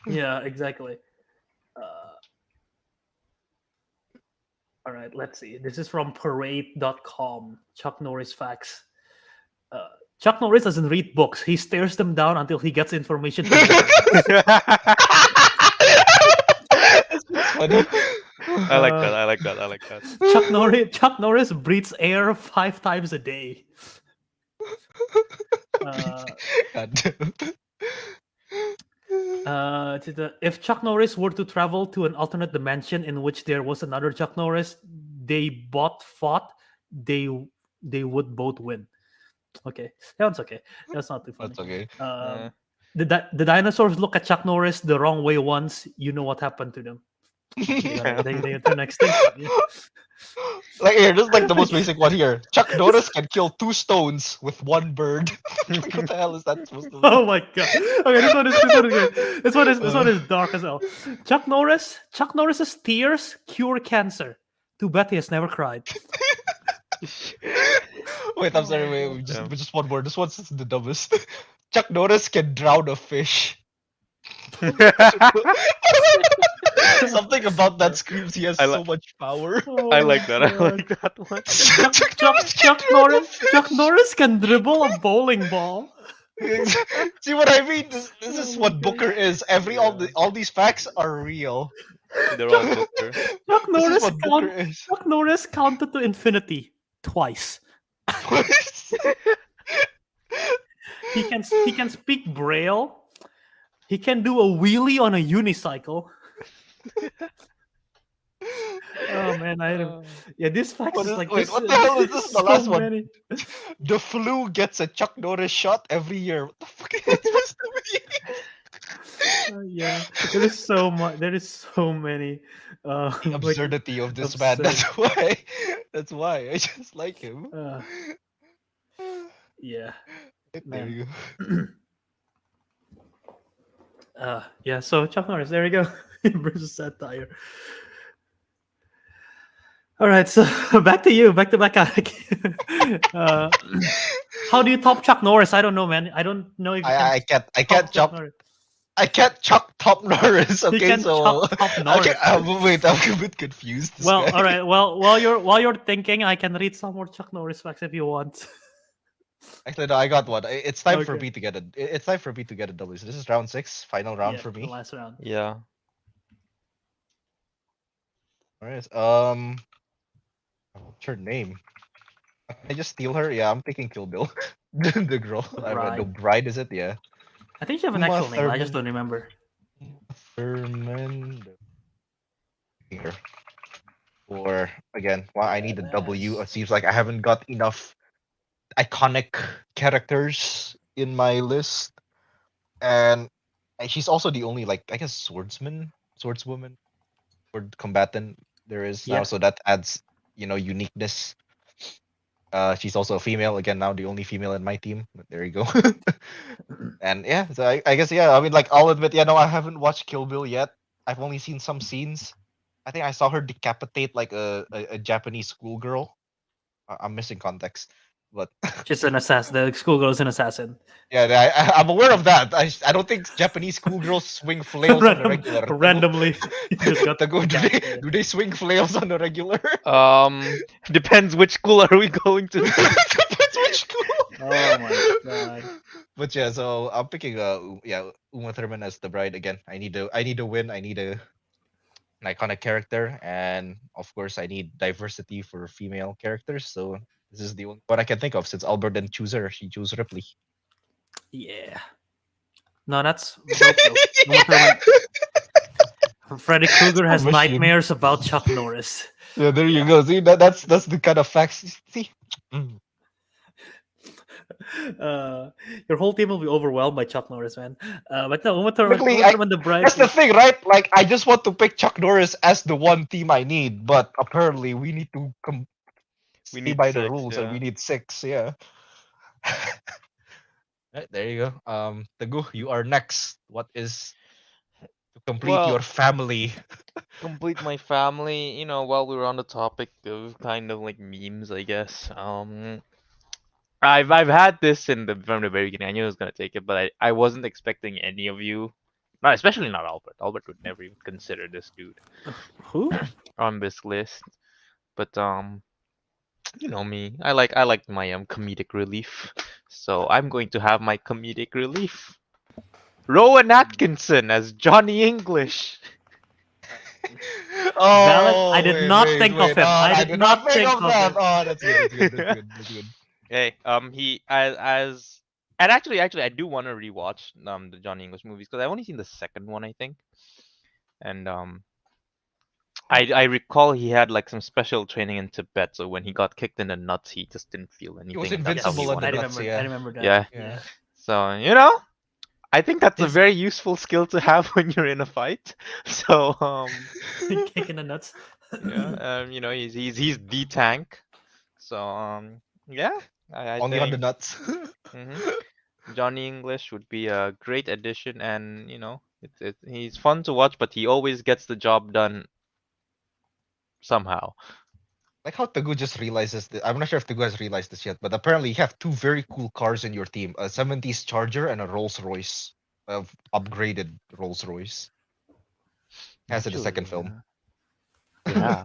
B: Yeah, exactly. All right, let's see. This is from parade.com. Chuck Norris facts. Chuck Norris doesn't read books. He stares them down until he gets information. From them.
A: It's funny.
C: I like that. I like that. I like that.
B: Chuck Norris breathes air 5 times a day.
A: God damn.
B: If Chuck Norris were to travel to an alternate dimension in which there was another Chuck Norris, they both fought, they would both win. Okay, that one's okay. That's not too funny.
A: That's okay.
B: The dinosaurs look at Chuck Norris the wrong way once. You know what happened to them. They turn extinct. Yeah.
A: Like here, this is like the most basic one here. Chuck Norris can kill 2 stones with 1 bird. Like, what the hell is that supposed to be?
B: Oh my god. Okay, this one is good. This one is dark as hell. Chuck Norris's tears cure cancer. Too bad he has never cried.
A: Wait, I'm sorry. Wait, just one more. This one's the dumbest. Chuck Norris can drown a fish. Something about that screams he has so much power.
B: Oh
C: I like that. I
B: God.
C: like that one.
B: Chuck Norris can dribble a bowling ball.
A: See what I mean? This is what Booker is. All these facts are real.
C: They're all Booker.
B: Chuck
A: This is
B: Norris,
A: what Booker is.
B: Chuck Norris counted to infinity twice. He can speak Braille. He can do a wheelie on a unicycle. Oh man, this fact is like
A: wait,
B: this,
A: what the hell is this? The
B: so
A: last one.
B: many.
A: The flu gets a Chuck Norris shot every year. What the fuck is that supposed to be?
B: Yeah, there is so much. There is so many.
A: The absurdity of this man. That's why I just like him.
B: Yeah.
A: There
B: Man.
A: you go.
B: Yeah. So Chuck Norris, there you go. Versus satire. All right, so back to you, back to Ariq. How do you top Chuck Norris? I don't know, man. I don't know if you can
A: I
B: top
A: can't
B: Chuck
A: chop.
B: Norris.
A: I can't chuck Top Norris.
B: You
A: Okay,
B: can
A: so
B: chuck Top
A: okay.
B: Norris.
A: Wait, I'm a bit confused. This
B: Well,
A: guy.
B: all right. Well, while you're thinking, I can read some more Chuck Norris facts if you want.
A: Actually, no, I got one. It's time for
B: Okay.
A: me to get it. It's time for me to get a W. So this is round 6, final round
B: Yeah,
A: for
B: the
A: me.
B: last round.
C: Yeah.
A: All right. What's her name? Can I just steal her? Yeah, I'm picking Kill Bill. The girl. I don't know.
B: Bride.
A: Bride is it? Yeah.
B: I think you have an
A: Uma
B: actual name. I just
A: Thurman.
B: don't remember.
A: Thurman. Picking her. Or again, well, I need a W.
B: Badass.
A: It seems like I haven't got enough iconic characters in my list, and she's also the only, like, I guess, swordswoman, sword combatant there is now.
B: Yeah.
A: So that adds, uniqueness. She's also a female again, now the only female in my team. But there you go. And yeah, so I guess, yeah. I mean, like, I'll admit, yeah, no, I haven't watched Kill Bill yet. I've only seen some scenes. I think I saw her decapitate like a Japanese schoolgirl. I'm missing context, but
B: She's an assassin. The schoolgirl is an assassin.
A: yeah, I'm aware of that. I don't think Japanese schoolgirls swing flails on the regular.
B: Randomly, you just got
A: Tago,
B: decapitated.
A: do they swing flails on the regular?
C: Depends which school are we going to.
A: Depends which school.
B: Oh my god.
A: But yeah, so I'm picking Uma Thurman as the bride again. I need to win. I need an iconic character, and of course I need diversity for female characters. So this is the only one I can think of since Albert didn't choose her. She chose Ripley.
B: Yeah. No, that's dope, though. Uma Thurman. Freddy Krueger has
A: Machine.
B: nightmares about Chuck Norris.
A: Yeah, there you go. See, that's the kind of facts. See,
B: Your whole team will be overwhelmed by Chuck Norris, man. But no, Uma Thurman,
A: Technically,
B: Uma Thurman the bride.
A: that's the thing, right? Like, I just want to pick Chuck Norris as the one team I need, but apparently we need to
C: We
A: stay
C: need
A: by the
C: 6,
A: rules, and
C: yeah.
A: we need 6. Yeah. Right, there you go. Teguh, you are next. What is to complete
C: Well,
A: your family?
C: complete my family. While we were on the topic of kind of like memes, I guess. I've had this from the very beginning. I knew I was gonna take it, but I wasn't expecting any of you, not especially not Albert. Albert would never even consider this dude
B: Who?
C: on this list. But you know me. I like my comedic relief. So I'm going to have my comedic relief. Rowan Atkinson as Johnny English.
A: Oh,
B: Valid. I did not think of him.
A: Oh,
B: I did not think of
A: that.
B: him.
A: Oh, that's good. That's good.
C: Hey, he as and actually I do want to rewatch the Johnny English movies because I've only seen the second one, I think. And I recall he had like some special training in Tibet, so when he got kicked in the nuts, he just didn't feel anything.
A: He was
C: and that's how he
A: invincible in
C: won.
A: the
B: I
A: nuts.
B: remember.
A: Yeah.
B: I remember that.
C: Yeah.
A: Yeah.
C: So I think that's a
B: His-
C: very useful skill to have when you're in a fight. So
B: Kicking the nuts.
C: yeah, he's the tank. So yeah, I
A: Only on the
C: think
A: nuts.
C: Johnny English would be a great addition, and he's fun to watch, but he always gets the job done somehow.
A: Like how Teguh just realizes that. I'm not sure if Teguh has realized this yet, but apparently you have 2 very cool cars in your team: a 70s Charger and a Rolls Royce, upgraded Rolls Royce. Has in the second film.
C: Yeah.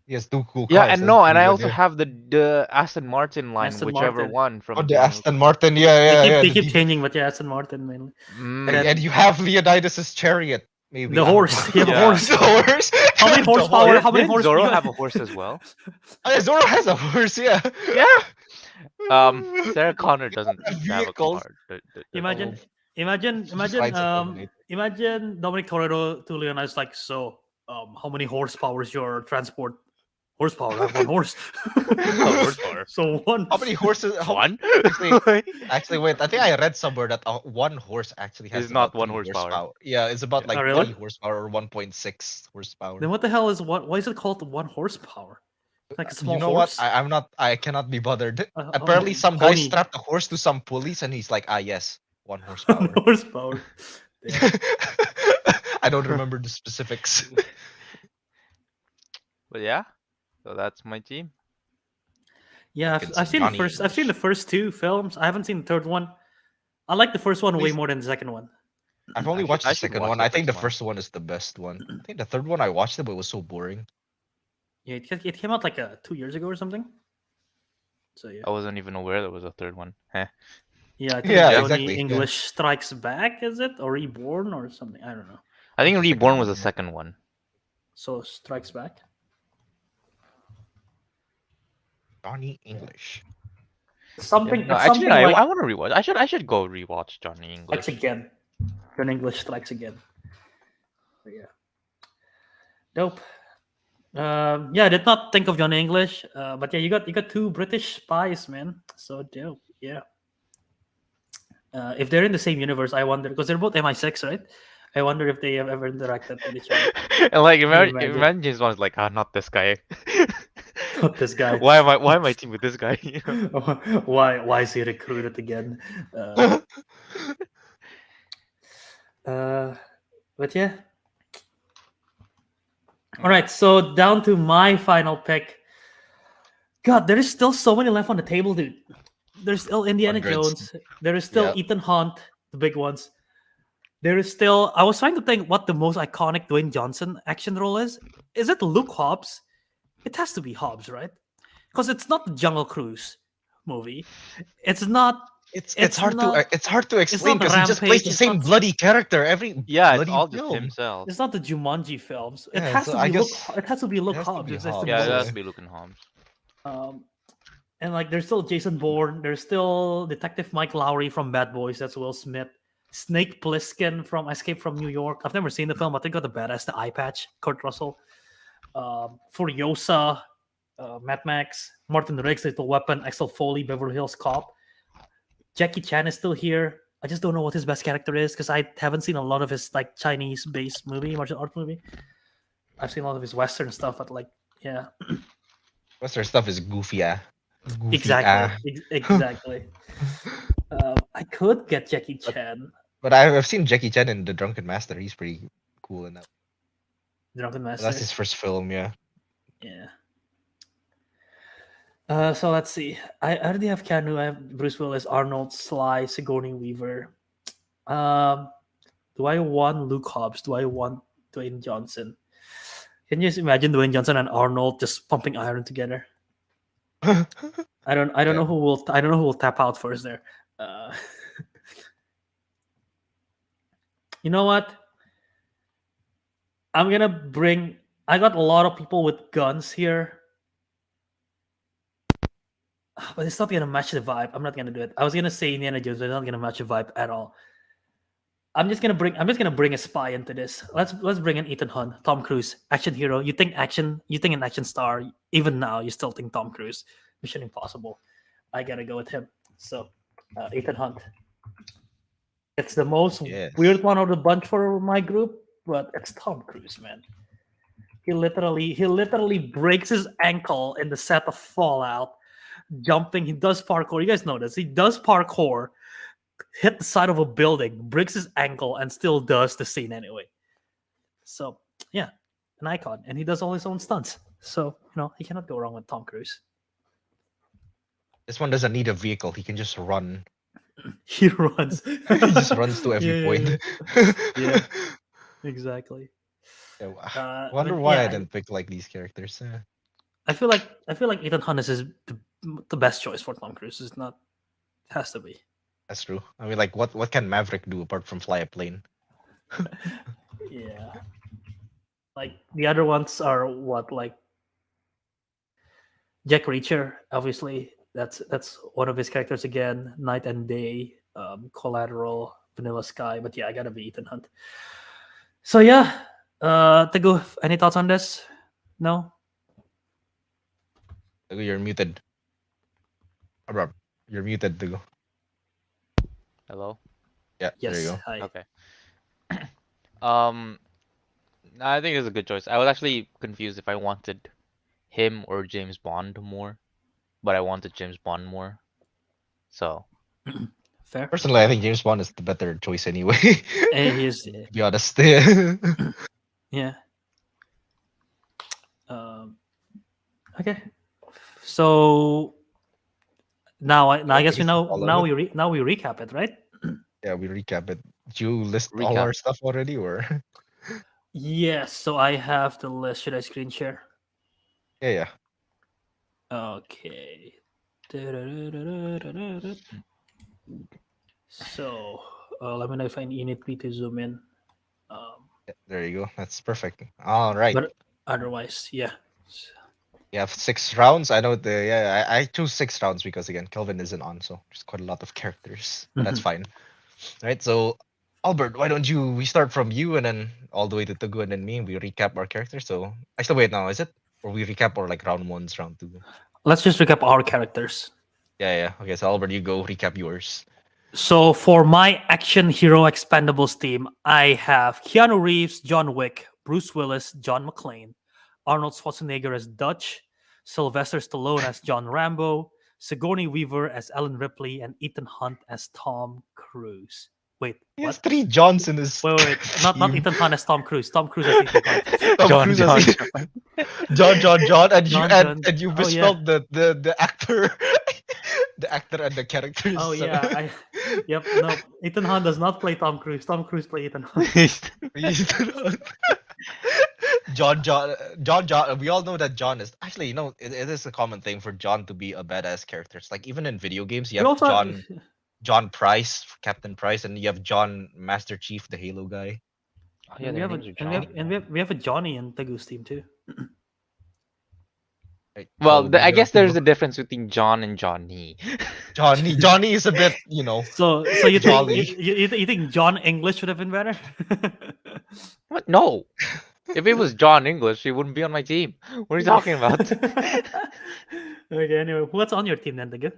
A: He has 2 cool cars.
C: Yeah, and
A: that's
C: no, and
A: pretty
C: I
A: good,
C: also
A: yeah.
C: have the Aston Martin line,
B: Aston
C: whichever
B: Martin.
C: one from
A: Oh, the
C: Johnny
A: Aston Martin, yeah.
B: They
A: the
B: keep
A: deep-
B: changing, but yeah, Aston Martin mainly.
C: Mm,
B: And
A: And you have Leonidas's chariot, maybe.
B: The
A: I don't
B: horse.
A: know.
B: You have a
C: Yeah.
B: horse.
A: The horse.
B: How many
A: The
B: horsepower?
A: horse.
B: How many
C: Didn't
B: horse?
C: Zorro
B: you got-
C: have a horse as well?
A: Oh, yeah, Zoro has a horse, yeah.
C: Yeah. Sarah Connor doesn't have a
A: Vehicles.
C: car.
B: Imagine,
A: rides a Terminator.
B: imagine Dominic Toretto to Leonidas like, so, how many horsepower is your transport? Horsepower, I have 1 horse.
C: horsepower.
B: So 1.
A: How many horses?
C: One?
A: Actually, wait. I think I read somewhere that 1 horse actually has
C: Is not
A: about
C: 1
A: 3
C: horsepower.
A: Yeah, it's about like
B: Oh, really?
A: 3 horsepower or 1.6 horsepower.
B: Then what the hell is what? Why is it called 1 horsepower? Like a small
A: You know
B: horse.
A: what? I cannot be bothered.
B: Oh,
A: Apparently, some guy
B: pony.
A: strapped a horse to some pulleys, and he's like, yes, 1 horsepower.
B: Horsepower.
A: I don't remember the specifics.
C: But yeah, so that's my team.
B: Yeah,
A: It's
B: I've seen the
A: Johnny
B: first. I've seen the
A: English.
B: first two films. I haven't seen the third one. I like the first one
A: At
B: way
A: least
B: more than the second one.
A: I've only
C: I should
A: watched
C: I
A: the
C: should
A: second
C: watch
A: one.
C: the
A: I think
C: first
A: the
C: one.
A: first one is the best one. I think the third one I watched it, but it was so boring.
B: Yeah, it came out like 2 years ago or something. So yeah,
C: I wasn't even aware there was a third one. Heh.
B: yeah. I think
A: Yeah,
B: Johnny
A: exactly. Yeah.
B: English Strikes Back, is it, or Reborn or something? I don't know.
C: I think
A: The second
C: Reborn was
A: one,
C: the
A: yeah.
C: second one.
B: So Strikes Back.
A: Johnny English.
C: Yeah,
B: Something.
C: no,
B: It's
C: actually,
B: something
C: I
B: like
C: want to rewatch. I should go rewatch Johnny
B: Strikes
C: English.
B: Again. Johnny English Strikes Again. So, yeah, dope. Yeah, I did not think of Johnny English, but yeah, you got two British spies, man. So dope. Yeah. If they're in the same universe, I wonder because they're both MI6, right? I wonder if they have ever interacted with each other.
C: And like
B: Can you
C: imagine James Bond's like, not this guy.
B: Not this guy.
C: Why am I team with this guy? You know?
B: Why is he recruited again? Uh, but yeah. All right, so down to my final pick. God, there is still so many left on the table, dude. There's still Indiana
A: Hundreds.
B: Jones. There is still
A: Yeah.
B: Ethan Hunt, the big ones. There is still. I was trying to think what the most iconic Dwayne Johnson action role is. Is it Luke Hobbs? It has to be Hobbs, right? Because it's not the Jungle Cruise movie. It's not.
A: It's
B: It's
A: hard to
B: not.
A: explain
B: Not
A: because he just plays
B: Rampage.
A: the
B: It's
A: same
B: not.
A: bloody character every
C: Yeah, it's
A: bloody
C: all just
A: film.
C: himself.
B: It's not the Jumanji films. It
A: Yeah,
B: has
A: so
B: to
A: I
B: be Luke.
A: guess
B: It has to be
A: it
B: Luke
A: has to
B: Hobbs.
A: be
B: It's the
A: Hobbs.
C: Yeah, it has
B: most.
C: to be Luke and Holmes.
B: Um, and like, there's still Jason Bourne. There's still Detective Mike Lowry from Bad Boys. That's Will Smith. Snake Plissken from Escape from New York. I've never seen the film, but they got the badass, the eye patch. Kurt Russell. Furiosa. Mad Max. Martin Riggs, Lethal Weapon. Axel Foley, Beverly Hills Cop. Jackie Chan is still here. I just don't know what his best character is because I haven't seen a lot of his like Chinese-based martial art movie. I've seen a lot of his Western stuff, but like, yeah,
A: Western stuff is goofy, goofy.
B: exactly, exactly. I could get Jackie Chan,
A: But I've seen Jackie Chan in The Drunken Master. He's pretty cool in that.
B: Drunken Master.
A: That's his first film, yeah.
B: Yeah. So let's see. I already have Keanu. I have Bruce Willis, Arnold, Sly, Sigourney Weaver. Do I want Luke Hobbs? Do I want Dwayne Johnson? Can you just imagine Dwayne Johnson and Arnold just pumping iron together? I don't
A: Yeah.
B: know who will tap out first there. Uh, you know what? I'm gonna bring. I got a lot of people with guns here, but it's not gonna match the vibe. I'm not gonna do it. I was gonna say Indiana Jones, but it's not gonna match the vibe at all. I'm just gonna bring a spy into this. Let's bring in Ethan Hunt, Tom Cruise, action hero. You think an action star. Even now, you still think Tom Cruise. Mission Impossible. I gotta go with him. So, Ethan Hunt. It's the most
A: Yes.
B: weird one of the bunch for my group, but it's Tom Cruise, man. He literally breaks his ankle in the set of Fallout, jumping. He does parkour. You guys know this. He does parkour, hit the side of a building, breaks his ankle, and still does the scene anyway. So yeah, an icon, and he does all his own stunts. So he cannot go wrong with Tom Cruise.
A: This one doesn't need a vehicle. He can just run.
B: He runs.
A: He just runs to every point.
B: Yeah, exactly.
A: Yeah,
B: I
A: wonder
B: mean,
A: why
B: yeah,
A: I didn't pick like these characters.
B: I feel like Ethan Hunt is the best choice for Tom Cruise. It's not. Has to be.
A: That's true. I mean, like, what can Maverick do apart from fly a plane?
B: Yeah. Like the other ones are what, like Jack Reacher, obviously. That's one of his characters again. Night and Day, Collateral, Vanilla Sky. But yeah, I gotta be Ethan Hunt. So yeah, Teguh, any thoughts on this? No.
A: Teguh, you're muted. Abra, you're muted, Teguh.
C: Hello.
A: Yeah,
B: Yes.
A: there you go.
B: Hi.
C: Okay. I think it's a good choice. I was actually confused if I wanted him or James Bond more, but I wanted James Bond more. So
B: Fair.
A: Personally, I think James Bond is the better choice anyway.
B: He is.
A: To be honest. Yeah.
B: Yeah. Okay. So now I
A: I
B: guess we
A: guess that's
B: know
A: all of it.
B: now we recap it, right?
A: Yeah, we recap it. Did you list all
C: Recap.
A: our stuff already, or?
B: Yes. So I have the list. Should I screen share?
A: Yeah, yeah.
B: Okay. So let me know if you need me to zoom in. Um,
A: There you go. That's perfect. All right.
B: but otherwise, yeah.
A: You have 6 rounds. I know I choose 6 rounds because again, Kelvin isn't on, so there's quite a lot of characters, but that's
B: Mhm.
A: fine. Right. So, Albert, why don't we start from you and then all the way to Teguh and then me, and we recap our characters. So, actually, wait, now is it, or we recap or like round one's round two?
B: Let's just recap our characters.
A: Yeah, yeah. Okay, so Albert, you go recap yours.
B: So for my action hero Expendables team, I have Keanu Reeves, John Wick, Bruce Willis, John McClane, Arnold Schwarzenegger as Dutch, Sylvester Stallone as John Rambo, Sigourney Weaver as Ellen Ripley, and Ethan Hunt as Tom Cruise. Wait,
A: He has
B: what?
A: 3 Johns in his
B: Wait. Not
A: team.
B: Ethan Hunt as Tom Cruise. Tom Cruise as Ethan Hunt.
A: Tom
C: John,
A: Cruise
C: John,
A: has
C: John.
A: John, and you
B: John, John.
A: and you
B: Oh yeah.
A: misspelled the actor, the actor and the characters.
B: Oh yeah. Yep. No, Ethan Hunt does not play Tom Cruise. Tom Cruise play Ethan Hunt.
A: John. We all know that John is actually, it is a common thing for John to be a badass character. It's like even in video games, you
B: We
A: have
B: also
A: John Price, Captain Price, and you have John Master Chief, the Halo guy.
C: Oh
B: and
C: yeah,
B: we
C: their
B: have a
C: names are
B: and we have
C: Johnny.
B: and we have, we have a Johnny in Teguh's team too.
A: Right?
C: Well,
A: So
C: I
A: moving on
C: guess
A: to
C: there's a difference between John and Johnny.
A: Johnny. Johnny is a bit,
B: So you think
A: jolly.
B: you think John English would have been better?
C: What? No. If it was John English, he wouldn't be on my team. What are you talking about?
B: Okay, anyway, what's on your team then, Teguh?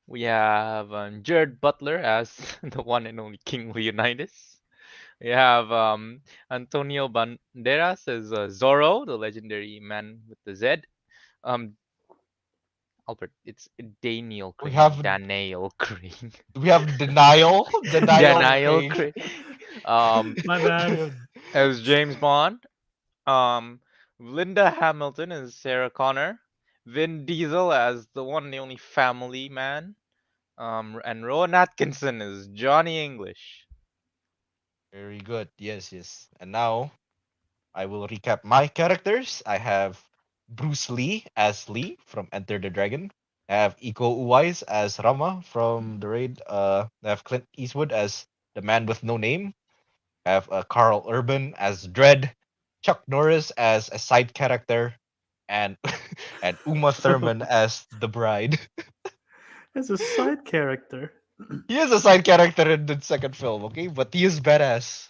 C: We have Jared Butler as the one and only King Leonidas. We have Antonio Banderas as Zorro, the legendary man with the Z. Um, Albert, it's Daniel
A: We
C: Crane.
A: have
C: Daniel Crane.
A: we have denial
C: Daniel
A: Crane.
C: Crane. Um,
B: My
A: We
B: bad.
A: have
C: as James Bond. Linda Hamilton as Sarah Connor. Vin Diesel as the one and the only family man. And Rowan Atkinson is Johnny English.
A: Very good. Yes, yes. And now I will recap my characters. I have Bruce Lee as Lee from Enter the Dragon. I have Iko Uwais as Rama from the raid. I have Clint Eastwood as the man with no name. I have Carl Urban as Dredd. Chuck Norris as a side character, and and Uma Thurman as the bride.
B: As a side character.
A: He is a side character in the second film, okay, but he is badass.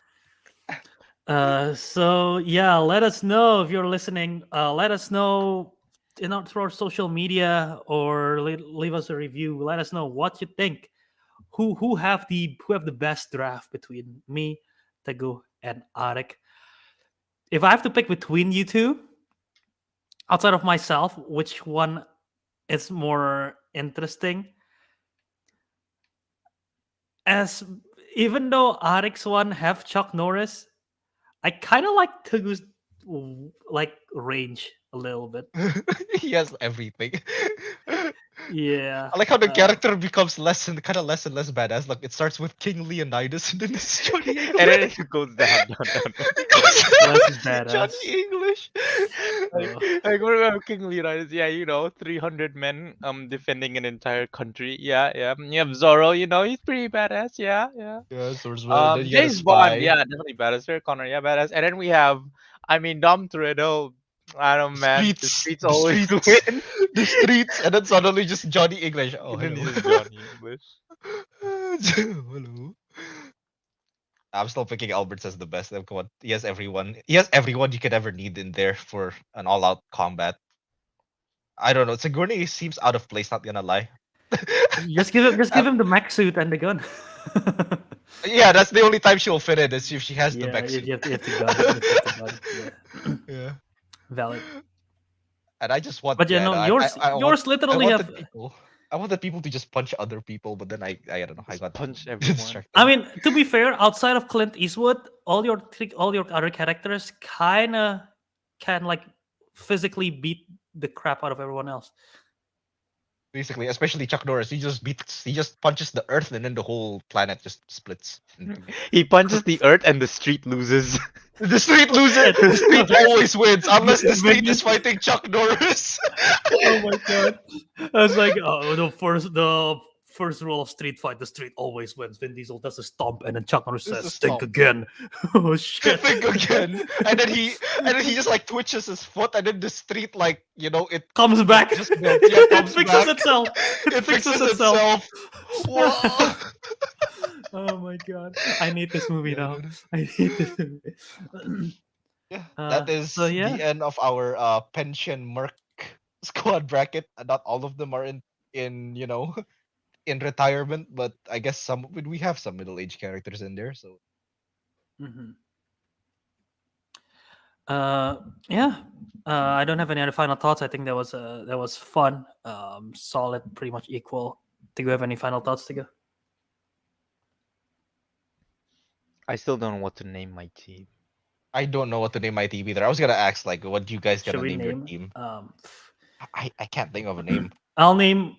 B: So yeah, let us know if you're listening. Let us know through our social media or leave us a review. Let us know what you think. Who have the best draft between me, Teguh, and Ariq? If I have to pick between you two, outside of myself, which one is more interesting? As even though Ariq's one have Chuck Norris, I kind of like Teguh's like range a little bit.
A: He has everything.
B: Yeah.
A: I like how the character becomes less and less badass. Like it starts with King Leonidas and then it's Johnny
C: And
A: English.
C: then it goes down.
A: It goes
B: Less is
A: down to
B: badass.
A: Johnny English.
C: Like what about King Leonidas? Yeah, 300 men defending an entire country. Yeah, yeah. You have Zorro, he's pretty badass. Yeah, yeah.
A: Yeah, Swordsman. Then you got a
C: James Bond,
A: spy.
C: yeah, definitely badass. Sarah Connor, yeah, badass. And then we have, Dom Toretto. I don't know, man. The streets
A: The
C: always
A: streets,
C: win.
A: the streets, and then suddenly just Johnny English. Oh,
C: And then
A: hello.
C: it's Johnny English.
A: Hello. I'm still picking Alberts as the best. Come on, he has everyone. He has everyone you could ever need in there for an all-out combat. I don't know. Sigourney seems out of place. Not gonna lie.
B: Just give him the mech suit and the gun.
A: Yeah, that's the only time she'll fit in is if she has the
B: Yeah,
A: mech
B: you
A: suit.
B: have to gun. You have to gun. Yeah.
A: Yeah.
B: Valid.
A: And I just want.
B: But
A: yeah, no,
B: yours literally have.
A: I wanted people to just punch other people, but then I don't know. I got
C: Punch everyone.
A: distracted.
B: I mean, to be fair, outside of Clint Eastwood, all your other characters kind of can like physically beat the crap out of everyone else.
A: Basically, especially Chuck Norris, he just punches the earth, and then the whole planet just splits into.
C: He punches the earth and the street loses.
A: The street loses.
B: Shit.
A: The street always wins, unless the
B: Vin
A: street is
B: Diesel-
A: fighting Chuck Norris.
B: Oh my god! I was like, oh, the first rule of Street Fight, the street always wins. Vin Diesel does a stomp, and then Chuck Norris
A: This
B: says,
A: is
B: "Think
A: stomp.
B: again." Oh shit!
A: Think again, and then he just like twitches his foot, and then the street it
B: Comes back.
A: just melts. Yeah,
B: It
A: comes
B: fixes
A: back.
B: itself.
A: It fixes itself. Whoa.
B: Oh my god! I need this movie now. I need this movie.
A: Yeah,
B: Uh,
A: that is
B: so yeah.
A: the end of our pension merc squad bracket. Not all of them are in in retirement, but I guess we have some middle-aged characters in there. So
B: Mhm. Yeah. I don't have any other final thoughts. I think that was fun. Solid, pretty much equal. Do you have any final thoughts, Tigo?
C: I still don't know what to name my team.
A: I don't know what to name my team either. I was gonna ask what do you guys
B: Should
A: gonna
B: we
A: name your
B: name?
A: team? I can't think of a name.
B: I'll name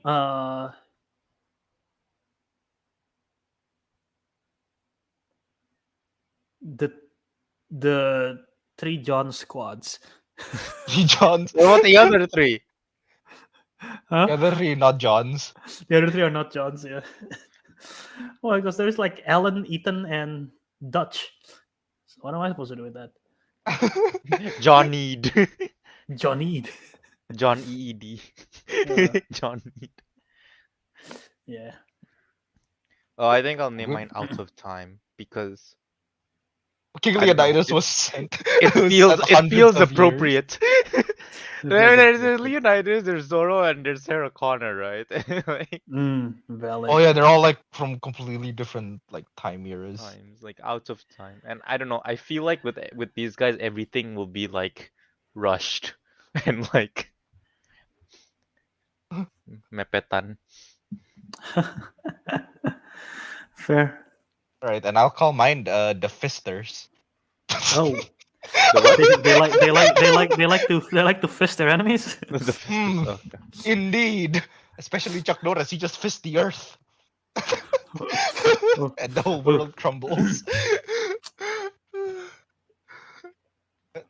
B: the the three John squads.
A: John's.
C: What about the other three?
B: Huh?
A: The other three, not John's.
B: The other three are not Johns, yeah. Well, because there's like Alan, Ethan, and Dutch. So what am I supposed to do with that?
C: John Need.
B: Johnny.
C: John EED. John Need.
B: Yeah.
C: Oh, I think I'll name
A: Good.
C: mine Out of Time because
A: King
C: I don't know,
A: Leonidas
C: it-
A: was sent.
C: it
A: was
C: feels
A: sent
C: it
A: hundreds
C: feels
A: of years.
C: appropriate.
B: It
C: There's
B: feels
C: Leonidas, there's Zoro, and there's Sarah Connor, right? Like,
B: Valid.
A: Oh yeah, they're all like from completely different time eras.
C: times like Out of Time, and I don't know. I feel like with these guys, everything will be like rushed and like mepetan.
B: Fair.
A: All right, and I'll call mine the Fisters.
B: Oh,
C: The what?
B: they like to fist their enemies.
C: The
A: Hmm.
C: okay.
A: Indeed, especially Chuck Norris, he just fists the earth, and the whole world crumbles.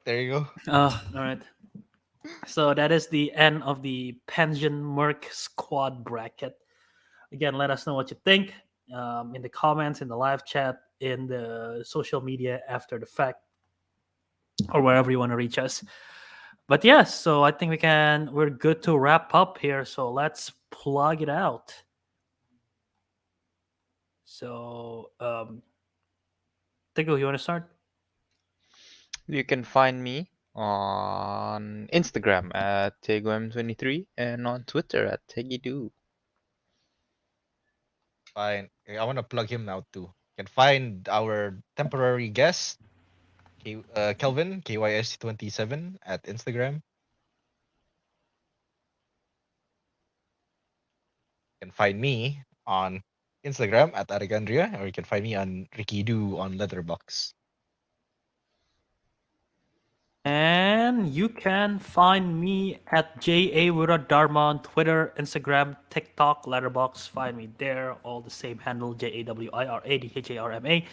A: There you go.
B: All right. So that is the end of the Pension Merc squad bracket. Again, let us know what you think in the comments, in the live chat, in the social media after the fact, or wherever you want to reach us. But yes, so I think we're good to wrap up here. So let's plug it out. So, Teguh, you want to start?
C: You can find me on Instagram at TeguM23 and on Twitter at Tegidu.
A: Fine. I want to plug him now too. You can find our temporary guest, Kelvin KYS27 at Instagram. You can find me on Instagram at Ariq Andria, or you can find me on Rikidu on Letterboxd.
B: And you can find me at J.A. Wiradharma on Twitter, Instagram, TikTok, Letterboxd. Find me there. All the same handle, JAWIRADHARMA.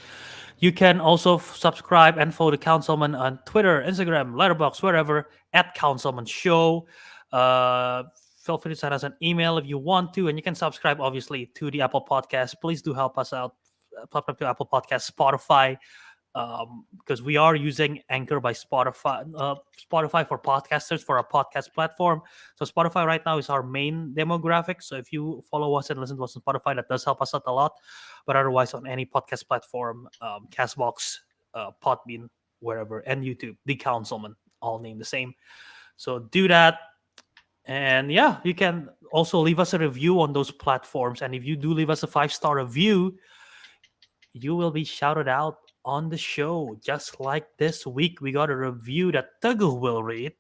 B: You can also subscribe and follow the Councilmen on Twitter, Instagram, Letterboxd, wherever, at Councilmen Show. Feel free to send us an email if you want to. And you can subscribe, obviously, to the Apple Podcast. Please do help us out. Subscribe to Apple Podcast, Spotify, because we are using Anchor by Spotify for podcasters for our podcast platform. So Spotify right now is our main demographic. So if you follow us and listen to us on Spotify, that does help us out a lot. But otherwise, on any podcast platform, Castbox, Podbean, wherever, and YouTube, the Councilmen, all named the same. So do that. And yeah, you can also leave us a review on those platforms. And if you do leave us a 5-star review, you will be shouted out on the show. Just like this week, we got a review that Teguh will read.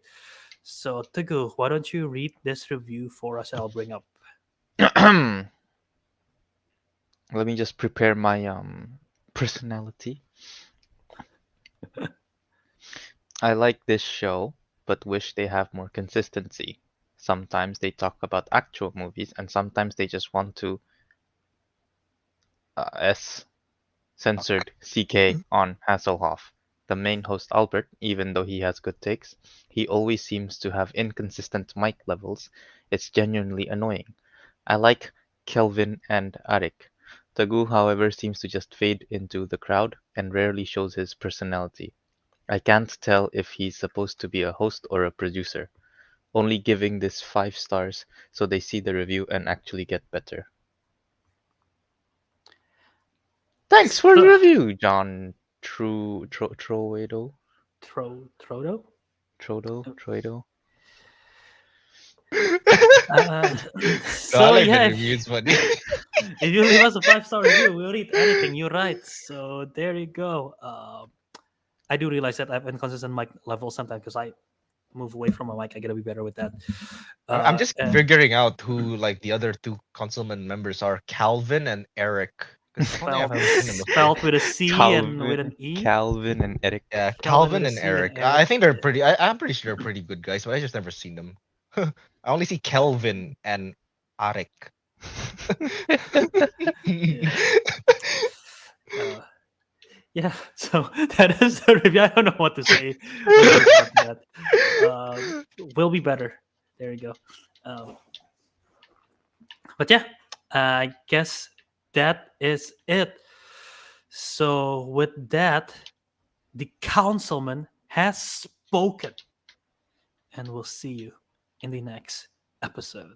B: So Teguh, why don't you read this review for us? I'll bring up.
C: Let me just prepare my personality. I like this show, but wish they have more consistency. Sometimes they talk about actual movies, and sometimes they just want to S censored CK on Hasselhoff. The main host Albert, even though he has good takes, he always seems to have inconsistent mic levels. It's genuinely annoying. I like Kelvin and Ariq. Teguh, however, seems to just fade into the crowd and rarely shows his personality. I can't tell if he's supposed to be a host or a producer. Only giving this 5 stars so they see the review and actually get better. Thanks for the
B: So,
C: review, John Troedo.
B: Trodo?
C: Troedo.
A: No, I
B: So
A: like the
B: yeah,
A: review. It's funny.
B: if you leave us a 5-star review, we'll read anything you write. So there you go. I do realize that I have inconsistent mic levels sometimes because I move away from my mic. I gotta be better with that.
A: I'm just
B: And
A: figuring out who like the other two councilman members are, Calvin and Eric. Because apparently I
B: spelled
A: haven't seen them before.
B: spelled with a C and with an E.
C: Calvin and Eric.
A: Yeah,
B: Calvin with
A: Calvin
B: a
A: and
B: C and
A: Eric. I
B: Eric.
A: think they're pretty. I'm pretty sure they're pretty good guys, but I just never seen them. I only see Kelvin and Arik.
B: Yeah. Yeah. So that is the review. I don't know what to say. That. Will be better. There you go. But yeah, I guess that is it. So with that, the councilman has spoken, and we'll see you in the next episode.